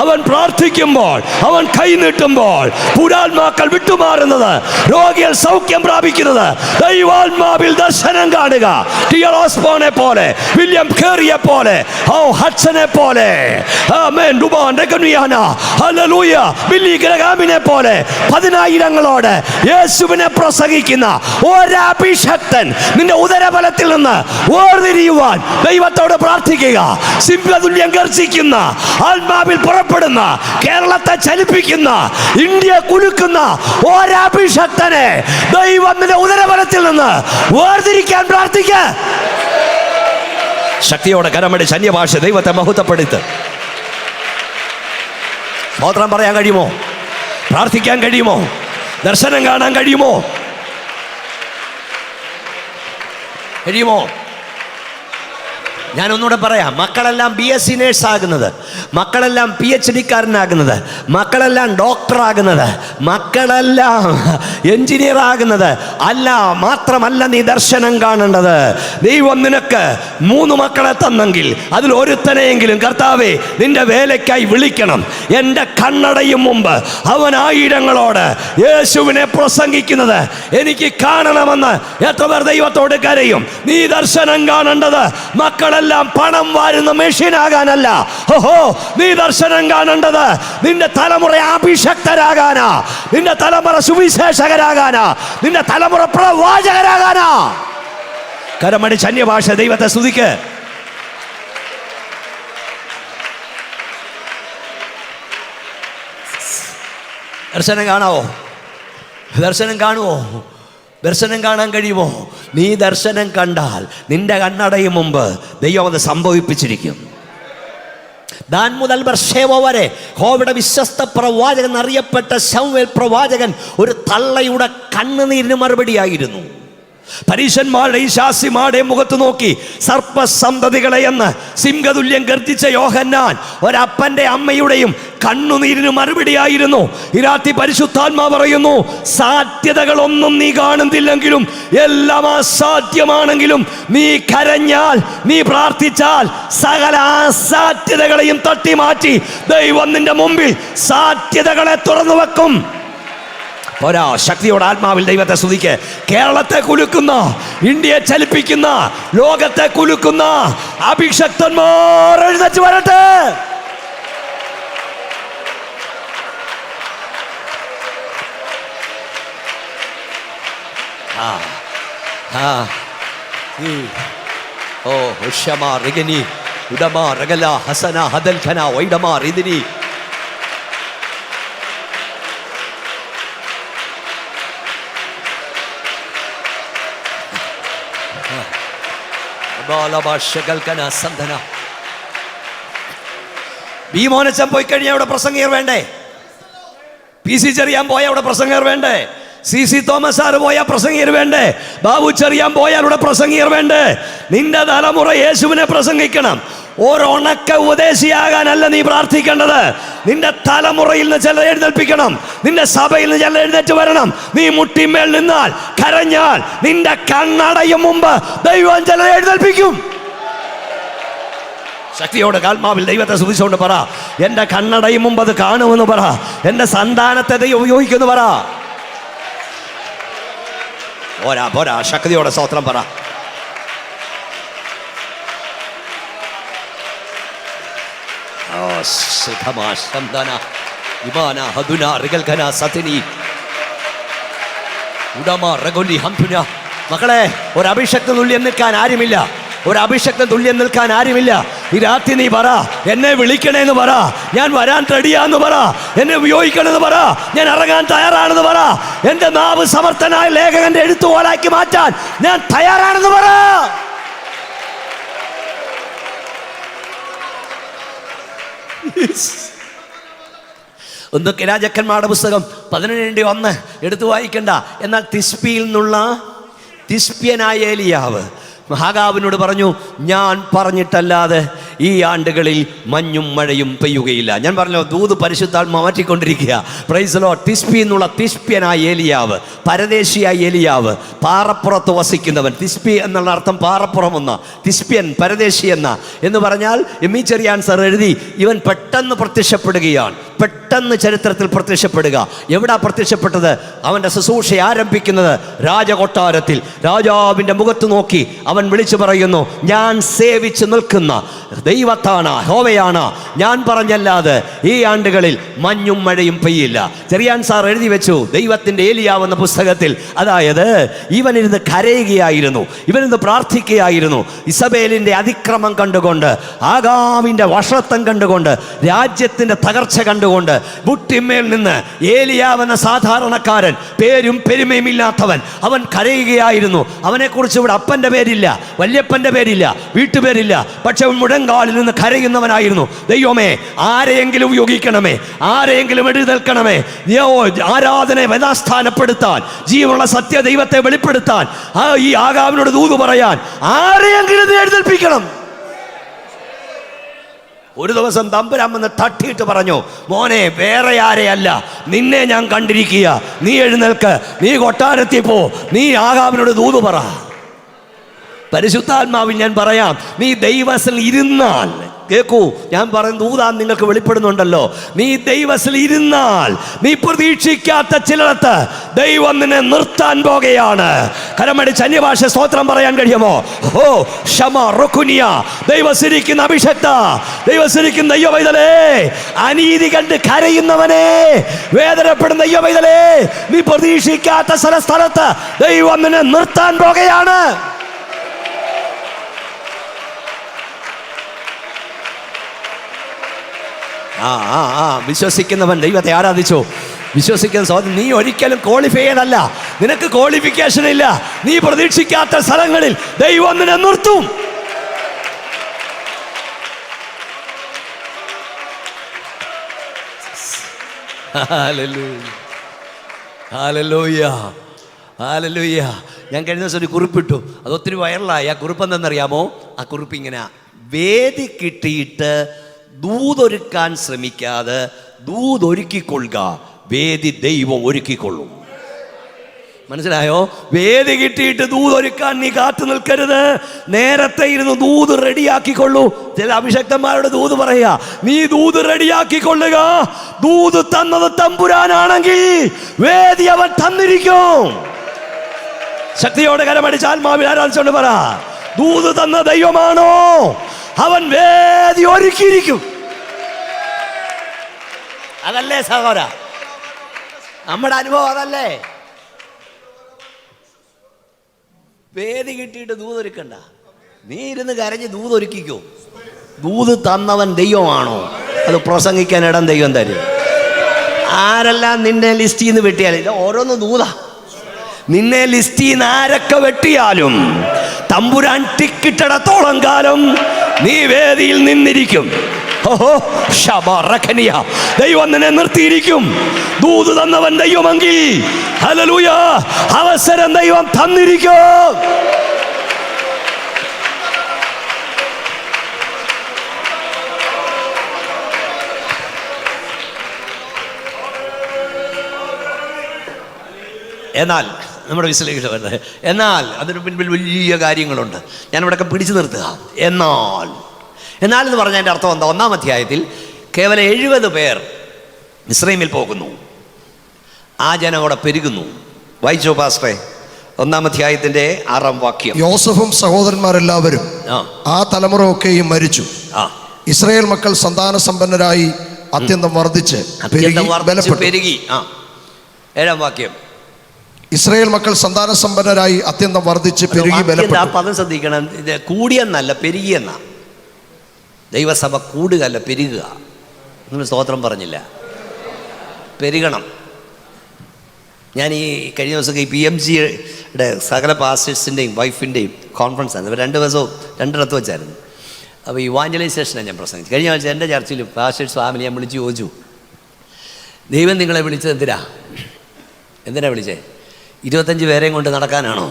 അവൻ പ്രാർത്ഥിക്കുമ്പോൾ, അവൻ കൈനീട്ടുമ്പോൾ പുരാത്മാക്കൾ വിട്ടുമാറുന്നത്, രോഗികൾ സൗഖ്യം പ്രാപിക്കുന്നത് ദൈവാത്മാവിൽ ദർശനം കാണുക. ടിയർ ഓസ്ബോനെ പോലെ, വില്യം കേറിയെ പോലെ, ഹഡ്സനെ പോലെ, ആമേൻ, ഡുബാൻ രഗനിയാന, ഹല്ലേലൂയ, ബില്ലി ഗ്രഹാമിനെ പോലെ 10000ങ്ങളോട് യേശുവിനെ പ്രസംഗിക്കുന്ന ഒരഭിഷക്തൻ നിന്റെ ഉദരബലത്തിൽ നിന്ന് വേർതിരിയുവാൻ ദൈവത്തോട് പ്രാർത്ഥിക്കുക. സിംഹതുല്യം ഗർജിക്കുന്ന, ആത്മാവിൽ പുറപ്പെടുന്ന, കേരളത്തെ ചലിപ്പിക്കുന്ന, ഇന്ത്യ കുലുക്കുന്ന ഒരഭിഷക്തനെ ദൈവം നിന്റെ ഉദരബലത്തിൽ നിന്ന് വേർതിരിക്കാൻ പ്രാർത്ഥിക്ക. ശക്തിയോടെ കരമടിച്ച് അന്യഭാഷ ദൈവത്തെ മഹത്വപ്പെടുത്ത്. സ്തോത്രം പറയാൻ കഴിയുമോ? പ്രാർത്ഥിക്കാൻ കഴിയുമോ? ദർശനം കാണാൻ കഴിയുമോ? കഴിയുമോ? ഞാനൊന്നുകൂടെ പറയാം. മക്കളെല്ലാം BSc നേഴ്സ് ആകുന്നത്, മക്കളെല്ലാം PhD-കാരനാകുന്നത്, മക്കളെല്ലാം ഡോക്ടറാകുന്നത്, മക്കളെല്ലാം എഞ്ചിനീയർ ആകുന്നത് അല്ല. മാത്രമല്ല നീ ദർശനം കാണേണ്ടത്. ദൈവം നിനക്ക് 3 മക്കളെ തന്നെങ്കിൽ അതിൽ ഒരുത്തനെയെങ്കിലും കർത്താവേ നിന്റെ വേലയ്ക്കായി വിളിക്കണം. എൻ്റെ കണ്ണടയും മുമ്പ് അവൻ 1000ങ്ങളോട് യേശുവിനെ പ്രസംഗിക്കുന്നത് എനിക്ക് കാണണമെന്ന് എത്ര പേർ ദൈവത്തോട് കരയും? നീ ദർശനം കാണേണ്ടത് മക്കളെല്ലാം പണം വാരുന്ന മെഷീനാകാനല്ല. ഓഹോ, നീ ദർശനം കാണേണ്ടത് നിന്റെ തലമുറ അഭിഷക്തരാകാനാ, നിന്റെ തലമുറ സുവിശേഷകരാകാനാ, നിന്റെ തലമുറ പ്രവാചകരാകാനാ. കരമടിച്ച് അന്യഭാഷ ദൈവത്തെ സ്തുതിക്ക്. ദർശനം കാണാവോ? ദർശനം കാണുവോ? ദർശനം കാണാൻ കഴിയുമോ? നീ ദർശനം കണ്ടാൽ നിന്റെ കണ്ണടയും മുമ്പ് ദൈവം അത് സംഭവിപ്പിച്ചിരിക്കും. ദാൻ മുതൽ ബർശേവ വരെ യഹോവയുടെ വിശ്വസ്ത പ്രവാചകൻ എന്നറിയപ്പെട്ട ശമൂവേൽ പ്രവാചകൻ ഒരു തള്ളയുടെ കണ്ണുനീരിന് മറുപടിയായിരുന്നു. പരീശന്മാരുടെ ഈ ശാസിമാരുടെ മുഖത്ത് നോക്കി സർപ്പസന്തതികളെ എന്ന് സിംഹതുല്യം ഗർജിച്ച യോഹന്നാൻ ഒരപ്പന്റെ അമ്മയുടെയും കണ്ണുനീരിന് മറുപടിയായിരുന്നു. ഈ രാത്രി പരിശുദ്ധാത്മാവ് പറയുന്നു, സാധ്യതകളൊന്നും നീ കാണുന്നില്ലെങ്കിലും, എല്ലാം അസാധ്യമാണെങ്കിലും നീ കരഞ്ഞാൽ, നീ പ്രാർത്ഥിച്ചാൽ സകല അസാധ്യതകളെയും തട്ടി മാറ്റി ദൈവം നിന്റെ മുമ്പിൽ സാധ്യതകളെ തുറന്നു വെക്കും. ഒരാ ശക്തിയോടെ ആത്മാവിൽ ദൈവത്തെ സ്തുതിക്ക്. കേരളത്തെ കുലുക്കുന്ന, ഇന്ത്യയെ ചലിപ്പിക്കുന്ന, ലോകത്തെ കുലുക്കുന്ന അഭിഷക്തന്മാർ എഴുന്നേറ്റ് വരട്ടെ. ഓ ഉഷമാ രഗനി ഉഡമാ രഗല ഹസന ഹദൽ ഖന വൈഡമാ റിദിനി. ബി മോനച്ചൻ പോയി കഴിഞ്ഞാൽ അവിടെ പ്രസംഗിയർ വേണ്ടേ? PC ചെറിയാൻ പോയാൽ അവിടെ പ്രസംഗിയർ വേണ്ടേ? CC തോമസ് സാറ് പോയാൽ പ്രസംഗിയർ വേണ്ടേ? ബാബു ചെറിയാൻ പോയാൽ അവിടെ പ്രസംഗിയർ വേണ്ടേ? നിന്റെ തലമുറ യേശുവിനെ പ്രസംഗിക്കണം. ഒരുണക്ക ഉപദേശിയാകാനല്ല നീ പ്രാർത്ഥിക്കേണ്ടത്. നിന്റെ തലമുറയിൽ നിന്ന് ചിലർ എഴുന്നേൽപ്പിക്കണം. നിന്റെ സഭയിൽ നിന്ന് ചിലർ എഴുന്നേറ്റ് വരണം. നീ മുട്ടിമേൽ നിന്നാൽ, കരഞ്ഞാൽ, നിന്റെ കണ്ണടയും മുമ്പ് ദൈവം ചിലരെ എഴുന്നേൽപ്പിക്കും. ശക്തിയോടെ ആത്മാവിൽ ദൈവത്തെ സ്തുതിച്ചുകൊണ്ട് പറ, എന്റെ കണ്ണടയും മുമ്പ് അത് കാണുമെന്ന് പറ. എന്റെ സന്താനത്തെ ദൈവം ഉപയോഗിക്കുന്നു പറ. പോരാ പോരാ, ശക്തിയോടെ സ്തോത്രം പറ. മക്കളെ, ഒരു അഭിഷക്ത തുല്യം നിൽക്കാൻ ആരുമില്ല. ഒരു അഭിഷക്ത തുല്യം നിൽക്കാൻ ആരുമില്ല. ഈ രാത്രി നീ പറ, എന്നെ വിളിക്കണേന്ന് പറ, ഞാൻ വരാൻ റെഡിയാന്ന് പറ, എന്നെ ഉപയോഗിക്കണമെന്ന് പറ, ഞാൻ ഇറങ്ങാൻ തയ്യാറാണെന്ന് പറ, എന്റെ നാവ് സമർത്ഥനായ ലേഖകന്റെ എഴുത്തുപോലാക്കി മാറ്റാൻ ഞാൻ തയ്യാറാണെന്ന് പറ. ഒന്നൊക്കെ രാജാക്കന്മാരുടെ പുസ്തകം 17:1 എടുത്തു വായിക്കണ്ട. എന്നാൽ തിസ്പിയിൽ നിന്നുള്ള തിസ്പ്യനായ ഏലിയാവ് മഹാഗാവിനോട് പറഞ്ഞു, ഞാൻ പറഞ്ഞിട്ടല്ലാതെ ഈ ആണ്ടുകളിൽ മഞ്ഞും മഴയും പെയ്യുകയില്ല. ഞാൻ പറഞ്ഞു, ദൂത് പരിശുദ്ധാത്മ മാറ്റിക്കൊണ്ടിരിക്കുക. Praise the Lord. തിസ്പി എന്നുള്ള തിസ്പ്യനായ ഏലിയാവ്, പരദേശിയായ ഏലിയാവ്, പാറപ്പുറത്ത് വസിക്കുന്നവൻ. തിസ്പി എന്നുള്ള അർത്ഥം പാറപ്പുറം എന്ന, തിസ്പ്യൻ പരദേശി എന്ന് പറഞ്ഞാൽ എമ്മി ചെറിയാൻ സർ എഴുതി, ഇവൻ പെട്ടെന്ന് പ്രത്യക്ഷപ്പെടുകയാണ്. പെട്ടെന്ന് ചരിത്രത്തിൽ പ്രത്യക്ഷപ്പെടുക. എവിടാ പ്രത്യക്ഷപ്പെട്ടത്? അവൻ്റെ ശുശ്രൂഷ ആരംഭിക്കുന്നത് രാജകൊട്ടാരത്തിൽ. രാജാവിൻ്റെ മുഖത്ത് നോക്കി അവൻ വിളിച്ചു പറയുന്നു, ഞാൻ സേവിച്ച് നിൽക്കുന്ന ദൈവത്താണ്, ഹോവയാണ്. ഞാൻ പറഞ്ഞല്ലാതെ ഈ ആണ്ടുകളിൽ മഞ്ഞും മഴയും പെയ്യില്ല. ചെറിയാൻ സാർ എഴുതി വെച്ചു ദൈവത്തിൻ്റെ ഏലിയാവ് എന്ന പുസ്തകത്തിൽ. അതായത് ഇവനിരുന്ന് കരയുകയായിരുന്നു, ഇവനിരുന്ന് പ്രാർത്ഥിക്കുകയായിരുന്നു. ഇസബേലിൻ്റെ അതിക്രമം കണ്ടുകൊണ്ട്, ആഗാവിൻ്റെ വഷളത്വം കണ്ടുകൊണ്ട്, രാജ്യത്തിൻ്റെ തകർച്ച കണ്ടുകൊണ്ട്, മുട്ടിന്മേൽ നിന്ന് ഏലിയാവ് എന്ന സാധാരണക്കാരൻ, പേരും പെരുമയും ഇല്ലാത്തവൻ, അവൻ കരയുകയായിരുന്നു. അവനെക്കുറിച്ച് ഇവിടെ അപ്പൻ്റെ പേരില്ല, വല്യപ്പൻ്റെ പേരില്ല, വീട്ടുപേരില്ല. പക്ഷെ മുഴങ്കാലിൽ നിന്ന് കരയുന്നവനായിരുന്നു. ദൈവമേ, ആരെയെങ്കിലും ഉപയോഗിക്കണമേ, ആരെയെങ്കിലും എഴുന്നേൽക്കണമേ. ആരാധനയെ യഥാസ്ഥാനപ്പെടുത്താൻ, ജീവനുള്ള സത്യ ദൈവത്തെ വെളിപ്പെടുത്താൻ, ഈ ആഗാവിനോട് ദൂത് പറയാൻ ആരെയെങ്കിലും എഴുന്നേൽപ്പിക്കണം. ഒരു ദിവസം തമ്പുരാൻ വന്ന് തട്ടിയിട്ട് പറഞ്ഞു, മോനെ, വേറെ ആരെയല്ല, നിന്നെ ഞാൻ കണ്ടിരിക്കുക. നീ എഴുന്നേൽക്ക്, നീ കൊട്ടാരത്തിൽ പോ, നീ ആഗാവിനോട് ദൂത് പറ. പരിശുദ്ധാത്മാവിൽ ഞാൻ പറയാം, നീ ദൈവത്തിൽ ഇരുന്നാൽ, കേൾക്കൂ, ഞാൻ പറയുന്ന ദൂതാൻ നിങ്ങൾക്ക് വെളിപ്പെടുന്നുണ്ടല്ലോ. നീ ദൈവത്തിൽ ഇരുന്നാൽ, നീ പ്രതീക്ഷിക്കാത്ത ചിലടത്ത് ദൈവം നിന്നെ നിർത്താൻ പോകുകയാണ്. കരമടിച്ച് അന്യഭാഷ സ്തോത്രം പറയാൻ കഴിയുമോ? ഓ ക്ഷമ റുക്കുനിയ. ദൈവസിരിക്കുന്ന അഭിഷക്ത, ദൈവസിരിക്കുന്ന ദൈവവൈതലേ, അനീതി കണ്ട് കരയുന്നവനെ, വേദനപ്പെടുന്ന ദൈവവൈതലേ, നീ പ്രതീക്ഷിക്കാത്ത സ്ഥലത്ത് ദൈവം നിന്നെ നിർത്താൻ പോകുകയാണ്. വിശ്വസിക്കുന്നവൻ ദൈവത്തെ ആരാധിച്ചു. വിശ്വസിക്കുന്ന സഹോദരൻ, നീ ഒരിക്കലും ക്വാളിഫൈഡ് അല്ല, നിനക്ക് ക്വാളിഫിക്കേഷൻ ഇല്ല. നീ പ്രതീക്ഷിക്കാത്ത സ്ഥലങ്ങളിൽ ദൈവം നിന്നെ നിർത്തും. ഞാൻ കഴിഞ്ഞ ദിവസം ഒരു കുറിപ്പിട്ടു, അത് ഒത്തിരി വൈറലായി. ആ കുറിപ്പ് എന്തെന്നറിയാമോ? ആ കുറിപ്പ് ഇങ്ങനെ, വേദി കിട്ടിയിട്ട് ദൂതൊരുക്കാൻ ശ്രമിക്കാതെ ദൂതൊരുക്കിക്കൊള്ളുക, വേദി ദൈവം ഒരുക്കിക്കൊള്ളും. മനസ്സിലായോ? വേദി കിട്ടിയിട്ട് ദൂതൊരുക്കാൻ നീ കാത്തു നിൽക്കരുത്. നേരത്തെ ഇരുന്ന് ദൂത് റെഡിയാക്കിക്കൊള്ളൂ. ചില അഭിഷക്തന്മാരോട് ദൂത് പറയുക, നീ ദൂത് റെഡിയാക്കിക്കൊള്ളുക. ദൂത് തന്നത് തമ്പുരാനാണെങ്കിൽ വേദി അവൻ തന്നിരിക്കും. ശക്തിയോടെ കരമടിച്ച് ആത്മാവിൽ ആരാധിച്ചുകൊണ്ട് പറ, ദൂത് തന്ന ദൈവമാണോ, അവൻ വേദി ഒരുക്കിയിരിക്കും. അതല്ലേ സഹോദരാ, നമ്മുടെ അനുഭവം അതല്ലേ? വേദി കിട്ടിയിട്ട് ദൂതൊരുക്കണ്ട, നീ ഇരുന്ന് കരഞ്ഞ് ദൂതൊരുക്കിക്കോ. ദൂത് തന്നവൻ ദൈവമാണോ, അത് പ്രസംഗിക്കാൻ ഇടം ദൈവം തരും. ആരെല്ലാം നിന്നെ ലിസ്റ്റിൽ നിന്ന് വെട്ടിയാലും, ഇത് ഓരോന്ന് ദൂതാ. നിന്നെ ലിസ്റ്റിൽ നിന്ന് ആരൊക്കെ വെട്ടിയാലും തമ്പുരാൻ ടിക്കിട്ടിടത്തോളം കാലം നീ വേദിയിൽ നിന്നിരിക്കും. ദൈവം നിന്നെ നിർത്തിയിരിക്കും. ദൂത് തന്നവൻ ദൈവമെങ്കിൽ ഹല്ലേലൂയ, അവസരം ദൈവം തന്നിരിക്കും. എന്നാൽ നമ്മുടെ വിശ്ലേഷ വരുന്നത്, എന്നാൽ അതിന് പിൻപിൽ വലിയ കാര്യങ്ങളുണ്ട്. ഞാനിവിടെയൊക്കെ പിടിച്ചു നിർത്തുക. എന്നാൽ എന്ന് പറഞ്ഞാൽ എൻ്റെ അർത്ഥം എന്താ? 1-ാം അധ്യായത്തിൽ കേവലം 70 പേർ മിസ്രൈമിൽ പോകുന്നു. ആ ജനം അവിടെ പെരുകുന്നു. വായിച്ചോ പാസ്റ്ററെ, 1-ാം അധ്യായത്തിൻ്റെ 6-ാം വാക്യം. യോസഫും സഹോദരന്മാരെല്ലാവരും ആ തലമുറ ഒക്കെയും മരിച്ചു. ഇസ്രായേൽ മക്കൾ സന്താന സമ്പന്നരായി അത്യന്തം വർദ്ധിച്ച് പെരുകി. 7-ാം വാക്യം. ഇസ്രായേൽ മക്കൾ സന്താന സമ്പന്നരായി അത്യന്തം വർദ്ധിച്ച് പെരുകി ബലപ്പെട്ടു. പദം ശ്രദ്ധിക്കണം, ഇത് കൂടിയെന്നല്ല പെരുകിയെന്ന. ദൈവസഭ കൂടുക അല്ല പെരുകുക. നിങ്ങൾ സ്തോത്രം പറഞ്ഞില്ല, പെരുകണം. ഞാൻ ഈ കഴിഞ്ഞ ദിവസമൊക്കെ ഈ PMGയുടെ സകല പാസ്റ്റേഴ്സിൻ്റെയും വൈഫിൻ്റെയും കോൺഫറൻസ് ആണ്. 2 ദിവസവും 2 വെച്ചായിരുന്നു. അപ്പോൾ ഇവാഞ്ചലൈസേഷനാണ് ഞാൻ പ്രസംഗിച്ചു. കഴിഞ്ഞ ആഴ്ച എൻ്റെ ചർച്ചിൽ പാസ്റ്റേഴ്സ് ഫാമിലി ഞാൻ വിളിച്ച് ചോദിച്ചു, ദൈവം നിങ്ങളെ വിളിച്ചത് എന്തിനാ വിളിച്ചേ? 25 പേരെയും കൊണ്ട് നടക്കാനാണോ?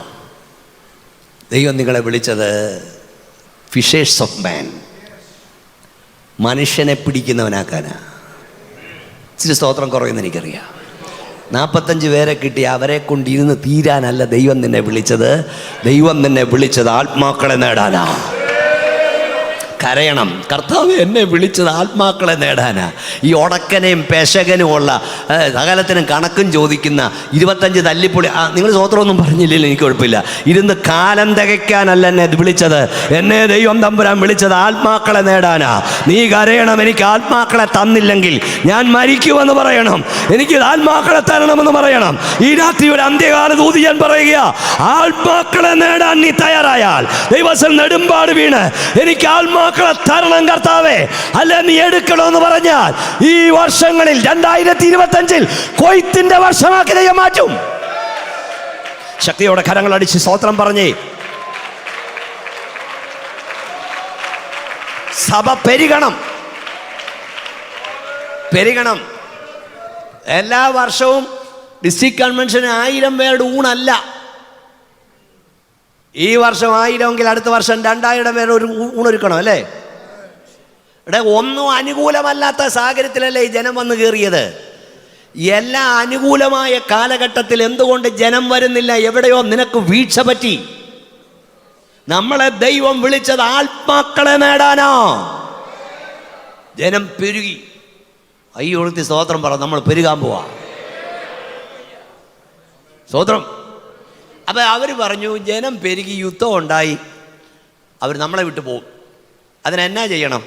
ദൈവം നിങ്ങളെ വിളിച്ചത് ഫിഷേഴ്സ് ഓഫ് മാൻ, മനുഷ്യനെ പിടിക്കുന്നവനാക്കാനാ. ഇച്ചിരി സ്തോത്രം കുറയുമെന്ന് എനിക്കറിയാം. 45 പേരെ കിട്ടി അവരെ കൊണ്ടിരുന്ന് തീരാനല്ല ദൈവം നിന്നെ വിളിച്ചത്. ദൈവം നിന്നെ വിളിച്ചത് ആത്മാക്കളെ നേടാനാ. കരയണം, കർത്താവ് എന്നെ വിളിച്ചത് ആത്മാക്കളെ നേടാനാ. ഈ ഉടക്കനെയും പെശകനും ഉള്ള സകലത്തിനും കണക്കും ചോദിക്കുന്ന 25 തല്ലിപ്പൊളി. നിങ്ങൾ സ്വോത്രമൊന്നും പറഞ്ഞില്ലല്ലോ, എനിക്ക് കുഴപ്പമില്ല. ഇരുന്ന് കാലം തികയ്ക്കാനല്ല എന്നെ വിളിച്ചത്. എന്നെ ദൈവം തമ്പുരാൻ വിളിച്ചത് ആത്മാക്കളെ നേടാനാ. നീ കരയണം, എനിക്ക് ആത്മാക്കളെ തന്നില്ലെങ്കിൽ ഞാൻ മരിക്കുമെന്ന് പറയണം. എനിക്ക് ആത്മാക്കളെ തരണമെന്ന് പറയണം. ഈ രാത്രി ഒരു അന്ത്യകാല ദൂതി ഞാൻ പറയുക, ആത്മാക്കളെ നേടാൻ നീ തയ്യാറായാൽ ദൈവത്തിൽ നെടുമ്പാട് വീണ് എനിക്ക് ആത്മാക്കളെ തരണം കർത്താവേ, അല്ല നീ എടുക്കണമെന്ന് പറഞ്ഞാൽ ഈ വർഷങ്ങളിൽ 2025 കൊയ്ത്തിന്റെ വർഷമാക്കി ദൈവം മാറ്റും. ശക്തിയോടെ കരങ്ങളടിച്ച് സ്തോത്രം പറഞ്ഞേ. സഭ പെരുകണം. എല്ലാ വർഷവും ഡിസ്ട്രിക്ട് കൺവെൻഷന് 1000 പേരുടെ ഊണല്ല. ഈ വർഷം 1000 അടുത്ത വർഷം 2000 പേർ ഒരു ഊണൊരുക്കണം അല്ലേ? ഒന്നും അനുകൂലമല്ലാത്ത സാഹചര്യത്തിലല്ലേ ഈ ജനം വന്ന് കയറിയത്. എല്ലാ അനുകൂലമായ കാലഘട്ടത്തിൽ എന്തുകൊണ്ട് ജനം വരുന്നില്ല? എവിടെയോ നിനക്ക് വീഴ്ച പറ്റി. നമ്മളെ ദൈവം വിളിച്ചത് ആത്മാക്കളെ നേടാനോ. ജനം പെരുകി. അയ്യൊഴുത്തി സ്തോത്രം പറ, നമ്മൾ പെരുകാൻ പോവാ. സ്തോത്രം. അപ്പം അവർ പറഞ്ഞു, ജനം പെരുകി, യുദ്ധം ഉണ്ടായി, അവർ നമ്മളെ വിട്ടു പോകും. അതിനെന്നാ ചെയ്യണം?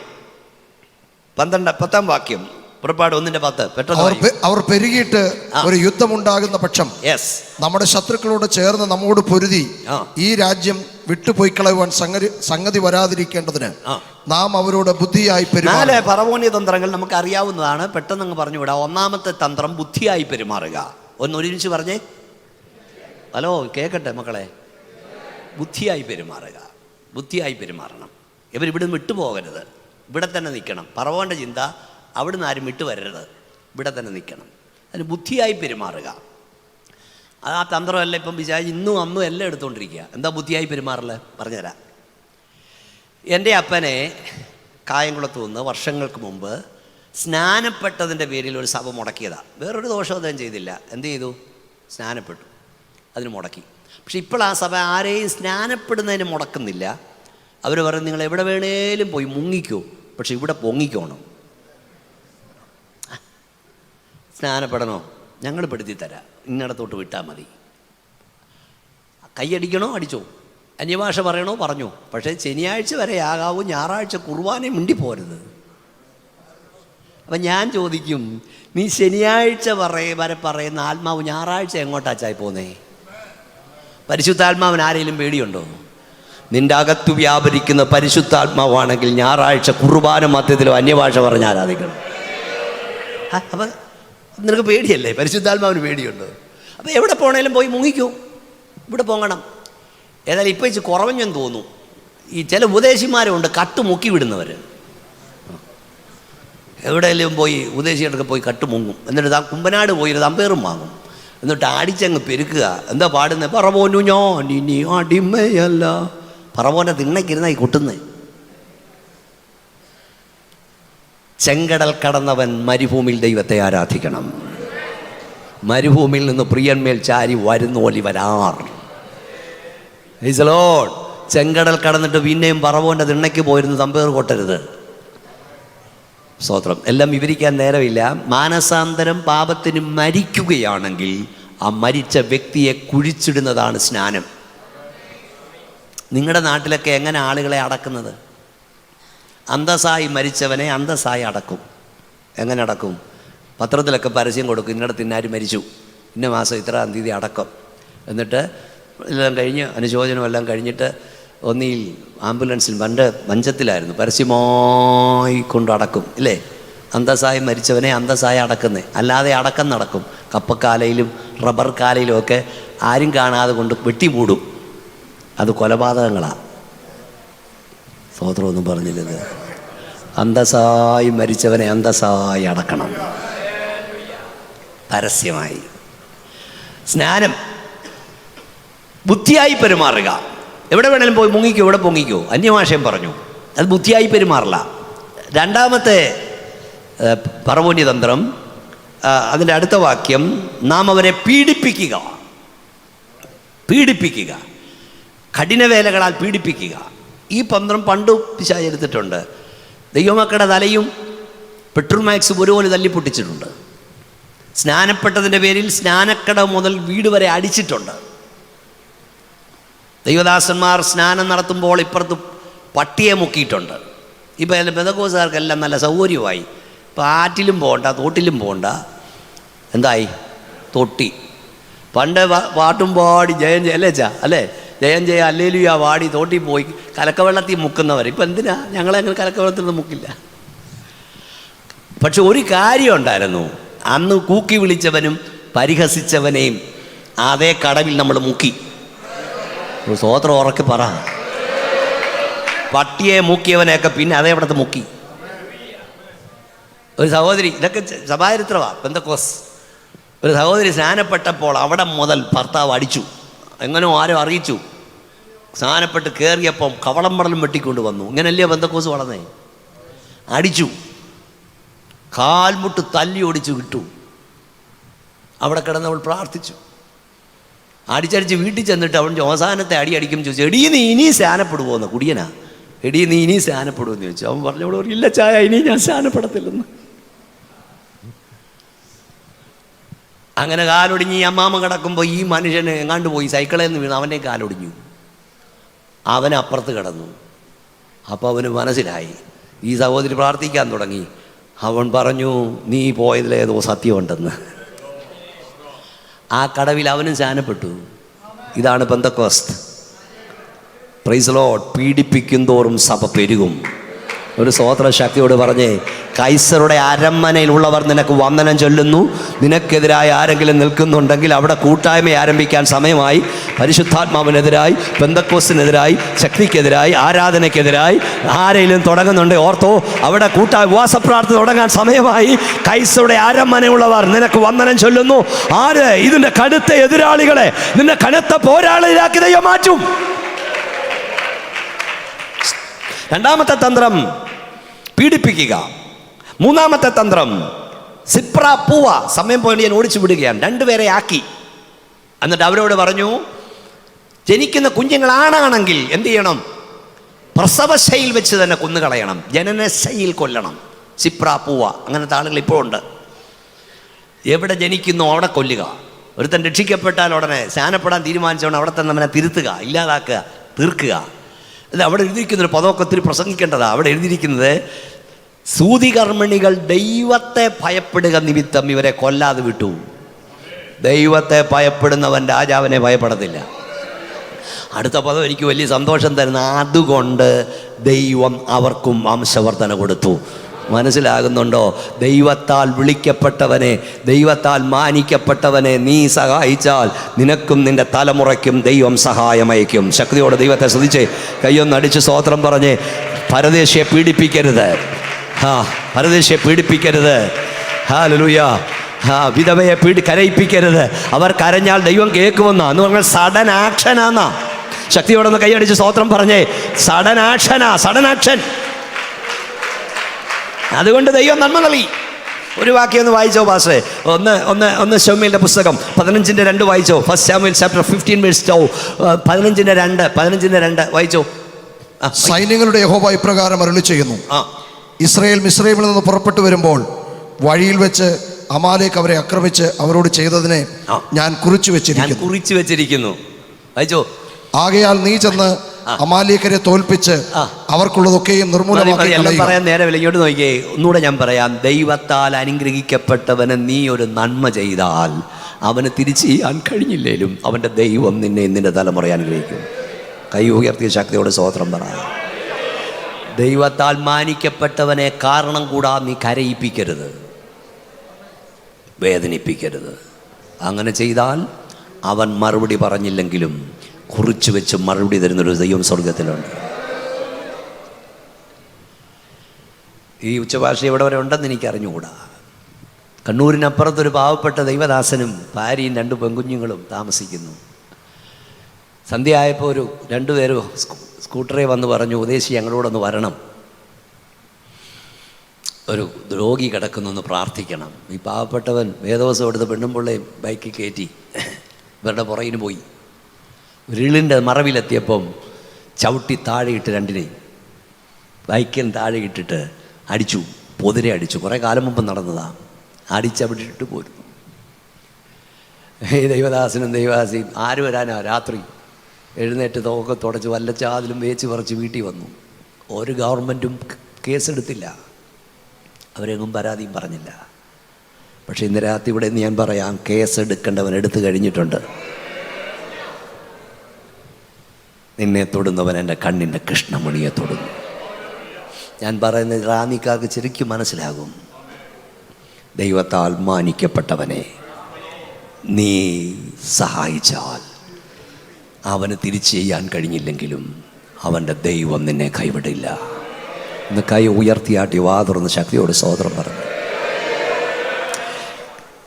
10-ാം വാക്യം, പുറപ്പാട് 1:10. പെട്ടെന്ന് അവർ പെരുകിയിട്ട് ഒരു യുദ്ധമുണ്ടാകുന്ന പക്ഷം നമ്മുടെ ശത്രുക്കളോട് ചേർന്ന് നമ്മോട് പൊരുതി ഈ രാജ്യം വിട്ടുപോയിക്കളയുവാൻ സംഗതി വരാതിരിക്കേണ്ടതിന് നാം അവരോട് ബുദ്ധിയായി പെരുമാറുക. 4 ഫറവോന്യ തന്ത്രങ്ങൾ നമുക്ക് അറിയാവുന്നതാണ്, പെട്ടെന്ന് പറഞ്ഞുവിടാം. 1-ാമത്തെ തന്ത്രം ബുദ്ധിയായി പെരുമാറുക. ഒരുമിച്ച് പറഞ്ഞേ. ഹലോ, കേൾക്കട്ടെ മക്കളെ. ബുദ്ധിയായി പെരുമാറണം. ഇവരിവിടുന്ന് വിട്ടുപോകരുത്, ഇവിടെ തന്നെ നിൽക്കണം. ഫറവോൻ്റെ ചിന്ത അവിടുന്ന് ആരും വിട്ടുവരരുത്, ഇവിടെ തന്നെ നിൽക്കണം. അതിന് ബുദ്ധിയായി പെരുമാറുക. അത് ആ തന്ത്രമല്ല ഇപ്പം വിചാരിച്ച് ഇന്നും അന്നും എല്ലാം എടുത്തുകൊണ്ടിരിക്കുക. എന്താ ബുദ്ധിയായി പെരുമാറല്? പറഞ്ഞുതരാം. എൻ്റെ അപ്പനെ കായംകുളത്ത് നിന്ന് വർഷങ്ങൾക്ക് മുമ്പ് സ്നാനപ്പെട്ടതിൻ്റെ പേരിൽ ഒരു സഭ മുടക്കിയതാണ്. വേറൊരു ദോഷം അദ്ദേഹം ചെയ്തില്ല. എന്ത് ചെയ്തു? സ്നാനപ്പെട്ടു, അതിന് മുടക്കി. പക്ഷെ ഇപ്പോൾ ആ സഭ ആരെയും സ്നാനപ്പെടുന്നതിന് മുടക്കുന്നില്ല. അവർ പറയും, നിങ്ങൾ എവിടെ വേണേലും പോയി മുങ്ങിക്കോ, പക്ഷെ ഇവിടെ പൊങ്ങിക്കോണം. സ്നാനപ്പെടണോ? ഞങ്ങൾ പെടുത്തി തരാം, ഇന്നിടത്തോട്ട് വിട്ടാൽ മതി. കൈയടിക്കണോ? അടിച്ചോ. അന്യഭാഷ പറയണോ? പറഞ്ഞോ. പക്ഷേ ശനിയാഴ്ച വരെ ആകാവൂ, ഞായറാഴ്ച കുർബാന മിണ്ടിപ്പോരുത്. അപ്പം ഞാൻ ചോദിക്കും, നീ ശനിയാഴ്ച വരെ പറയുന്ന ആത്മാവ് ഞായറാഴ്ച എങ്ങോട്ടാച്ചായി പോന്നേ? പരിശുദ്ധാത്മാവിന് ആരെങ്കിലും പേടിയുണ്ടോ? നിന്റെ അകത്ത് വ്യാപരിക്കുന്ന പരിശുദ്ധാത്മാവാണെങ്കിൽ ഞായറാഴ്ച കുർബാന മധ്യത്തിലോ അന്യഭാഷ പറഞ്ഞ് ആരാധിക്കണം. അപ്പം നിനക്ക് പേടിയല്ലേ? പരിശുദ്ധാത്മാവിന് പേടിയുണ്ടോ? അപ്പം എവിടെ പോണേലും പോയി മുങ്ങിക്കോ, ഇവിടെ പോകണം. ഏതായാലും ഇപ്പം ഇച്ച് കുറവഞ്ഞെന്ന് തോന്നും. ഈ ചില ഉപദേശിമാരുണ്ട് കട്ട് മുക്കി വിടുന്നവർ. എവിടെയെങ്കിലും പോയി ഉപദേശികളൊക്കെ പോയി കട്ട് മുങ്ങും. എന്നിട്ട് കുമ്പനാട് പോയി അമ്പേറും വാങ്ങും. എന്നിട്ട് അടിച്ചങ്ങ് പെരുക്കുക. എന്താ പാടുന്നത്? പറവോനു ഞാൻ ഇനി അടിമയല്ല. പറവോനെ തിണ്ണയ്ക്കിരുന്ന ഈ കൊട്ടുന്നേ. ചെങ്കടൽ കടന്നവൻ മരുഭൂമിയിൽ ദൈവത്തെ ആരാധിക്കണം. മരുഭൂമിയിൽ നിന്ന് പ്രിയന്മേൽ ചാരി വരുന്നോലി വരാർ. Is Lord. ചെങ്കടൽ കടന്നിട്ട് പിന്നെയും പറവോൻ്റെ തിണ്ണയ്ക്ക് പോയിരുന്നു തമ്പേർ കൊട്ടരുത്. സ്തോത്രം. എല്ലാം വിവരിക്കാൻ നേരമില്ല. മാനസാന്തരം പാപത്തിന് മരിക്കുകയാണെങ്കിൽ ആ മരിച്ച വ്യക്തിയെ കുഴിച്ചിടുന്നതാണ് സ്നാനം. നിങ്ങളുടെ നാട്ടിലൊക്കെ എങ്ങനെ ആളുകളെ അടക്കുന്നത്? അന്തസ്സായി മരിച്ചവനെ അന്തസ്സായി അടക്കും. എങ്ങനെ അടക്കും? പത്രത്തിലൊക്കെ പരസ്യം കൊടുക്കും, ഇന്നടത്ത് ഇന്നാര് മരിച്ചു, ഇന്ന മാസം ഇത്രാം തീയതി അടക്കം. എന്നിട്ട് എല്ലാം കഴിഞ്ഞ് അനുശോചനം എല്ലാം കഴിഞ്ഞിട്ട് ഒന്നിൽ ആംബുലൻസിൽ പണ്ട് പഞ്ചത്തിലായിരുന്നു, പരസ്യമായി കൊണ്ട് അടക്കും ഇല്ലേ? അന്തസ്സായി മരിച്ചവനെ അന്തസ്സായി അടക്കുന്നേ. അല്ലാതെ അടക്കം നടക്കും. കപ്പക്കാലയിലും റബ്ബർ കാലയിലും ഒക്കെ ആരും കാണാതെ കൊണ്ട് വെട്ടിമൂടും. അത് കൊലപാതകങ്ങളാണ്. സ്തോത്രമൊന്നും പറഞ്ഞില്ലത്. അന്തസ്സായി മരിച്ചവനെ അന്തസ്സായി അടക്കണം, പരസ്യമായി. സ്നാനം ബുദ്ധിയായി പെരുമാറുക. എവിടെ വേണേലും പോയി മുങ്ങിക്കോ, എവിടെ പൊങ്ങിക്കോ. അന്യഭാഷയും പറഞ്ഞു, അത് ബുദ്ധിയായി പെരുമാറില്ല. രണ്ടാമത്തെ പറവോന്യതന്ത്രം, അതിൻ്റെ അടുത്ത വാക്യം, നാം അവരെ പീഡിപ്പിക്കുക. പീഡിപ്പിക്കുക, കഠിനവേലകളാൽ പീഡിപ്പിക്കുക. ഈ തന്ത്രം പണ്ട് പിശാച് എടുത്തിട്ടുണ്ട്. ദൈവമക്കളുടെ തലയും പെട്രോൾ മാക്സ് ഒരുപോലെ തല്ലിപ്പൊട്ടിച്ചിട്ടുണ്ട്. സ്നാനപ്പെട്ടതിൻ്റെ പേരിൽ സ്നാനക്കട മുതൽ വീട് വരെ അടിച്ചിട്ടുണ്ട്. ദൈവദാസന്മാർ സ്നാനം നടത്തുമ്പോൾ ഇപ്പുറത്ത് പട്ടിയെ മുക്കിയിട്ടുണ്ട്. ഇപ്പോൾ പെന്തക്കോസുകാർക്കെല്ലാം നല്ല സൗകര്യമായി. ഇപ്പോൾ ആറ്റിലും പോകണ്ട, തോട്ടിലും പോകണ്ട. എന്തായി? തൊട്ടി. പണ്ട് പാട്ടും പാടി ജയം ജയ അല്ലേ അല്ലേ, ജയം ജയ അല്ലേലുയാ വാടി തോട്ടി പോയി കലക്കവെള്ളത്തിൽ മുക്കുന്നവർ. ഇപ്പം എന്തിനാ? ഞങ്ങളങ്ങനെ കലക്കവെള്ളത്തിൽ നിന്ന് മുക്കില്ല. പക്ഷെ ഒരു കാര്യം ഉണ്ടായിരുന്നു, അന്ന് കൂക്കി വിളിച്ചവനും പരിഹസിച്ചവനെയും അതേ കടവിൽ നമ്മൾ മുക്കി. സ്തോത്രം ഉറക്കെ പറ. പട്ടിയെ മുക്കിയവനെയൊക്കെ പിന്നെ അതേ ഇവിടത്ത് മുക്കി. ഒരു സഹോദരി, ഇതൊക്കെ സഭാചരിത്രമാണ്, പെന്തക്കോസ്. ഒരു സഹോദരി സ്നാനപ്പെട്ടപ്പോൾ അവിടെ മുതൽ ഭർത്താവ് അടിച്ചു. എങ്ങനെയോ ആരോ അറിയിച്ചു. സ്നാനപ്പെട്ട് കയറിയപ്പം കവളം പടലും വെട്ടിക്കൊണ്ട് വന്നു. ഇങ്ങനല്ലേ പെന്തക്കോസ് വളർന്നേ? അടിച്ചു, കാൽമുട്ട് തല്ലി ഓടിച്ചു വിട്ടു. അവിടെ കിടന്നവൾ പ്രാർത്ഥിച്ചു. അടിച്ചടിച്ച് വീട്ടിൽ ചെന്നിട്ട് അവൻ അവസാനത്തെ അടി അടിക്കും ചോദിച്ചു, എടീ നീ ഇനി സ്നാനപ്പെടുമോന്ന്? കുടിയനാ. എടീ നീ ഇനി സ്നാനപ്പെടുമെന്ന് ചോദിച്ചു. അവൻ പറഞ്ഞവളോട് പറഞ്ഞു, ഇല്ല ചായ, ഇനി ഞാൻ സ്നാനപ്പെടത്തില്ലെന്ന്. അങ്ങനെ കാലൊടിഞ്ഞ് ഈ അമ്മാമ്മ കിടക്കുമ്പോൾ ഈ മനുഷ്യന് എങ്ങാണ്ട് പോയി സൈക്കിളിൽ നിന്ന് വീണ് അവൻ്റെ കാലൊടിഞ്ഞു. അവൻ അപ്പുറത്ത് കിടന്നു. അപ്പോൾ അവന് മനസ്സിലായി. ഈ സഹോദരി പ്രാർത്ഥിക്കാൻ തുടങ്ങി. അവൻ പറഞ്ഞു, നീ പോയതിലേതോ സത്യമുണ്ടെന്ന്. ആ കടവിൽ അവനും സ്നാനപ്പെട്ടു. ഇതാണ് പെന്തക്കോസ്ത്. Praise Lord. പീഡിപ്പിക്കും തോറും സഭ പെരുകും. ഒരു സ്തോത്ര ശക്തിയോട് പറഞ്ഞേ, കൈസറുടെ അരമനയിലുള്ളവർ നിനക്ക് വന്ദനം ചൊല്ലുന്നു. നിനക്കെതിരായി ആരെങ്കിലും നിൽക്കുന്നുണ്ടെങ്കിൽ അവിടെ കൂട്ടായ്മ ആരംഭിക്കാൻ സമയമായി. പരിശുദ്ധാത്മാവിനെതിരായി, പെന്തക്കോസ്തിനെതിരായി, ശക്തിക്കെതിരായി, ആരാധനയ്ക്കെതിരായി ആരെങ്കിലും തുടങ്ങുന്നുണ്ട് ഓർത്തോ, അവിടെ ഉപവാസപ്രാർത്ഥന തുടങ്ങാൻ സമയമായി. കൈസറുടെ അരമനയുള്ളവർ നിനക്ക് വന്ദനം ചൊല്ലുന്നു. ആര്? ഇതിൻ്റെ കടുത്ത എതിരാളികളെ നിന്നെ കനത്ത പോരാളിയാക്കി ദൈവം മാറ്റും. രണ്ടാമത്തെ തന്ത്രം പീഡിപ്പിക്കുക. മൂന്നാമത്തെ തന്ത്രം സിപ്ര പൂവ. സമയം പോയി ഞാൻ ഓടിച്ചു വിടുകയാണ്. രണ്ടുപേരെ ആക്കി. എന്നിട്ട് അവരോട് പറഞ്ഞു, ജനിക്കുന്ന കുഞ്ഞുങ്ങൾ ആണാണെങ്കിൽ എന്ത് ചെയ്യണം? പ്രസവശയിൽ വെച്ച് തന്നെ കൊന്നുകളയണം, ജനനശയിൽ കൊല്ലണം. സിപ്ര പൂവ. അങ്ങനത്തെ ആളുകൾ ഇപ്പോഴുണ്ട്. എവിടെ ജനിക്കുന്നു അവിടെ കൊല്ലുക. ഒരുത്തൻ രക്ഷിക്കപ്പെട്ടാൽ ഉടനെ സ്നാനപ്പെടാൻ തീരുമാനിച്ചോണം അവിടെ തന്നെ അവനെ തിരുത്തുക, ഇല്ലാതാക്കുക, തീർക്കുക. അല്ല, അവിടെ എഴുതിയിരിക്കുന്നൊരു പദമൊക്കെ ഒത്തിരി പ്രസംഗിക്കേണ്ടതാണ്. അവിടെ എഴുതിയിരിക്കുന്നത്, സൂതികർമ്മിണികൾ ദൈവത്തെ ഭയപ്പെടുക നിമിത്തം ഇവരെ കൊല്ലാതെ വിട്ടു. ദൈവത്തെ ഭയപ്പെടുന്നവൻ രാജാവിനെ ഭയപ്പെടത്തില്ല. അടുത്ത പദം എനിക്ക് വലിയ സന്തോഷം തരുന്ന, അതുകൊണ്ട് ദൈവം അവർക്കും വംശവർധന കൊടുത്തു. മനസ്സിലാകുന്നുണ്ടോ? ദൈവത്താൽ വിളിക്കപ്പെട്ടവനെ, ദൈവത്താൽ മാനിക്കപ്പെട്ടവനെ നീ സഹായിച്ചാൽ നിനക്കും നിന്റെ തലമുറയ്ക്കും ദൈവം സഹായമയക്കും. ശക്തിയോടെ ദൈവത്തെ സ്തുതിച്ച് കയ്യൊന്നടിച്ച് സ്തോത്രം പറഞ്ഞ്, പരദേശിയെ പീഡിപ്പിക്കരുത്. പരദേശിയെ പീഡിപ്പിക്കരുത്. ഹല്ലേലൂയ. വിധവയെ കരയിപ്പിക്കരുത്. അവർ കരഞ്ഞാൽ ദൈവം കേൾക്കുമെന്നാ. എന്ന് പറഞ്ഞാൽ സഡൻ ആക്ഷനാന്നാ. ശക്തിയോടൊന്ന് കൈയടിച്ച് സ്തോത്രം പറഞ്ഞേ, സഡൻ ആക്ഷനാ, സഡൻ ആക്ഷൻ. അതുകൊണ്ട് ദൈവം നന്മ നൽകി. ഒരു വാക്യം ഒന്ന് വായിച്ചോ പാസ്റ്റേ. ഒന്ന് ശമൂവേലിന്റെ പുസ്തകം 15:2 വായിച്ചോ. 1 Samuel chapter 15:2. 15:2 വായിച്ചോ. സൈന്യങ്ങളുടെ യഹോവ ഇപ്രകാരം അരുളി ചെയ്യുന്നു, ഇസ്രായേൽ മിസ്രയീമിൽ നിന്ന് പുറപ്പെട്ടു വരുമ്പോൾ വഴിയിൽ വെച്ച് അമാലേക്ക് അവരെ ആക്രമിച്ച് അവരോട് ചെയ്തതിനെ ഞാൻ കുറിച്ചു വെച്ചിരിക്കുന്നു. വായിച്ചോ. ആകയാൽ നീ ചെന്ന് അമാലേക്കരെ തോൽപ്പിച്ച് അവർക്കുള്ളതൊക്കെയും നിർമൂലമാക്കി പറയാൻ നേരമില്ല. ഇങ്ങോട്ട് നോക്കിയേ, ഒന്നുകൂടെ ഞാൻ പറയാം. ദൈവത്താൽ അനുഗ്രഹിക്കപ്പെട്ടവന് നീ ഒരു നന്മ ചെയ്താൽ അവന് തിരിച്ചു ചെയ്യാൻ കഴിഞ്ഞില്ലേലും അവൻ്റെ ദൈവം നിന്റെ തലമുറ അനുഗ്രഹിക്കും. കൈ ഉയർത്തിയ ശക്തിയോട് സ്തോത്രം പറ. ദൈവത്താൽ മാനിക്കപ്പെട്ടവനെ കാരണം കൂടാതെ നീ കരയിപ്പിക്കരുത്, വേദനിപ്പിക്കരുത്. അങ്ങനെ ചെയ്താൽ അവൻ മറുപടി പറഞ്ഞില്ലെങ്കിലും കുറിച്ചു വെച്ച് മറുപടി തരുന്നൊരു ദൈവം സ്വർഗത്തിലുണ്ട്. ഈ ഉച്ചഭാഷ എവിടെ വരെ ഉണ്ടെന്ന് എനിക്ക് അറിഞ്ഞുകൂടാ. കണ്ണൂരിനപ്പുറത്തൊരു പാവപ്പെട്ട ദൈവദാസനും ഭാര്യയും 2 പെൺകുഞ്ഞുങ്ങളും താമസിക്കുന്നു. സന്ധ്യ ആയപ്പോൾ 2 പേര് സ്കൂട്ടറെ വന്ന് പറഞ്ഞു, ഉദ്ദേശി ഞങ്ങളോടൊന്ന് വരണം, ഒരു രോഗി കിടക്കുന്നൊന്ന് പ്രാർത്ഥിക്കണം. ഈ പാവപ്പെട്ടവൻ വേദവസം എടുത്ത് പെണ്ണുമ്പിള്ളയും ബൈക്കിൽ കയറ്റി ഇവരുടെ പുറകിന് പോയി. ഇരുളിൻ്റെ മറവിലെത്തിയപ്പം ചവിട്ടി താഴെയിട്ട് 2നെയും ബൈക്കിൽ താഴെ ഇട്ടിട്ട് അടിച്ചു, പൊതിരെ അടിച്ചു. കുറേ കാലം മുമ്പ് നടന്നതാണ്. അടിച്ചവിട്ടിട്ട് പോരുന്നു. ഈ ദൈവദാസനും ദൈവദാസിയും ആര് വരാനാ? രാത്രി എഴുന്നേറ്റ് തോക്കെ തുടച്ച് വല്ലച്ചാതിലും വേച്ച് പറിച്ച് വീട്ടിൽ വന്നു. ഒരു ഗവൺമെൻറ്റും കേസെടുത്തില്ല, അവരെങ്ങും പരാതിയും പറഞ്ഞില്ല. പക്ഷേ ഇന്ന് രാത്രി ഇവിടെ നിന്ന് ഞാൻ പറയാം, കേസെടുക്കേണ്ടവൻ എടുത്തു കഴിഞ്ഞിട്ടുണ്ട്. നിന്നെ തൊടുന്നവൻ എൻ്റെ കണ്ണിൻ്റെ കൃഷ്ണമണിയെ തൊടുന്നു. ഞാൻ പറയുന്നത് റാന്നിക്കാർക്ക് ശരിക്കും മനസ്സിലാകും. ദൈവത്താൽ മാനിക്കപ്പെട്ടവനെ നീ സഹായിച്ചാൽ അവന് തിരിച്ചു ചെയ്യാൻ കഴിഞ്ഞില്ലെങ്കിലും അവൻ്റെ ദൈവം നിന്നെ കൈവിടില്ല. ഇന്ന് കൈ ഉയർത്തിയാട്ടി വാ തുറന്ന് ശക്തിയോട് സ്തോത്രം പറഞ്ഞു.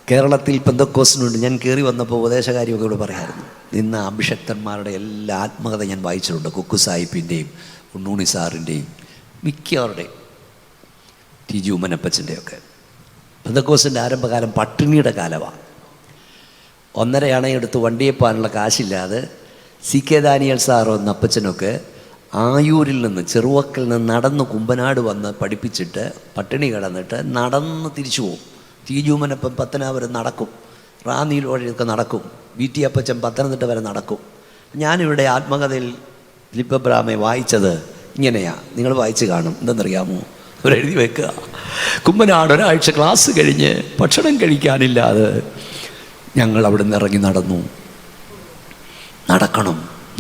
കേരളത്തിൽ പെന്തക്കോസ്തിനുണ്ട്. ഞാൻ കയറി വന്നപ്പോൾ ഉപദേശകാര്യമൊക്കെ ഇവിടെ പറയാമായിരുന്നു. ഇന്ന് അഭിഷക്തന്മാരുടെ എല്ലാ ആത്മകഥ ഞാൻ വായിച്ചിട്ടുണ്ട്. കുക്കു സാഹിബിൻ്റെയും ഉണ്ണൂണി സാറിൻ്റെയും മിക്കവരുടെയും ടി.ജി. ഉമ്മനപ്പച്ചൻ്റെയൊക്കെ. പെന്തക്കോസ്തിൻ്റെ ആരംഭകാലം പട്ടിണിയുടെ കാലമാണ്. 1.5 അണയെടുത്ത് വണ്ടിയെ പോകാനുള്ള കാശില്ലാതെ C.K. ദാനിയൽ സാറോ അപ്പച്ചനൊക്കെ ആയൂരിൽ നിന്ന് ചെറുവക്കൽ നിന്ന് നടന്ന് കുമ്പനാട് വന്ന് പഠിപ്പിച്ചിട്ട് പട്ടിണി കിടന്നിട്ട് നടന്ന് തിരിച്ചു പോകും. ടി.ജി. ഉമ്മനപ്പൻ പത്തനാപുരം നടക്കും, റാന്നിയിൽ വഴിയൊക്കെ നടക്കും, VT അപ്പച്ചൻ പത്തനംതിട്ട വരെ നടക്കും. ഞാനിവിടെ ആത്മകഥയിൽ ഫിലിപ്പ് എബ്രഹാമെ വായിച്ചത് ഇങ്ങനെയാണ്. നിങ്ങൾ വായിച്ച് കാണും. എന്തെന്നറിയാമോ? അവരെഴുതി വെക്കുക, കുമ്പനാട് ഒരാഴ്ച ക്ലാസ് കഴിഞ്ഞ് ഭക്ഷണം കഴിക്കാനില്ലാതെ ഞങ്ങൾ അവിടെ നിന്ന് ഇറങ്ങി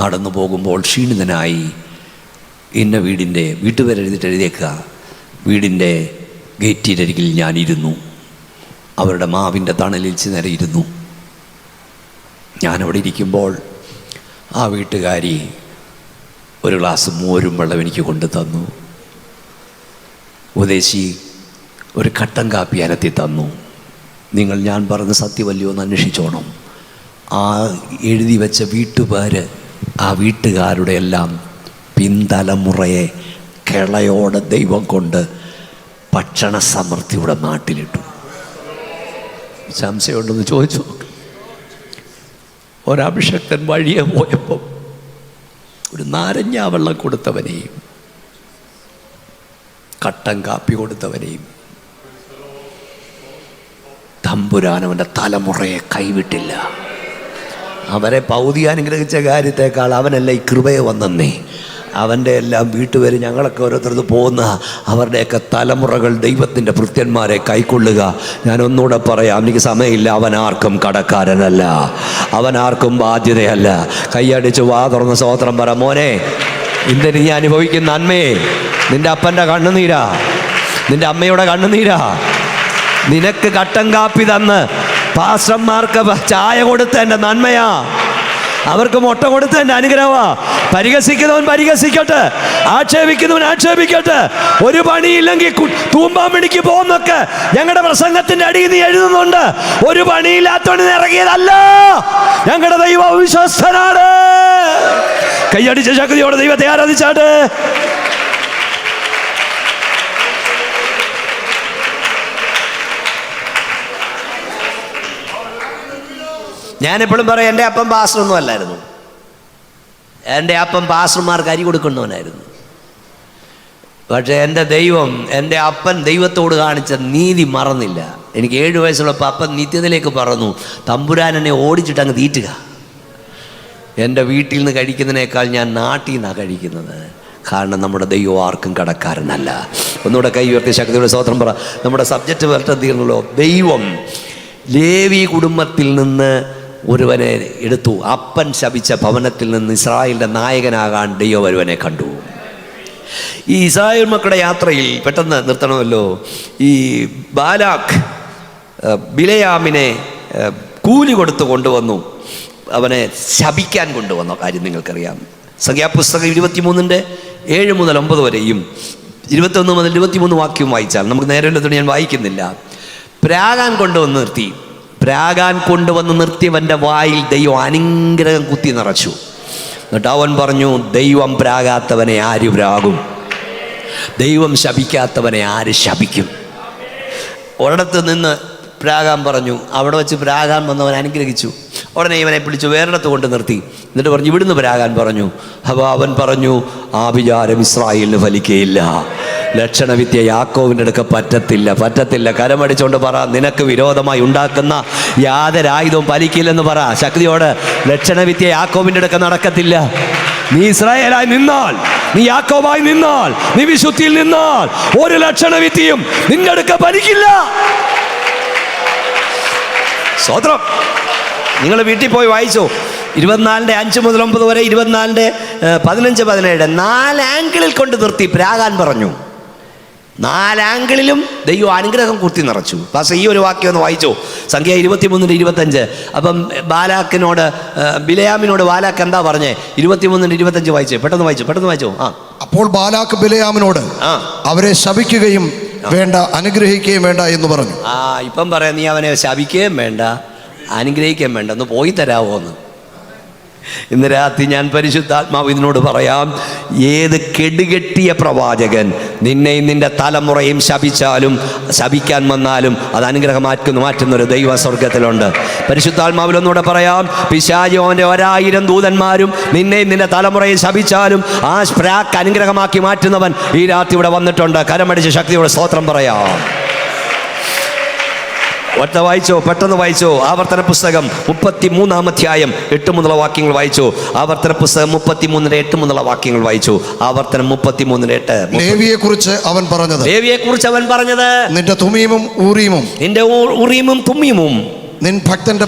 നടന്നു പോകുമ്പോൾ ക്ഷീണിതനായി ഇന്ന വീട്ടുപേരെഴുതിയിട്ട് വീടിൻ്റെ ഗേറ്റിനരികിൽ ഞാനിരുന്നു. അവരുടെ മാവിൻ്റെ തണലിൽ നേരെ ഇരുന്നു. ഞാനവിടെ ഇരിക്കുമ്പോൾ ആ വീട്ടുകാരി ഒരു ഗ്ലാസ് മോരും വെള്ളം എനിക്ക് കൊണ്ടു തന്നു. ഉപദേശി ഒരു കട്ടൻ കാപ്പി അനത്തി തന്നു. നിങ്ങൾ ഞാൻ പറഞ്ഞ സത്യമല്ലയോ എന്ന് അന്വേഷിച്ചോണം. ആ എഴുതി വെച്ച വീട്ടുപേര് ആ വീട്ടുകാരുടെ എല്ലാം പിന്തലമുറയെ കിളയോടെ ദൈവം കൊണ്ട് ഭക്ഷണ സമൃദ്ധിയുടെ നാട്ടിലിട്ടു. സംശയമുണ്ടെന്ന് ചോദിച്ചു നോക്ക്. ഒരഭിഷക്തൻ വഴിയെ പോയപ്പം ഒരു നാരങ്ങ വെള്ളം കൊടുത്തവനെയും കട്ടൻ കാപ്പി കൊടുത്തവനെയും തമ്പുരാനവൻ്റെ തലമുറയെ കൈവിട്ടില്ല. അവരെ പൗതിക അനുഗ്രഹിച്ച കാര്യത്തേക്കാൾ അവനല്ല ഈ കൃപയെ വന്നേ. അവൻ്റെ എല്ലാം വീട്ടുപേര് ഞങ്ങളൊക്കെ ഓരോരുത്തരത് പോകുന്ന അവരുടെയൊക്കെ തലമുറകൾ ദൈവത്തിൻ്റെ ഭൃത്യന്മാരെ കൈക്കൊള്ളുക. ഞാൻ ഒന്നുകൂടെ പറയാം, എനിക്ക് സമയമില്ല. അവനാർക്കും കടക്കാരനല്ല, അവനാർക്കും ബാധ്യതയല്ല. കൈയടിച്ച് വാ തുറന്ന് സ്തോത്രം പറ. മോനെ, ഇന്ന് നീ അനുഭവിക്കുന്ന നന്മയെ നിൻ്റെ അപ്പൻ്റെ കണ്ണുനീരാ, നിൻ്റെ അമ്മയുടെ കണ്ണുനീരാ. നിനക്ക് കട്ടൻ കാപ്പി തന്ന് പാസ്റ്റർമാർക്ക് ചായ കൊടുത്തതിൻ്റെ നന്മയാ, അവർക്ക് മുട്ട കൊടുത്തതിൻ്റെ അനുഗ്രഹമാ. പരിഹസിക്കുന്നവൻ പരിഹസിക്കട്ടെ, ആക്ഷേപിക്കുന്നവൻ ആക്ഷേപിക്കട്ടെ. ഒരു പണിയില്ലെങ്കിൽ തൂമ്പാമണിക്ക് പോകുന്നൊക്കെ ഞങ്ങളുടെ പ്രസംഗത്തിന്റെ അടിയിൽ നീ എഴുതുന്നുണ്ട്. ഒരു പണിയില്ലാത്തവന് ഇറങ്ങിയതല്ല. ഞങ്ങളുടെ ദൈവം വിശ്വസ്തനാണ്. കൈയടിച്ച ശക്തിയോടെ ദൈവത്തെ ആരാധിച്ചാട്ടെ. ഞാനെപ്പോഴും പറയും, എൻ്റെ അപ്പം പാസ്റ്ററൊന്നും അല്ലായിരുന്നു. എൻ്റെ അപ്പം പാസ്റ്റർമാർക്ക് അരി കൊടുക്കുന്നവനായിരുന്നു. പക്ഷേ എൻ്റെ ദൈവം, എൻ്റെ അപ്പൻ ദൈവത്തോട് കാണിച്ച നീതി മറന്നില്ല. എനിക്ക് 7 വയസ്സുള്ളപ്പോൾ അപ്പൻ നിത്യത്തിലേക്ക് പറഞ്ഞു, തമ്പുരാൻ എന്നെ ഓടിച്ചിട്ട് അങ്ങ് തീറ്റുക. എൻ്റെ വീട്ടിൽ നിന്ന് കഴിക്കുന്നതിനേക്കാൾ ഞാൻ നാട്ടിൽ നിന്നാണ് കഴിക്കുന്നത്. കാരണം നമ്മുടെ ദൈവം ആർക്കും കടക്കാരനല്ല. ഒന്നുകൂടെ കൈ ഉയർത്തി ശക്തിയുടെ സ്തോത്രം പറ. നമ്മുടെ സബ്ജക്റ്റ് വരട്ടെ തീർന്നല്ലോ. ദൈവം ലേവി കുടുംബത്തിൽ നിന്ന് ഒരുവനെ എടുത്തു. അപ്പൻ ശപിച്ച ഭവനത്തിൽ നിന്ന് ഇസ്രായേലിൻ്റെ നായകനാകാൻ ദൈവം ഒരുവനെ കണ്ടു. ഈ ഇസ്രായേൽ മക്കളുടെ യാത്രയിൽ പെട്ടെന്ന് നിർത്തണമല്ലോ. ഈ ബാലാഖ് ബിലയാമിനെ കൂലി കൊടുത്ത് കൊണ്ടുവന്നു, അവനെ ശപിക്കാൻ കൊണ്ടുവന്ന കാര്യം നിങ്ങൾക്കറിയാം. സംഖ്യാപുസ്തകം 23:7 മുതൽ 9 വരെയും 21 മുതൽ 23 വാക്യവും വായിച്ചാൽ നമുക്ക് നേരമില്ലാത്തതുകൊണ്ട് ഞാൻ വായിക്കുന്നില്ല. പ്രാകാൻ കൊണ്ടുവന്ന് നിർത്തി. പ്രാകാൻ കൊണ്ടുവന്ന് നിർത്തിയവൻ്റെ വായിൽ ദൈവം അനുഗ്രഹം കുത്തി നിറച്ചു. എന്നിട്ട് അവൻ പറഞ്ഞു, ദൈവം പ്രാകാത്തവനെ ആര് പ്രാകും? ദൈവം ശപിക്കാത്തവനെ ആര് ശപിക്കും? ഒരിടത്ത് നിന്ന് പ്രാകാൻ പറഞ്ഞു. അവിടെ വെച്ച് പ്രാകാൻ വന്നവൻ അനുഗ്രഹിച്ചു. ഉടനെ ഇവനെ പിടിച്ചു വേറിടത്ത് കൊണ്ട് നിർത്തി. എന്നിട്ട് പറഞ്ഞു, ഇവിടുന്ന് പ്രാകാൻ പറഞ്ഞു. അപ്പോൾ അവൻ പറഞ്ഞു, ആ വിചാരം ഇസ്രായേലിന് ഫലിക്കുകയില്ല. ലക്ഷണവിദ്യ യാക്കോവിൻ്റെ അടുക്ക പറ്റത്തില്ല. കരമടിച്ചുകൊണ്ട് പറ, നിനക്ക് വിരോധമായി ഉണ്ടാക്കുന്ന യാതൊരായുധവും ഫലിക്കില്ലെന്ന് പറ ശക്തിയോട്. ലക്ഷണവിദ്യ യാക്കോവിൻ്റെ അടുക്ക നടക്കത്തില്ല. നീ ഇസ്രായേലായി നിന്നാൽ, നീ യാക്കോബായി നിന്നാൽ, നീ വിശുദ്ധിയിൽ നിന്നാൽ, ഒരു ലക്ഷണവിദ്യയും നിന്റെ അടുക്ക ഫലിക്കില്ല. സ്തോത്രം. നിങ്ങൾ വീട്ടിൽ പോയി വായിച്ചോ. 24:5 മുതൽ 9 വരെ, 24:15-17 4 ആംഗിളിൽ കൊണ്ട് നിർത്തി പ്രാകാൻ പറഞ്ഞു. 4 ആംഗിളിലും ദൈവം അനുഗ്രഹം കുത്തി നിറച്ചു. പക്ഷേ ഈ ഒരു വാക്യം ഒന്ന് വായിച്ചോ. സംഖ്യ 23:25. അപ്പം ബാലാക്കിനോട്, ബിലയാമിനോട് ബാലാക്ക് എന്താ പറഞ്ഞേ? 23:25 വായിച്ചേ. പെട്ടെന്ന് വായിച്ചോ. അപ്പോൾ ബാലാക്ക് ബിലയാമിനോട് അവരെ ശപിക്കുകയും വേണ്ട, അനുഗ്രഹിക്കുകയും വേണ്ട എന്ന് പറഞ്ഞു. ഇപ്പം പറയാം, നീ അവനെ ശപിക്കുകയും വേണ്ട, അനുഗ്രഹിക്കുകയും വേണ്ട, ഒന്ന് പോയി തരാമോ എന്ന്. ഇന്ന് രാത്രി ഞാൻ പരിശുദ്ധാത്മാവ് ഇതിനോട് പറയാം, ഏത് കെടുകെട്ടിയ പ്രവാചകൻ നിന്നെയും നിന്റെ തലമുറയും ശപിക്കാൻ വന്നാലും അത് മാറ്റുന്നൊരു ദൈവ സ്വർഗത്തിലുണ്ട്. പരിശുദ്ധാത്മാവിൽ ഒന്നുകൂടെ പറയാം, പിശാച് അവൻ്റെ 1000 ദൂതന്മാരും നിന്നെയും നിന്റെ തലമുറയും ശപിച്ചാലും ആ പ്രാക്ക് അനുഗ്രഹമാക്കി മാറ്റുന്നവൻ ഈ രാത്രി ഇവിടെ വന്നിട്ടുണ്ട്. കരമടിച്ച് ശക്തിയോടെ സ്തോത്രം പറയാം. പെട്ടെന്ന് വായിച്ചോ. ആവർത്തന പുസ്തകം 33-ാം അധ്യായം 8 മുതലുള്ള വാക്യങ്ങൾ വായിച്ചു. ആവർത്തന പുസ്തകം 33:8 മുതലുള്ള വാക്യങ്ങൾ വായിച്ചു. ആവർത്തനം 33:8. ലേവിയെ കുറിച്ച് അവൻ പറഞ്ഞത്, നിന്റെ ഉറീമും തുമ്മീമും നിൻ ഭക്തന്റെ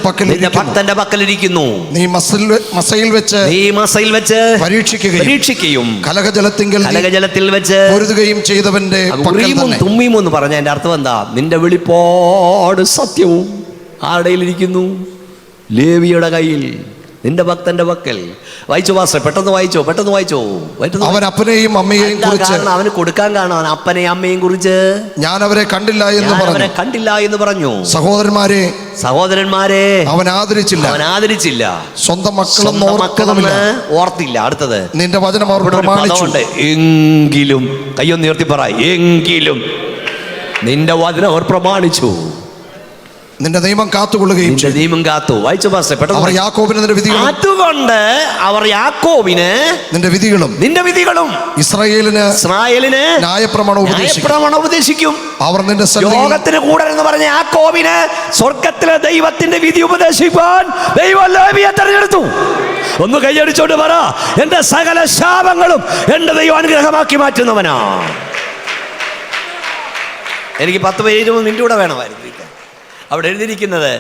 പക്കലിരിക്കുന്നു. നീ മസയിൽ വെച്ച് പരീക്ഷിക്കുകയും കലഹജലത്തിൽ വെച്ച് പൊരുതുകയും ചെയ്തവന്റെ ഉറീമും തുമ്മീമും എന്ന് പറഞ്ഞ എൻ്റെ അർത്ഥം എന്താ? നിന്റെ വെളിപ്പാട് സത്യവും ആരുടെയിലിരിക്കുന്നു? ലേവിയുടെ കയ്യിൽ, നിന്റെ ഭക്തന്റെ പക്കൽ. വായിച്ചു പാസ്റ്റർ, പെട്ടെന്ന് വായിച്ചോ. അവൻ അപ്പനെയും അമ്മയെയും കുറിച്ച്, അവന് കൊടുക്കാൻ കാണാൻ അവൻ അപ്പനെയും അമ്മയെയും കുറിച്ച്, ഞാൻ അവരെ കണ്ടില്ല എന്ന് പറഞ്ഞു. സഹോദരന്മാരെ അവൻ ആദരിച്ചില്ല. സ്വന്തം മക്കളെന്ന് ഓർത്തില്ല. അടുത്തത്, നിന്റെ വചനം അവർ പ്രമാണിച്ചു. എങ്കിലും, കയ്യൊന്ന് ഉയർത്തി പറ, എങ്കിലും നിന്റെ വചനം അവർ പ്രമാണിച്ചു. നിന്റെ നിയമം കാത്തുകൊള്ളുകയും കാത്തു. വായിച്ചു പാസ്റ്റർ, പെട്ടെന്ന്. അവർ യാക്കോബിന് നിന്റെ വിധികളും, അതുകൊണ്ട് അവർ യാക്കോബിന് നിന്റെ വിധികളും ഇസ്രായേലിന് ന്യായപ്രമാണം ഉപദേശിക്കും. അവർ നിന്റെ ലോകത്തിന് കൂടെ എന്ന് പറഞ്ഞ യാക്കോബിന് സ്വർഗത്തിലെ ദൈവത്തിന്റെ വിധി ഉപദേശിപ്പാൻ ദൈവം ലേവിയെ തെരഞ്ഞെടുത്തു. ഒന്ന് കൈയടിച്ചോണ്ട് പറ, എന്റെ സകല ശാപങ്ങളും എന്റെ ദൈവം അനുഗ്രഹമാക്കി മാറ്റുന്നവനാ. എനിക്ക് 10-20 മിനിറ്റ് കൂടെ വേണമായിരുന്നു. അവിടെ എഴുതിയിരിക്കുന്നത്,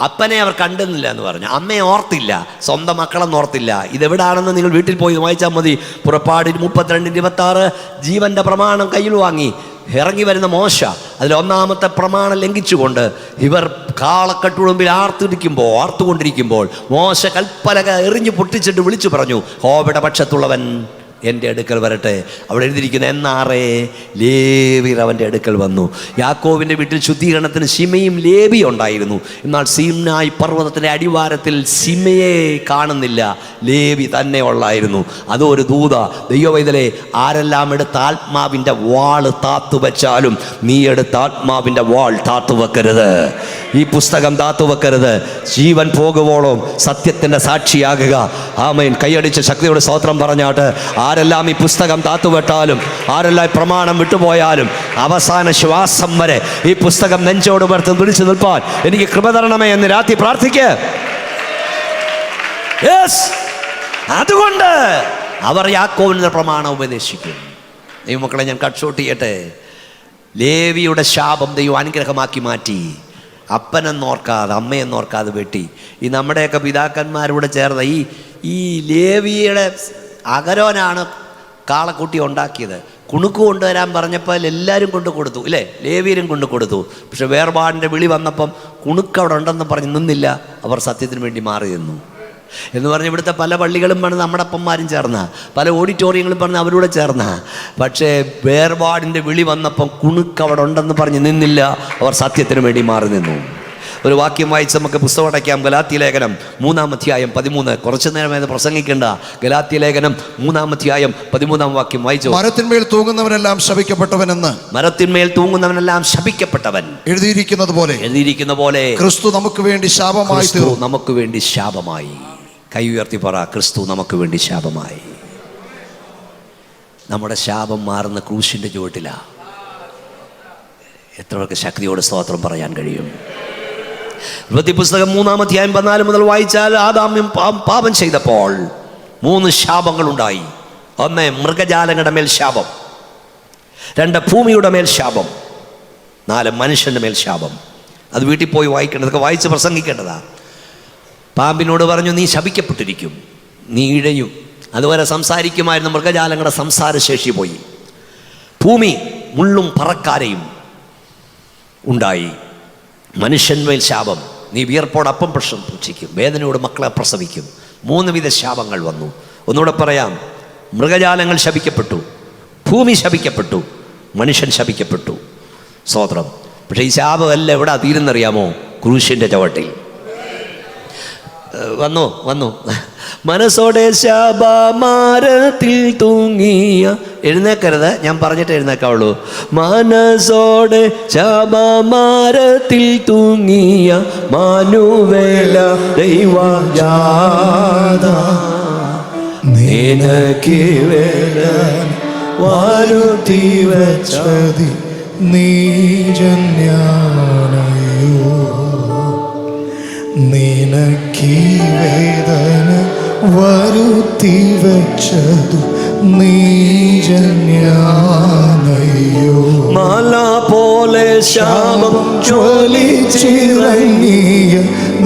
അപ്പനെ അവർ കണ്ടെന്നില്ല എന്ന് പറഞ്ഞു, അമ്മയെ ഓർത്തില്ല, സ്വന്തം മക്കളെന്ന് ഓർത്തില്ല. ഇതെവിടാണെന്ന് നിങ്ങൾ വീട്ടിൽ പോയി വായിച്ചാൽ മതി. പുറപ്പാട് 32:26 ജീവന്റെ പ്രമാണം കയ്യിൽ വാങ്ങി ഇറങ്ങി വരുന്ന മോശ അതിൽ 1-ാമത്തെ പ്രമാണം ലംഘിച്ചുകൊണ്ട് ഇവർ കാളക്കെട്ടുടുമ്പിൽ ആർത്തുകൊണ്ടിരിക്കുമ്പോൾ മോശ കൽപ്പലക എറിഞ്ഞു പൊട്ടിച്ചിട്ട് വിളിച്ചു പറഞ്ഞു, യഹോവയുടെ പക്ഷത്തുള്ളവൻ എൻ്റെ അടുക്കൽ വരട്ടെ. അവിടെ എഴുതിയിരിക്കുന്ന എന്നാറേ ലേവിയർ അവൻ്റെ അടുക്കൽ വന്നു. യാക്കോവിൻ്റെ വീട്ടിൽ ശുദ്ധീകരണത്തിന് ശിമയും ലേവിയും ഉണ്ടായിരുന്നു. എന്നാൽ സീനായി പർവ്വതത്തിൻ്റെ അടിവാരത്തിൽ ശിമയെ കാണുന്നില്ല, ലേവി തന്നെ ഉള്ളായിരുന്നു. അതൊരു ദൂത. ദൈവവൈതലേ, ആരെല്ലാം എടുത്ത ആത്മാവിൻ്റെ വാൾ താത്തു വെച്ചാലും നീ എടുത്ത ആത്മാവിൻ്റെ വാൾ താത്തു വെക്കരുത്. ഈ പുസ്തകം താത്തുവെക്കരുത്. ജീവൻ പോകുവോളം സത്യത്തിൻ്റെ സാക്ഷിയാകുക. ആമേൻ. കൈയടിച്ച് ശക്തിയോടെ സ്തോത്രം പറഞ്ഞാട്ട് ആരെല്ലാം ഈ പുസ്തകം താത്തുവെട്ടാലും, ആരെല്ലാം പ്രമാണം വിട്ടുപോയാലും, അവസാന ശ്വാസം വരെ ഈ പുസ്തകം നെഞ്ചോട് ചേർത്ത് പിടിച്ചു നിൽപ്പാൻ എനിക്ക് കൃപ തരണമേ എന്ന് രാത്രി പ്രാർത്ഥിക്കുക. അതുകൊണ്ട് അവർ യാക്കോബിന്റെ പ്രമാണം ഉപദേശിക്കും. ദൈവമക്കളെ, ഞാൻ കട്ട് ഷോട്ട് ചെയ്യട്ടെ. ലേവിയുടെ ശാപം ദൈവം അനുഗ്രഹമാക്കി മാറ്റി. അപ്പനെന്നോർക്കാതെ അമ്മയെന്നോർക്കാതെ വെട്ടി. ഈ നമ്മുടെയൊക്കെ പിതാക്കന്മാരോട് ചേർന്ന ഈ ലേവിയുടെ അകരോനാണ് കാളക്കുട്ടി ഉണ്ടാക്കിയത്. കുണുക്ക് കൊണ്ടുവരാൻ പറഞ്ഞപ്പോൾ എല്ലാവരും കൊണ്ട് കൊടുത്തു, ഇല്ലേ? ലേവിയരും കൊണ്ട് കൊടുത്തു. പക്ഷെ വേർപാടിൻ്റെ വിളി വന്നപ്പം കുണുക്ക് അവിടെ ഉണ്ടെന്ന് പറഞ്ഞ് നിന്നില്ല. അവർ സത്യത്തിന് വേണ്ടി മാറി നിന്നു എന്ന് പറഞ്ഞ് ഇവിടുത്തെ പല പള്ളികളും പണിത് നമ്മുടെ അപ്പന്മാരും ചേർന്ന, പല ഓഡിറ്റോറിയങ്ങളും പറഞ്ഞ് അവരോട് ചേർന്ന. പക്ഷേ വേർപാടിൻ്റെ വിളി വന്നപ്പം കുണുക്ക് അവിടെ ഉണ്ടെന്ന് പറഞ്ഞ് നിന്നില്ല. അവർ സത്യത്തിന് വേണ്ടി മാറി നിന്നു. ഒരു വാക്യം വായിച്ച് നമുക്ക് പുസ്തകം അടയ്ക്കാം. ഗലാത്യ ലേഖനം 3-13. കുറച്ചു നേരം പ്രസംഗിക്കേണ്ട. ഗലാത്യ ലേഖനം 3-13 വാക്യം വായിച്ചു. മരത്തിന്മേൽ തൂങ്ങുന്നവനെല്ലാം ശപിക്കപ്പെട്ടവനെന്ന്, മരത്തിന്മേൽ തൂങ്ങുന്നവനെല്ലാം ശപിക്കപ്പെട്ടവൻ എഴുതിയിരിക്കുന്ന പോലെ ക്രിസ്തു നമുക്ക് വേണ്ടി ശാപമായി തീർന്നു. നമുക്ക് വേണ്ടി ശാപമായി. കൈ ഉയർത്തി പറ, ക്രിസ്തു നമുക്ക് വേണ്ടി ശാപമായി. നമ്മുടെ ശാപം മാറുന്ന ക്രൂശിൻ്റെ ചുവട്ടിലാ. എത്രയൊക്കെ ശക്തിയോട് സ്തോത്രം പറയാൻ കഴിയും? പുസ്തകം 3-14 മുതൽ വായിച്ചാൽ ആദാമ്യം പാപം ചെയ്തപ്പോൾ 3 ശാപങ്ങളുണ്ടായി. 1, മൃഗജാലങ്ങളുടെ മേൽ ശാപം. 2, ഭൂമിയുടെ മേൽ ശാപം. 4, മനുഷ്യൻ്റെ മേൽ ശാപം. അത് വീട്ടിൽ പോയി വായിക്കേണ്ടതൊക്കെ വായിച്ച് പ്രസംഗിക്കേണ്ടതാ. പാമ്പിനോട് പറഞ്ഞു, നീ ശപിക്കപ്പെട്ടിരിക്കും, നീ ഇഴയും. അതുവരെ സംസാരിക്കുമായിരുന്ന മൃഗജാലങ്ങളുടെ സംസാരശേഷി പോയി. ഭൂമി മുള്ളും പറക്കാരയും ഉണ്ടായി. മനുഷ്യന്മേൽ ശാപം, നീ വിയർപ്പോട് അപ്പം ഭക്ഷിക്കും, വേദനയോട് മക്കളെ പ്രസവിക്കും. 3 വിധ ശാപങ്ങൾ വന്നു. ഒന്നുകൂടെ പറയാം. മൃഗജാലങ്ങൾ ശപിക്കപ്പെട്ടു, ഭൂമി ശപിക്കപ്പെട്ടു, മനുഷ്യൻ ശപിക്കപ്പെട്ടു. സ്തോത്രം. പക്ഷേ ഈ ശാപമെല്ലാം എവിടെ തീരുന്നറിയാമോ? ക്രൂശിൻ്റെ ചവട്ടിൽ വന്നു. മനസ്സോടെ ശാപമാരത്തിൽ തൂങ്ങിയ, എഴുന്നേക്കരുത്, ഞാൻ പറഞ്ഞിട്ട് എഴുന്നേക്കാവുള്ളൂ. മനസ്സോടെ ശാപമാരത്തിൽ തൂങ്ങിയ മാനുവേല ദൈവജാത നിനക്ക് വേദന വരുത്തി വച്ചതി നീജന്യാനയോ, നിനക്കീ വേദന വരുത്തി വച്ചതു നീജന്യാനയോ. മല പോലെ ശാപം ജ്വലിച്ചിറങ്ങിയ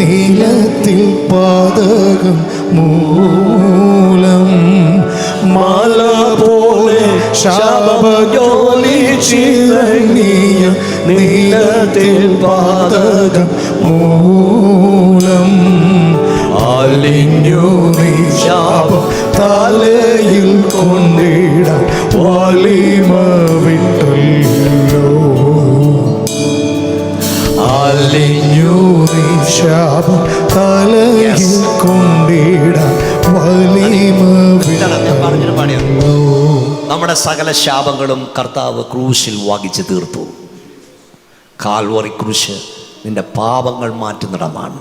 നീലത്തിൽ പാതകം മൂലം, മല പോലെ ശാപം ജ്വലിച്ചിറങ്ങിയ നീലത്തിൽ പാതകം മൂലം, അലിഞ്ഞു നീ ശാപം തലയിൽ കൊണ്ടിടാൻ വലിമ വിട്ടല്ലോ. അലിഞ്ഞു നീ ശാപം തലയിൽ കൊണ്ടിടാൻ വലിമ വിട്ടല്ലോ. നമ്മുടെ സകല ശാപങ്ങളും കർത്താവ് ക്രൂശിൽ വഹിച്ച് തീർത്തു. കാൽവറി ക്രൂശ് നിന്റെ പാപങ്ങൾ മാറ്റുന്നിടമാണ്,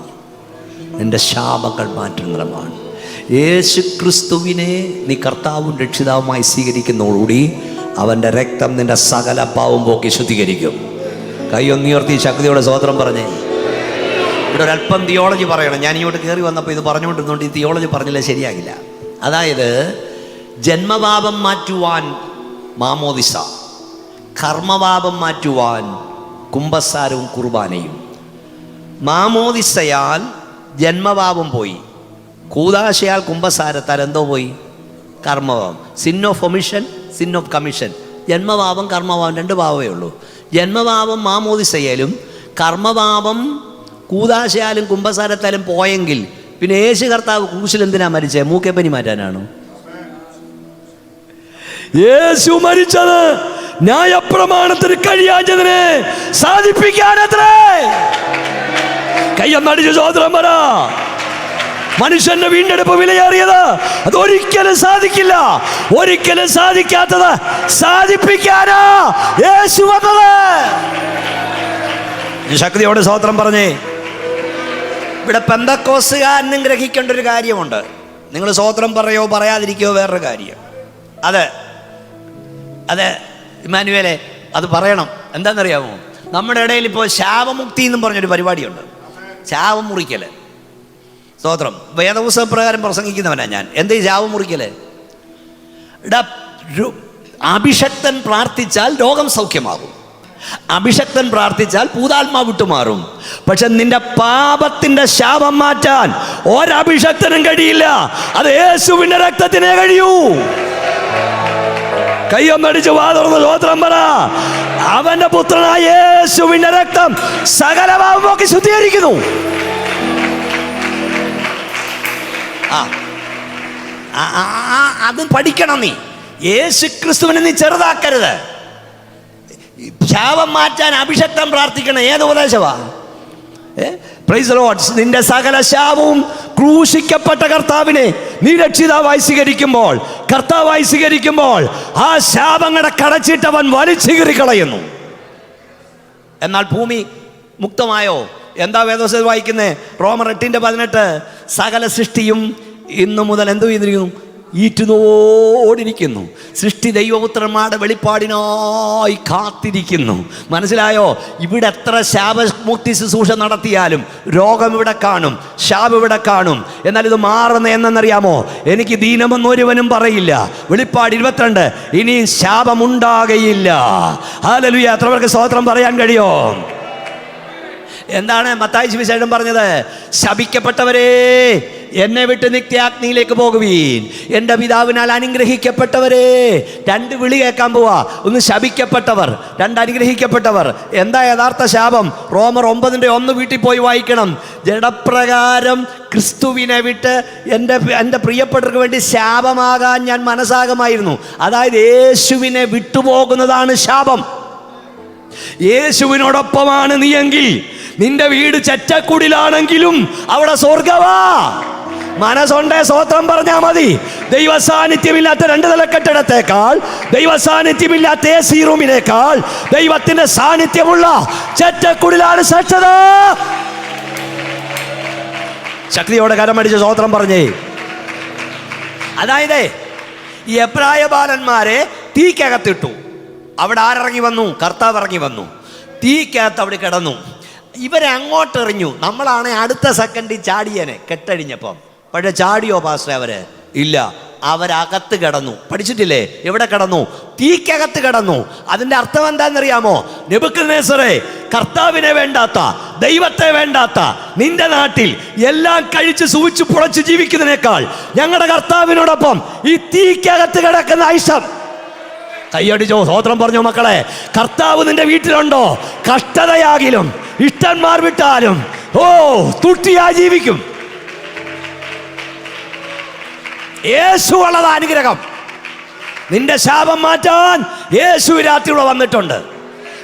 നിന്റെ ശാപങ്ങൾ മാറ്റുന്നിടമാണ്. യേശു ക്രിസ്തുവിനെ നീ കർത്താവും രക്ഷിതാവുമായി സ്വീകരിക്കുന്നതോടുകൂടി അവൻ്റെ രക്തം നിന്റെ സകല പാവം പോക്കി ശുദ്ധീകരിക്കും. കൈയൊന്നുയർത്തി ശക്തിയോടെ സ്തോത്രം പറഞ്ഞേ. ഇവിടെ ഒരല്പം തിയോളജി പറയണം. ഞാൻ ഇങ്ങോട്ട് കയറി വന്നപ്പോൾ ഇത് പറഞ്ഞുകൊണ്ടിരുന്നുകൊണ്ട് ഈ തിയോളജി പറഞ്ഞില്ല ശരിയാകില്ല. അതായത് ജന്മപാപം മാറ്റുവാൻ മാമോദിസ, കർമ്മപാപം മാറ്റുവാൻ കുമ്പസാരവും കുർബാനയും. മാമോദിസയാൽ ജന്മപാപം പോയി, കൂദാശയാൽ കുമ്പസാരത്താൽ എന്തോ പോയി? കർമ്മപാപം. Sin of omission, sin of commission. ജന്മപാപം കർമ്മപാപം 2 പാപമേ ഉള്ളൂ. ജന്മപാപം മാമോദിസയാലും കർമ്മപാപം കൂദാശയാലും കുമ്പസാരത്താലും പോയെങ്കിൽ പിന്നെ യേശു കർത്താവ് ക്രൂശിൽ എന്തിനാ മരിച്ചേ? മൂക്കേപ്പനി മാറ്റാനാണോ? യേശു മരിച്ചത് ന്യായപ്രമാണത്തിന് കഴിയാഞ്ഞതിനെ സാധിപ്പിക്കാനത്രേ. കയ്യൊന്നടിച്ച് സ്തോത്രം പറ. മനുഷ്യന്റെ വീണ്ടെടുപ്പ് വിലയേറിയത് അതൊരിക്കലും സാധിക്കില്ല. ഒരിക്കലും സാധിക്കാത്തത് സാധിപ്പിക്കാനാ യേശു വന്നത്. ശക്തിയോടെ സ്തോത്രം പറഞ്ഞേ. ഇവിടെ പെന്തക്കോസ്തുകാരനും ഗ്രഹിക്കേണ്ട ഒരു കാര്യമുണ്ട്. നിങ്ങൾ സ്തോത്രം പറയോ പറയാതിരിക്കോ വേറൊരു കാര്യം. അത് ഇമ്മാനുവേലെ അത് പറയണം. എന്താണെന്നറിയാമോ, നമ്മുടെ ഇടയിൽ ഇപ്പോൾ ശാപമുക്തി എന്നും പറഞ്ഞൊരു പരിപാടിയുണ്ട്. ശാപം മുറിക്കൽ. സ്തോത്രം. വേദപുസ്തക പ്രകാരം പ്രസംഗിക്കുന്നവനാ ഞാൻ. എന്താ ഈ ശാപം മുറിക്കൽ? അഭിഷക്തൻ പ്രാർത്ഥിച്ചാൽ രോഗം സൗഖ്യമാകും, അഭിഷക്തൻ പ്രാർത്ഥിച്ചാൽ ഭൂതാത്മാവ് വിട്ടുമാറും. പക്ഷെ നിന്റെ പാപത്തിന്റെ ശാപം മാറ്റാൻ ഒരഭിഷക്തനും കഴിയില്ല. അത് യേശുവിന്റെ രക്തത്തിനേ കഴിയൂ. കയ്യൊന്നടിച്ച് വാതുറന്ന് സ്തോത്രം പറ. അവന്റെ പുത്രനായ യേശുവിന്റെ രക്തം സകല പാപമൊക്കെ ശുദ്ധീകരിക്കുന്നു. അത് പഠിക്കണം. നീ യേശു ക്രിസ്തുവിനെ നീ ചെറുതാക്കരുത്. ശാപം മാറ്റാൻ അഭിഷക്തം പ്രാർത്ഥിക്കണം. ഏത് ഉപദേശമാ? Price the Lord. നിന്റെ സകല ശാപവും ക്രൂശിക്കപ്പെട്ട കർത്താവിനെ നീ രക്ഷിതാവായി സ്വീകരിക്കുമ്പോൾ, കർത്താവായി സ്വീകരിക്കുമ്പോൾ ആ ശാപങ്ങളുടെ കടച്ചിട്ടവൻ വലിച്ചു കീറിക്കളയുന്നു. എന്നാൽ ഭൂമി മുക്തമായോ? എന്താ വേദപുസ്തകത്തിൽ വായിക്കുന്നേ? റോമർ 8:18 സകല സൃഷ്ടിയും ഇന്നു മുതൽ എന്തു ചെയ്തിരിക്കുന്നു? ഈറ്റുനോടിരിക്കുന്നു. സൃഷ്ടി ദൈവപുത്രന്മാരുടെ വെളിപ്പാടിനായി കാത്തിരിക്കുന്നു. മനസ്സിലായോ? ഇവിടെ എത്ര ശാപമുക്തി ശുശ്രൂഷ നടത്തിയാലും രോഗം ഇവിടെ കാണും, ശാപം ഇവിടെ കാണും. എന്നാൽ ഇത് മാറുന്ന എന്നറിയാമോ? എനിക്ക് ദീനമെന്ന് ഒരുവനും പറയില്ല. വെളിപ്പാട് 22 ഇനി ശാപമുണ്ടാകയില്ല. ഹല്ലേലൂയ. എത്ര പേർക്ക് സ്തോത്രം പറയാൻ കഴിയോ? എന്താണ് മത്തായി സുവിശേഷം പറഞ്ഞത്? ശപിക്കപ്പെട്ടവരെ എന്നെ വിട്ട് നിത്യാഗ്നിയിലേക്ക് പോകുവീൻ. എൻ്റെ പിതാവിനാൽ അനുഗ്രഹിക്കപ്പെട്ടവരെ. 2 വിളി കേൾക്കാൻ പോവാ. ഒന്ന് ശപിക്കപ്പെട്ടവർ, 2 അനുഗ്രഹിക്കപ്പെട്ടവർ. എന്താ യഥാർത്ഥ ശാപം? റോമർ 9:1 വീട്ടിൽ പോയി വായിക്കണം. ജഡപ്രകാരം ക്രിസ്തുവിനെ വിട്ട് എൻ്റെ പ്രിയപ്പെട്ടവർക്ക് വേണ്ടി ശാപമാകാൻ ഞാൻ മനസ്സാകുമായിരുന്നു. അതായത് യേശുവിനെ വിട്ടുപോകുന്നതാണ് ശാപം. യേശുവിനോടൊപ്പമാണ് നീയെങ്കിൽ നിന്റെ വീട് ചെറ്റക്കുടിലാണെങ്കിലും അവിടെ സ്വർഗവാ. മനസ്സുണ്ടേ സ്തോത്രം പറഞ്ഞാൽ മതി. ദൈവ സാന്നിധ്യമില്ലാത്ത 2 നില കെട്ടിടത്തേക്കാൾ, ദൈവ സാന്നിധ്യമില്ലാത്ത AC റൂമിനേക്കാൾ ദൈവത്തിന്റെ സാന്നിധ്യമുള്ള ചെറ്റക്കുടിലാണ് ശ്രേഷ്ഠത. ശക്തിയോടെ കരമടിച്ച് സ്തോത്രം പറഞ്ഞേ. അതായത് ഈ എബ്രായ ബാലന്മാരെ തീക്കകത്തിട്ടു. അവിടെ ആരിറങ്ങി വന്നു? കർത്താവ് ഇറങ്ങി വന്നു. തീക്കകത്ത് അവിടെ കിടന്നു. ഇവരെ അങ്ങോട്ട് എറിഞ്ഞു. നമ്മളാണ് അടുത്ത സെക്കൻഡിൽ ചാടിയനെ കെട്ടഴിഞ്ഞപ്പം. പക്ഷെ ചാടിയോ പാസ്റ്റർ? അവര് ഇല്ല. അവരകത്ത് കിടന്നു. പഠിച്ചിട്ടില്ലേ? എവിടെ കിടന്നു? തീക്കകത്ത് കിടന്നു. അതിന്റെ അർത്ഥം എന്താണെന്നറിയാമോ? നെബൂഖദ്നേസറേ, കർത്താവിനെ വേണ്ടാത്ത, ദൈവത്തെ വേണ്ടാത്ത നിന്റെ നാട്ടിൽ എല്ലാം കഴിച്ച് സൂചിച്ച് പുളച്ച് ജീവിക്കുന്നതിനേക്കാൾ ഞങ്ങളുടെ കർത്താവിനോടൊപ്പം ഈ തീക്കകത്ത് കിടക്കുന്ന ഐഷം. കയ്യടിച്ചോ, സ്തോത്രം പറഞ്ഞോ മക്കളെ. കർത്താവ് നിന്റെ വീട്ടിലുണ്ടോ? കഷ്ടതയാകിലും ഇഷ്ടന്മാർ വിട്ടാലും തുട്ടിയാ ജീവിക്കും. യേശു ഉള്ളത് അനുഗ്രഹം. നിന്റെ ശാപം മാറ്റാൻ യേശു രാത്രിയുടെ വന്നിട്ടുണ്ട്.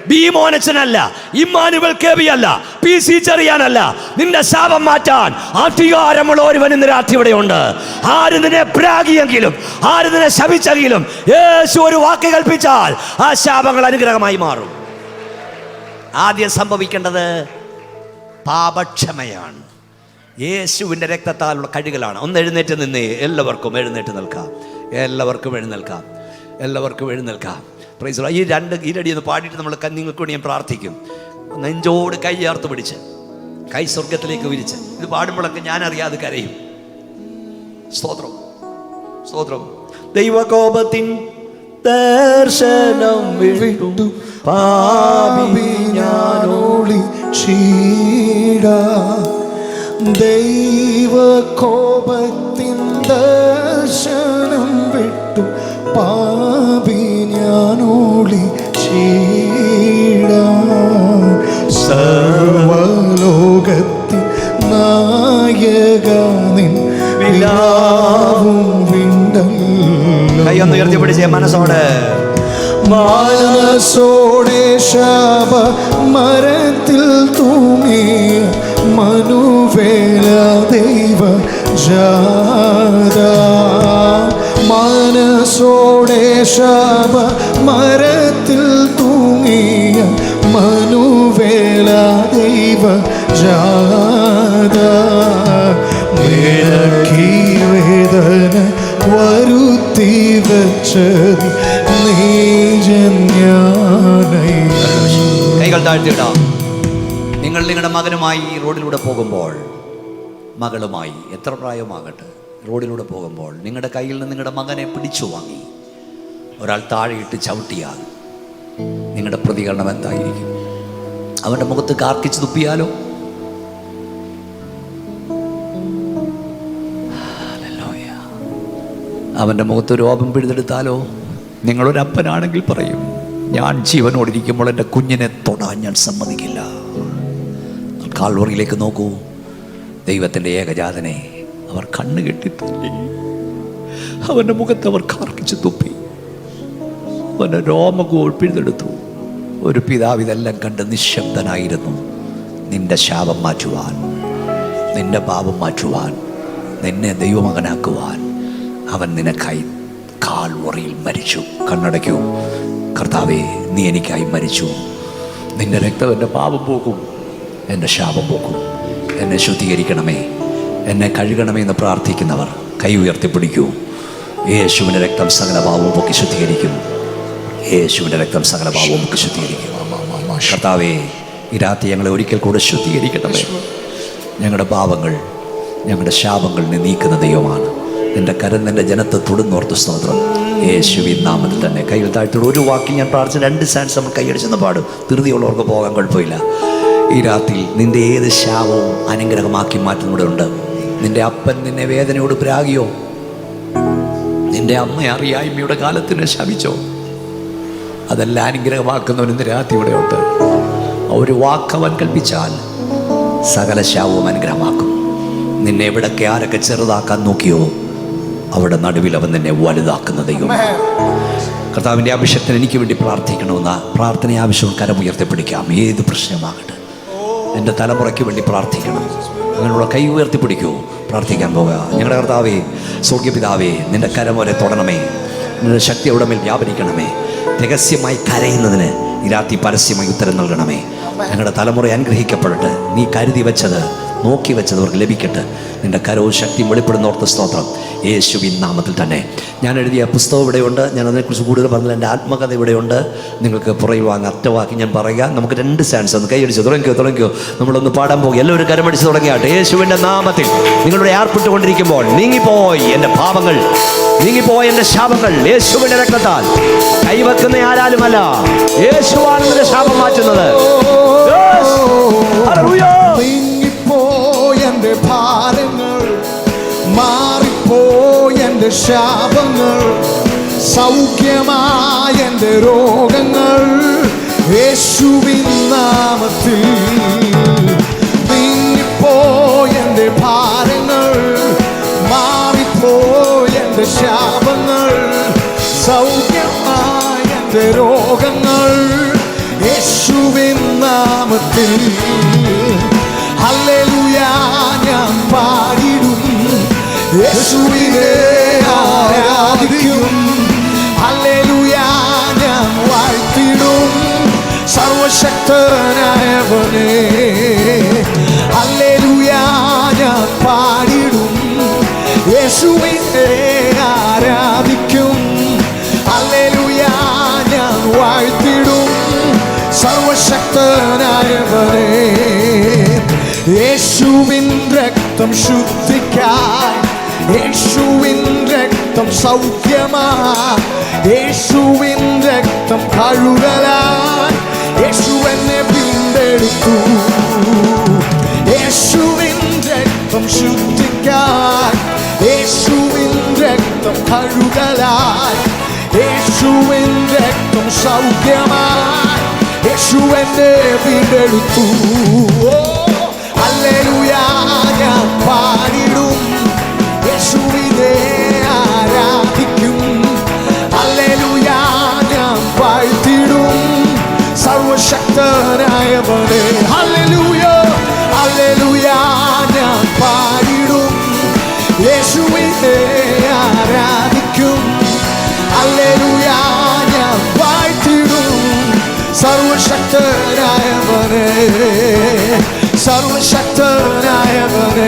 ഭീമോനച്ചനല്ല, ഇമ്മാനുവൽ കേബി അല്ല, PC ചെറിയാനല്ല. നിന്റെ ശാപം മാറ്റാൻ അധികാരമുള്ള ഒരുവൻ ഇന്ന് രാത്രി ഇവിടെയുണ്ട്. ആര് നിന്നെ പ്രാഗിയെങ്കിലും, ആര് നിന്നെ ശപിച്ചെങ്കിലും യേശു ഒരു വാക്ക് കൽപ്പിച്ചാൽ ആ ശാപങ്ങൾ അനുഗ്രഹമായി മാറും. ആദ്യം സംഭവിക്കേണ്ടത് പാപക്ഷമയാണ്. യേശുവിൻ്റെ രക്തത്താലുള്ള കഴുകലാണ്. ഒന്ന് എഴുന്നേറ്റ് നിന്നേ. എല്ലാവർക്കും എഴുന്നേറ്റ് നിൽക്കാം. എല്ലാവർക്കും എഴുന്നേൽക്കാം. എല്ലാവർക്കും എഴുന്നേൽക്കാം. Price the Lord. ഈ 2 ഈരടി ഒന്ന് പാടിയിട്ട് നമ്മൾ നിങ്ങൾക്ക് വേണ്ടി ഞാൻ പ്രാർത്ഥിക്കും. നെഞ്ചോട് കൈ ചേർത്ത് പിടിച്ച്, കൈ സ്വർഗത്തിലേക്ക് വിരിച്ച്. ഇത് പാടുമ്പോഴൊക്കെ ഞാൻ അറിയാതെ കരയും. സ്തോത്രം, സ്തോത്രം. ദൈവകോപത്തിൻ ദർശനം വിട്ടു പാപി ഞാനൊളിച്ചീട. ദൈവകോപത്തിൻ ദർശനം വിട്ടു പാപി ഞാനൊളിച്ചീട. സർവലോകത്തിൻ നായക നിൻ വിലാവും വിണ്ടല്ലോ. കൈയൊന്ന് ഉയർത്തി പിടിച്ചേ മനസ്സോടെ. മനസ്സോടെ ശാപ മരത്തിൽ തൂങ്ങിയ മനുവേല ദൈവ ജാത. മനസ്സോടെ ശാപ മരത്തിൽ തൂങ്ങിയ മനുവേല ജീവജാത നിനക്കീ വേദന വരുത്തി വെച്ചത് കൈകൾ താഴ്ത്തിയിടാം. നിങ്ങൾ നിങ്ങളുടെ മകനുമായി റോഡിലൂടെ പോകുമ്പോൾ, മകളുമായി എത്ര പ്രായമാകട്ടെ, റോഡിലൂടെ പോകുമ്പോൾ നിങ്ങളുടെ കയ്യിൽ നിന്ന് നിങ്ങളുടെ മകനെ പിടിച്ചു വാങ്ങി ഒരാൾ താഴെയിട്ട് ചവിട്ടിയാൽ നിങ്ങളുടെ പ്രതികരണം എന്തായിരിക്കും? അവൻ്റെ മുഖത്ത് കാർക്കിച്ച് തുപ്പിയാലോ? അവൻ്റെ മുഖത്ത് രോപം പിഴുതെടുത്താലോ? നിങ്ങളൊരപ്പനാണെങ്കിൽ പറയും, ഞാൻ ജീവനോടിരിക്കുമ്പോൾ എൻ്റെ കുഞ്ഞിനെ തൊടാൻ ഞാൻ സമ്മതിക്കില്ല. കാൽവറിയിലേക്ക് നോക്കൂ. ദൈവത്തിൻ്റെ ഏകജാതനെ അവർ കണ്ണ് കെട്ടിത്തല്ലി. അവൻ്റെ മുഖത്ത് അവർ കാർക്കിച്ച് തുപ്പി. അവൻ്റെ രോമകോൾ പിഴുതെടുത്തു. ഒരു പിതാവ് ഇതെല്ലാം കണ്ട് നിശബ്ദനായിരുന്നു. നിന്റെ ശാപം മാറ്റുവാൻ, നിന്റെ പാപം മാറ്റുവാൻ, നിന്നെ ദൈവമകനാക്കുവാൻ അവൻ നിനക്കായി കാൽവറിയിൽ മരിച്ചു. കണ്ണടയ്ക്കൂ. കർത്താവേ, നീ എനിക്കായി മരിച്ചു. നിന്റെ രക്തം എൻ്റെ പാപം പോക്കും, എൻ്റെ ശാപം പോക്കും. എന്നെ ശുദ്ധീകരിക്കണമേ, എന്നെ കഴുകണമേ എന്ന് പ്രാർത്ഥിക്കുന്നവർ കൈ ഉയർത്തിപ്പിടിക്കൂ. യേശുവിൻ്റെ രക്തം സകല പാപവും പൊക്കി ശുദ്ധീകരിക്കും. യേശുവിൻ്റെ രക്തം സകല പാപവും പൊക്കി ശുദ്ധീകരിക്കും. കർത്താവേ, ഈ രാത്രി ഞങ്ങളെ ഒരിക്കൽ കൂടെ ശുദ്ധീകരിക്കണമേ. ഞങ്ങളുടെ പാപങ്ങൾ, ഞങ്ങളുടെ ശാപങ്ങൾ നീ നീക്കുന്ന ദൈവമാണ്. എൻ്റെ കരം നിൻ്റെ ജനത്തെ തൊടുന്നോർത്ത് സ്തോത്രം. യേശുവിൻ നാമത്തിൽ തന്നെ കയ്യിൽ താഴ്ത്തിയുള്ള ഒരു വാക്കിൽ ഞാൻ പ്രാർത്ഥിച്ച 2 സ്റ്റാൻഡ്സ് നമ്മൾ കൈയടിച്ചെന്ന് പാടും. ധൃതിയുള്ളവർക്ക് പോകാൻ കുഴപ്പമില്ല. ഈ രാത്രി നിൻ്റെ ഏത് ശാപവും അനുഗ്രഹമാക്കി മാറ്റുന്നൂടെ ഉണ്ട്. നിൻ്റെ അപ്പൻ നിന്നെ വേദനയോട് പ്രാഗിയോ? നിൻ്റെ അമ്മ അറിയായ്മയുടെ കാലത്തിന് ശപിച്ചോ? അതെല്ലാം അനുഗ്രഹമാക്കുന്നവൻ ഇന്ന് രാത്രി ഇവിടെ ഉണ്ട്. ഒരു വാക്കവൻ കൽപ്പിച്ചാൽ സകല ശാപവും അനുഗ്രഹമാക്കും. നിന്നെ എവിടൊക്കെ ആരൊക്കെ ചെറുതാക്കാൻ നോക്കിയോ അവിടെ നടുവിൽ അവൻ നിന്നെ വലുതാക്കുന്ന ദൈവം. കർത്താവിൻ്റെ അഭിഷേകത്തിന് എനിക്ക് വേണ്ടി പ്രാർത്ഥിക്കണമെന്ന പ്രാർത്ഥന ആവശ്യവും കരം ഉയർത്തിപ്പിടിക്കാം. ഏത് പ്രശ്നമാകട്ടെ, എൻ്റെ തലമുറയ്ക്ക് വേണ്ടി പ്രാർത്ഥിക്കണം. അങ്ങനെയുള്ള കൈ ഉയർത്തിപ്പിടിക്കൂ. പ്രാർത്ഥിക്കാൻ പോകുക. ഞങ്ങളുടെ കർത്താവേ, സ്വർഗ്ഗപിതാവേ, നിൻ്റെ കരം വരെ തൊടണമേ. നിൻ്റെ ശക്തി അവിടെ മേൽ വ്യാപരിക്കണമേ. രഹസ്യമായി കരയുന്നതിന് ഈ രാത്രി പരസ്യമായി ഉത്തരം നൽകണമേ. ഞങ്ങളുടെ തലമുറ അനുഗ്രഹിക്കപ്പെടട്ടെ. നീ കരുതി വെച്ചത്, നോക്കി വെച്ചത് അവർക്ക് ലഭിക്കട്ടെ. നിൻ്റെ കരവും ശക്തിയും വെളിപ്പെടുന്നോർത്ത സ്തോത്രം. യേശുവിൻ നാമത്തിൽ തന്നെ. ഞാൻ എഴുതിയ പുസ്തകം ഇവിടെയുണ്ട്. ഞാൻ അതിനെക്കുറിച്ച് കൂടുതൽ പറഞ്ഞില്ല. എൻ്റെ ആത്മകഥ ഇവിടെയുണ്ട്. നിങ്ങൾക്ക് പുറകെ വാങ്ങി അറ്റവാക്കി ഞാൻ പറയുക. നമുക്ക് 2 സ്റ്റാൻഡ്സ് ഒന്ന് കൈയടിച്ച് തുടങ്ങിക്കോ. നമ്മളൊന്ന് പാടാൻ പോകും. എല്ലാവരും കരമടിച്ച് തുടങ്ങിയാട്ടെ. യേശുവിൻ്റെ നാമത്തിൽ നിങ്ങളുടെ ഏർപ്പെട്ടുകൊണ്ടിരിക്കുമ്പോൾ നീങ്ങിപ്പോയി എൻ്റെ പാപങ്ങൾ, നീങ്ങിപ്പോയി എൻ്റെ ശാപങ്ങൾ. യേശുവിൻ്റെ രക്തത്താൽ കൈവെക്കുന്ന ആരാലുമല്ല, യേശുവാണ് നിന്റെ ശാപം മാറ്റുന്നത്. നീങ്ങിപ്പോയെൻ്റെ ഭാരങ്ങൾ, മാറിപ്പോയെൻ്റെ ശാപങ്ങൾ, സൗഖ്യമായെൻ്റെ രോഗങ്ങൾ യേശുവിൻ നാമത്തിൽ. നീങ്ങിപ്പോയെൻ്റെ ഭാരങ്ങൾ, മാറിപ്പോയെൻ്റെ ശാപങ്ങൾ, സൗഖ്യമായെൻ്റെ രോഗങ്ങൾ യേശുവിൻ നാമത്തിൽ. ഹല്ലേലൂയ ഞാൻ പാടിടും, യേശുവിനെ ആരാധിക്കും. ഹല്ലേലൂയ ഞാൻ വാഴ്ത്തിടും സർവശക്തനായവനെ. ഹല്ലേലൂയ ഞാൻ പാടിടും, യേശുവിനെ ആരാധിക്കും. ഹല്ലേലൂയ ഞാൻ വാഴ്ത്തിടും സർവശക്തനായവനെ. യേശുവിൻ രക്തം ശുദ്ധിക്കാൻ, യേശുവിൻ രക്തം സൗഖ്യമാൻ, യേശുവിൻ രക്തം കഴുകലാൻ യേശു എന്നെ വീണ്ടെടുത്തു. യേശുവിൻ രക്തം ശുദ്ധിക്കാൻ, യേശുവിൻ രക്തം കഴുകലാൻ, യേശുവിൻ രക്തം സൗഖ്യമാൻ യേശു എന്നെ വീണ്ടെടുത്തു. ഹല്ലേലൂയ ഞാൻ പാടിടും, യേശുവിനെ ആരാധിക്കും. ഹല്ലേലൂയ ഞാൻ വാഴ്ത്തിടും സർവശക്തനായവനെ. ഹല്ലേലൂയ ഹല്ലേലൂയ ഞാൻ പാടിടും, യേശുവിനെ ആരാധിക്കും. ഹല്ലേലൂയ ഞാൻ വാഴ്ത്തിടും സർവശക്തനായവനെ. സർവശക്തനായവനേ,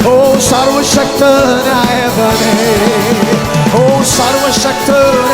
ഓ സർവശക്തനായവനേ, ഓ സർവശക്തനായവനേ,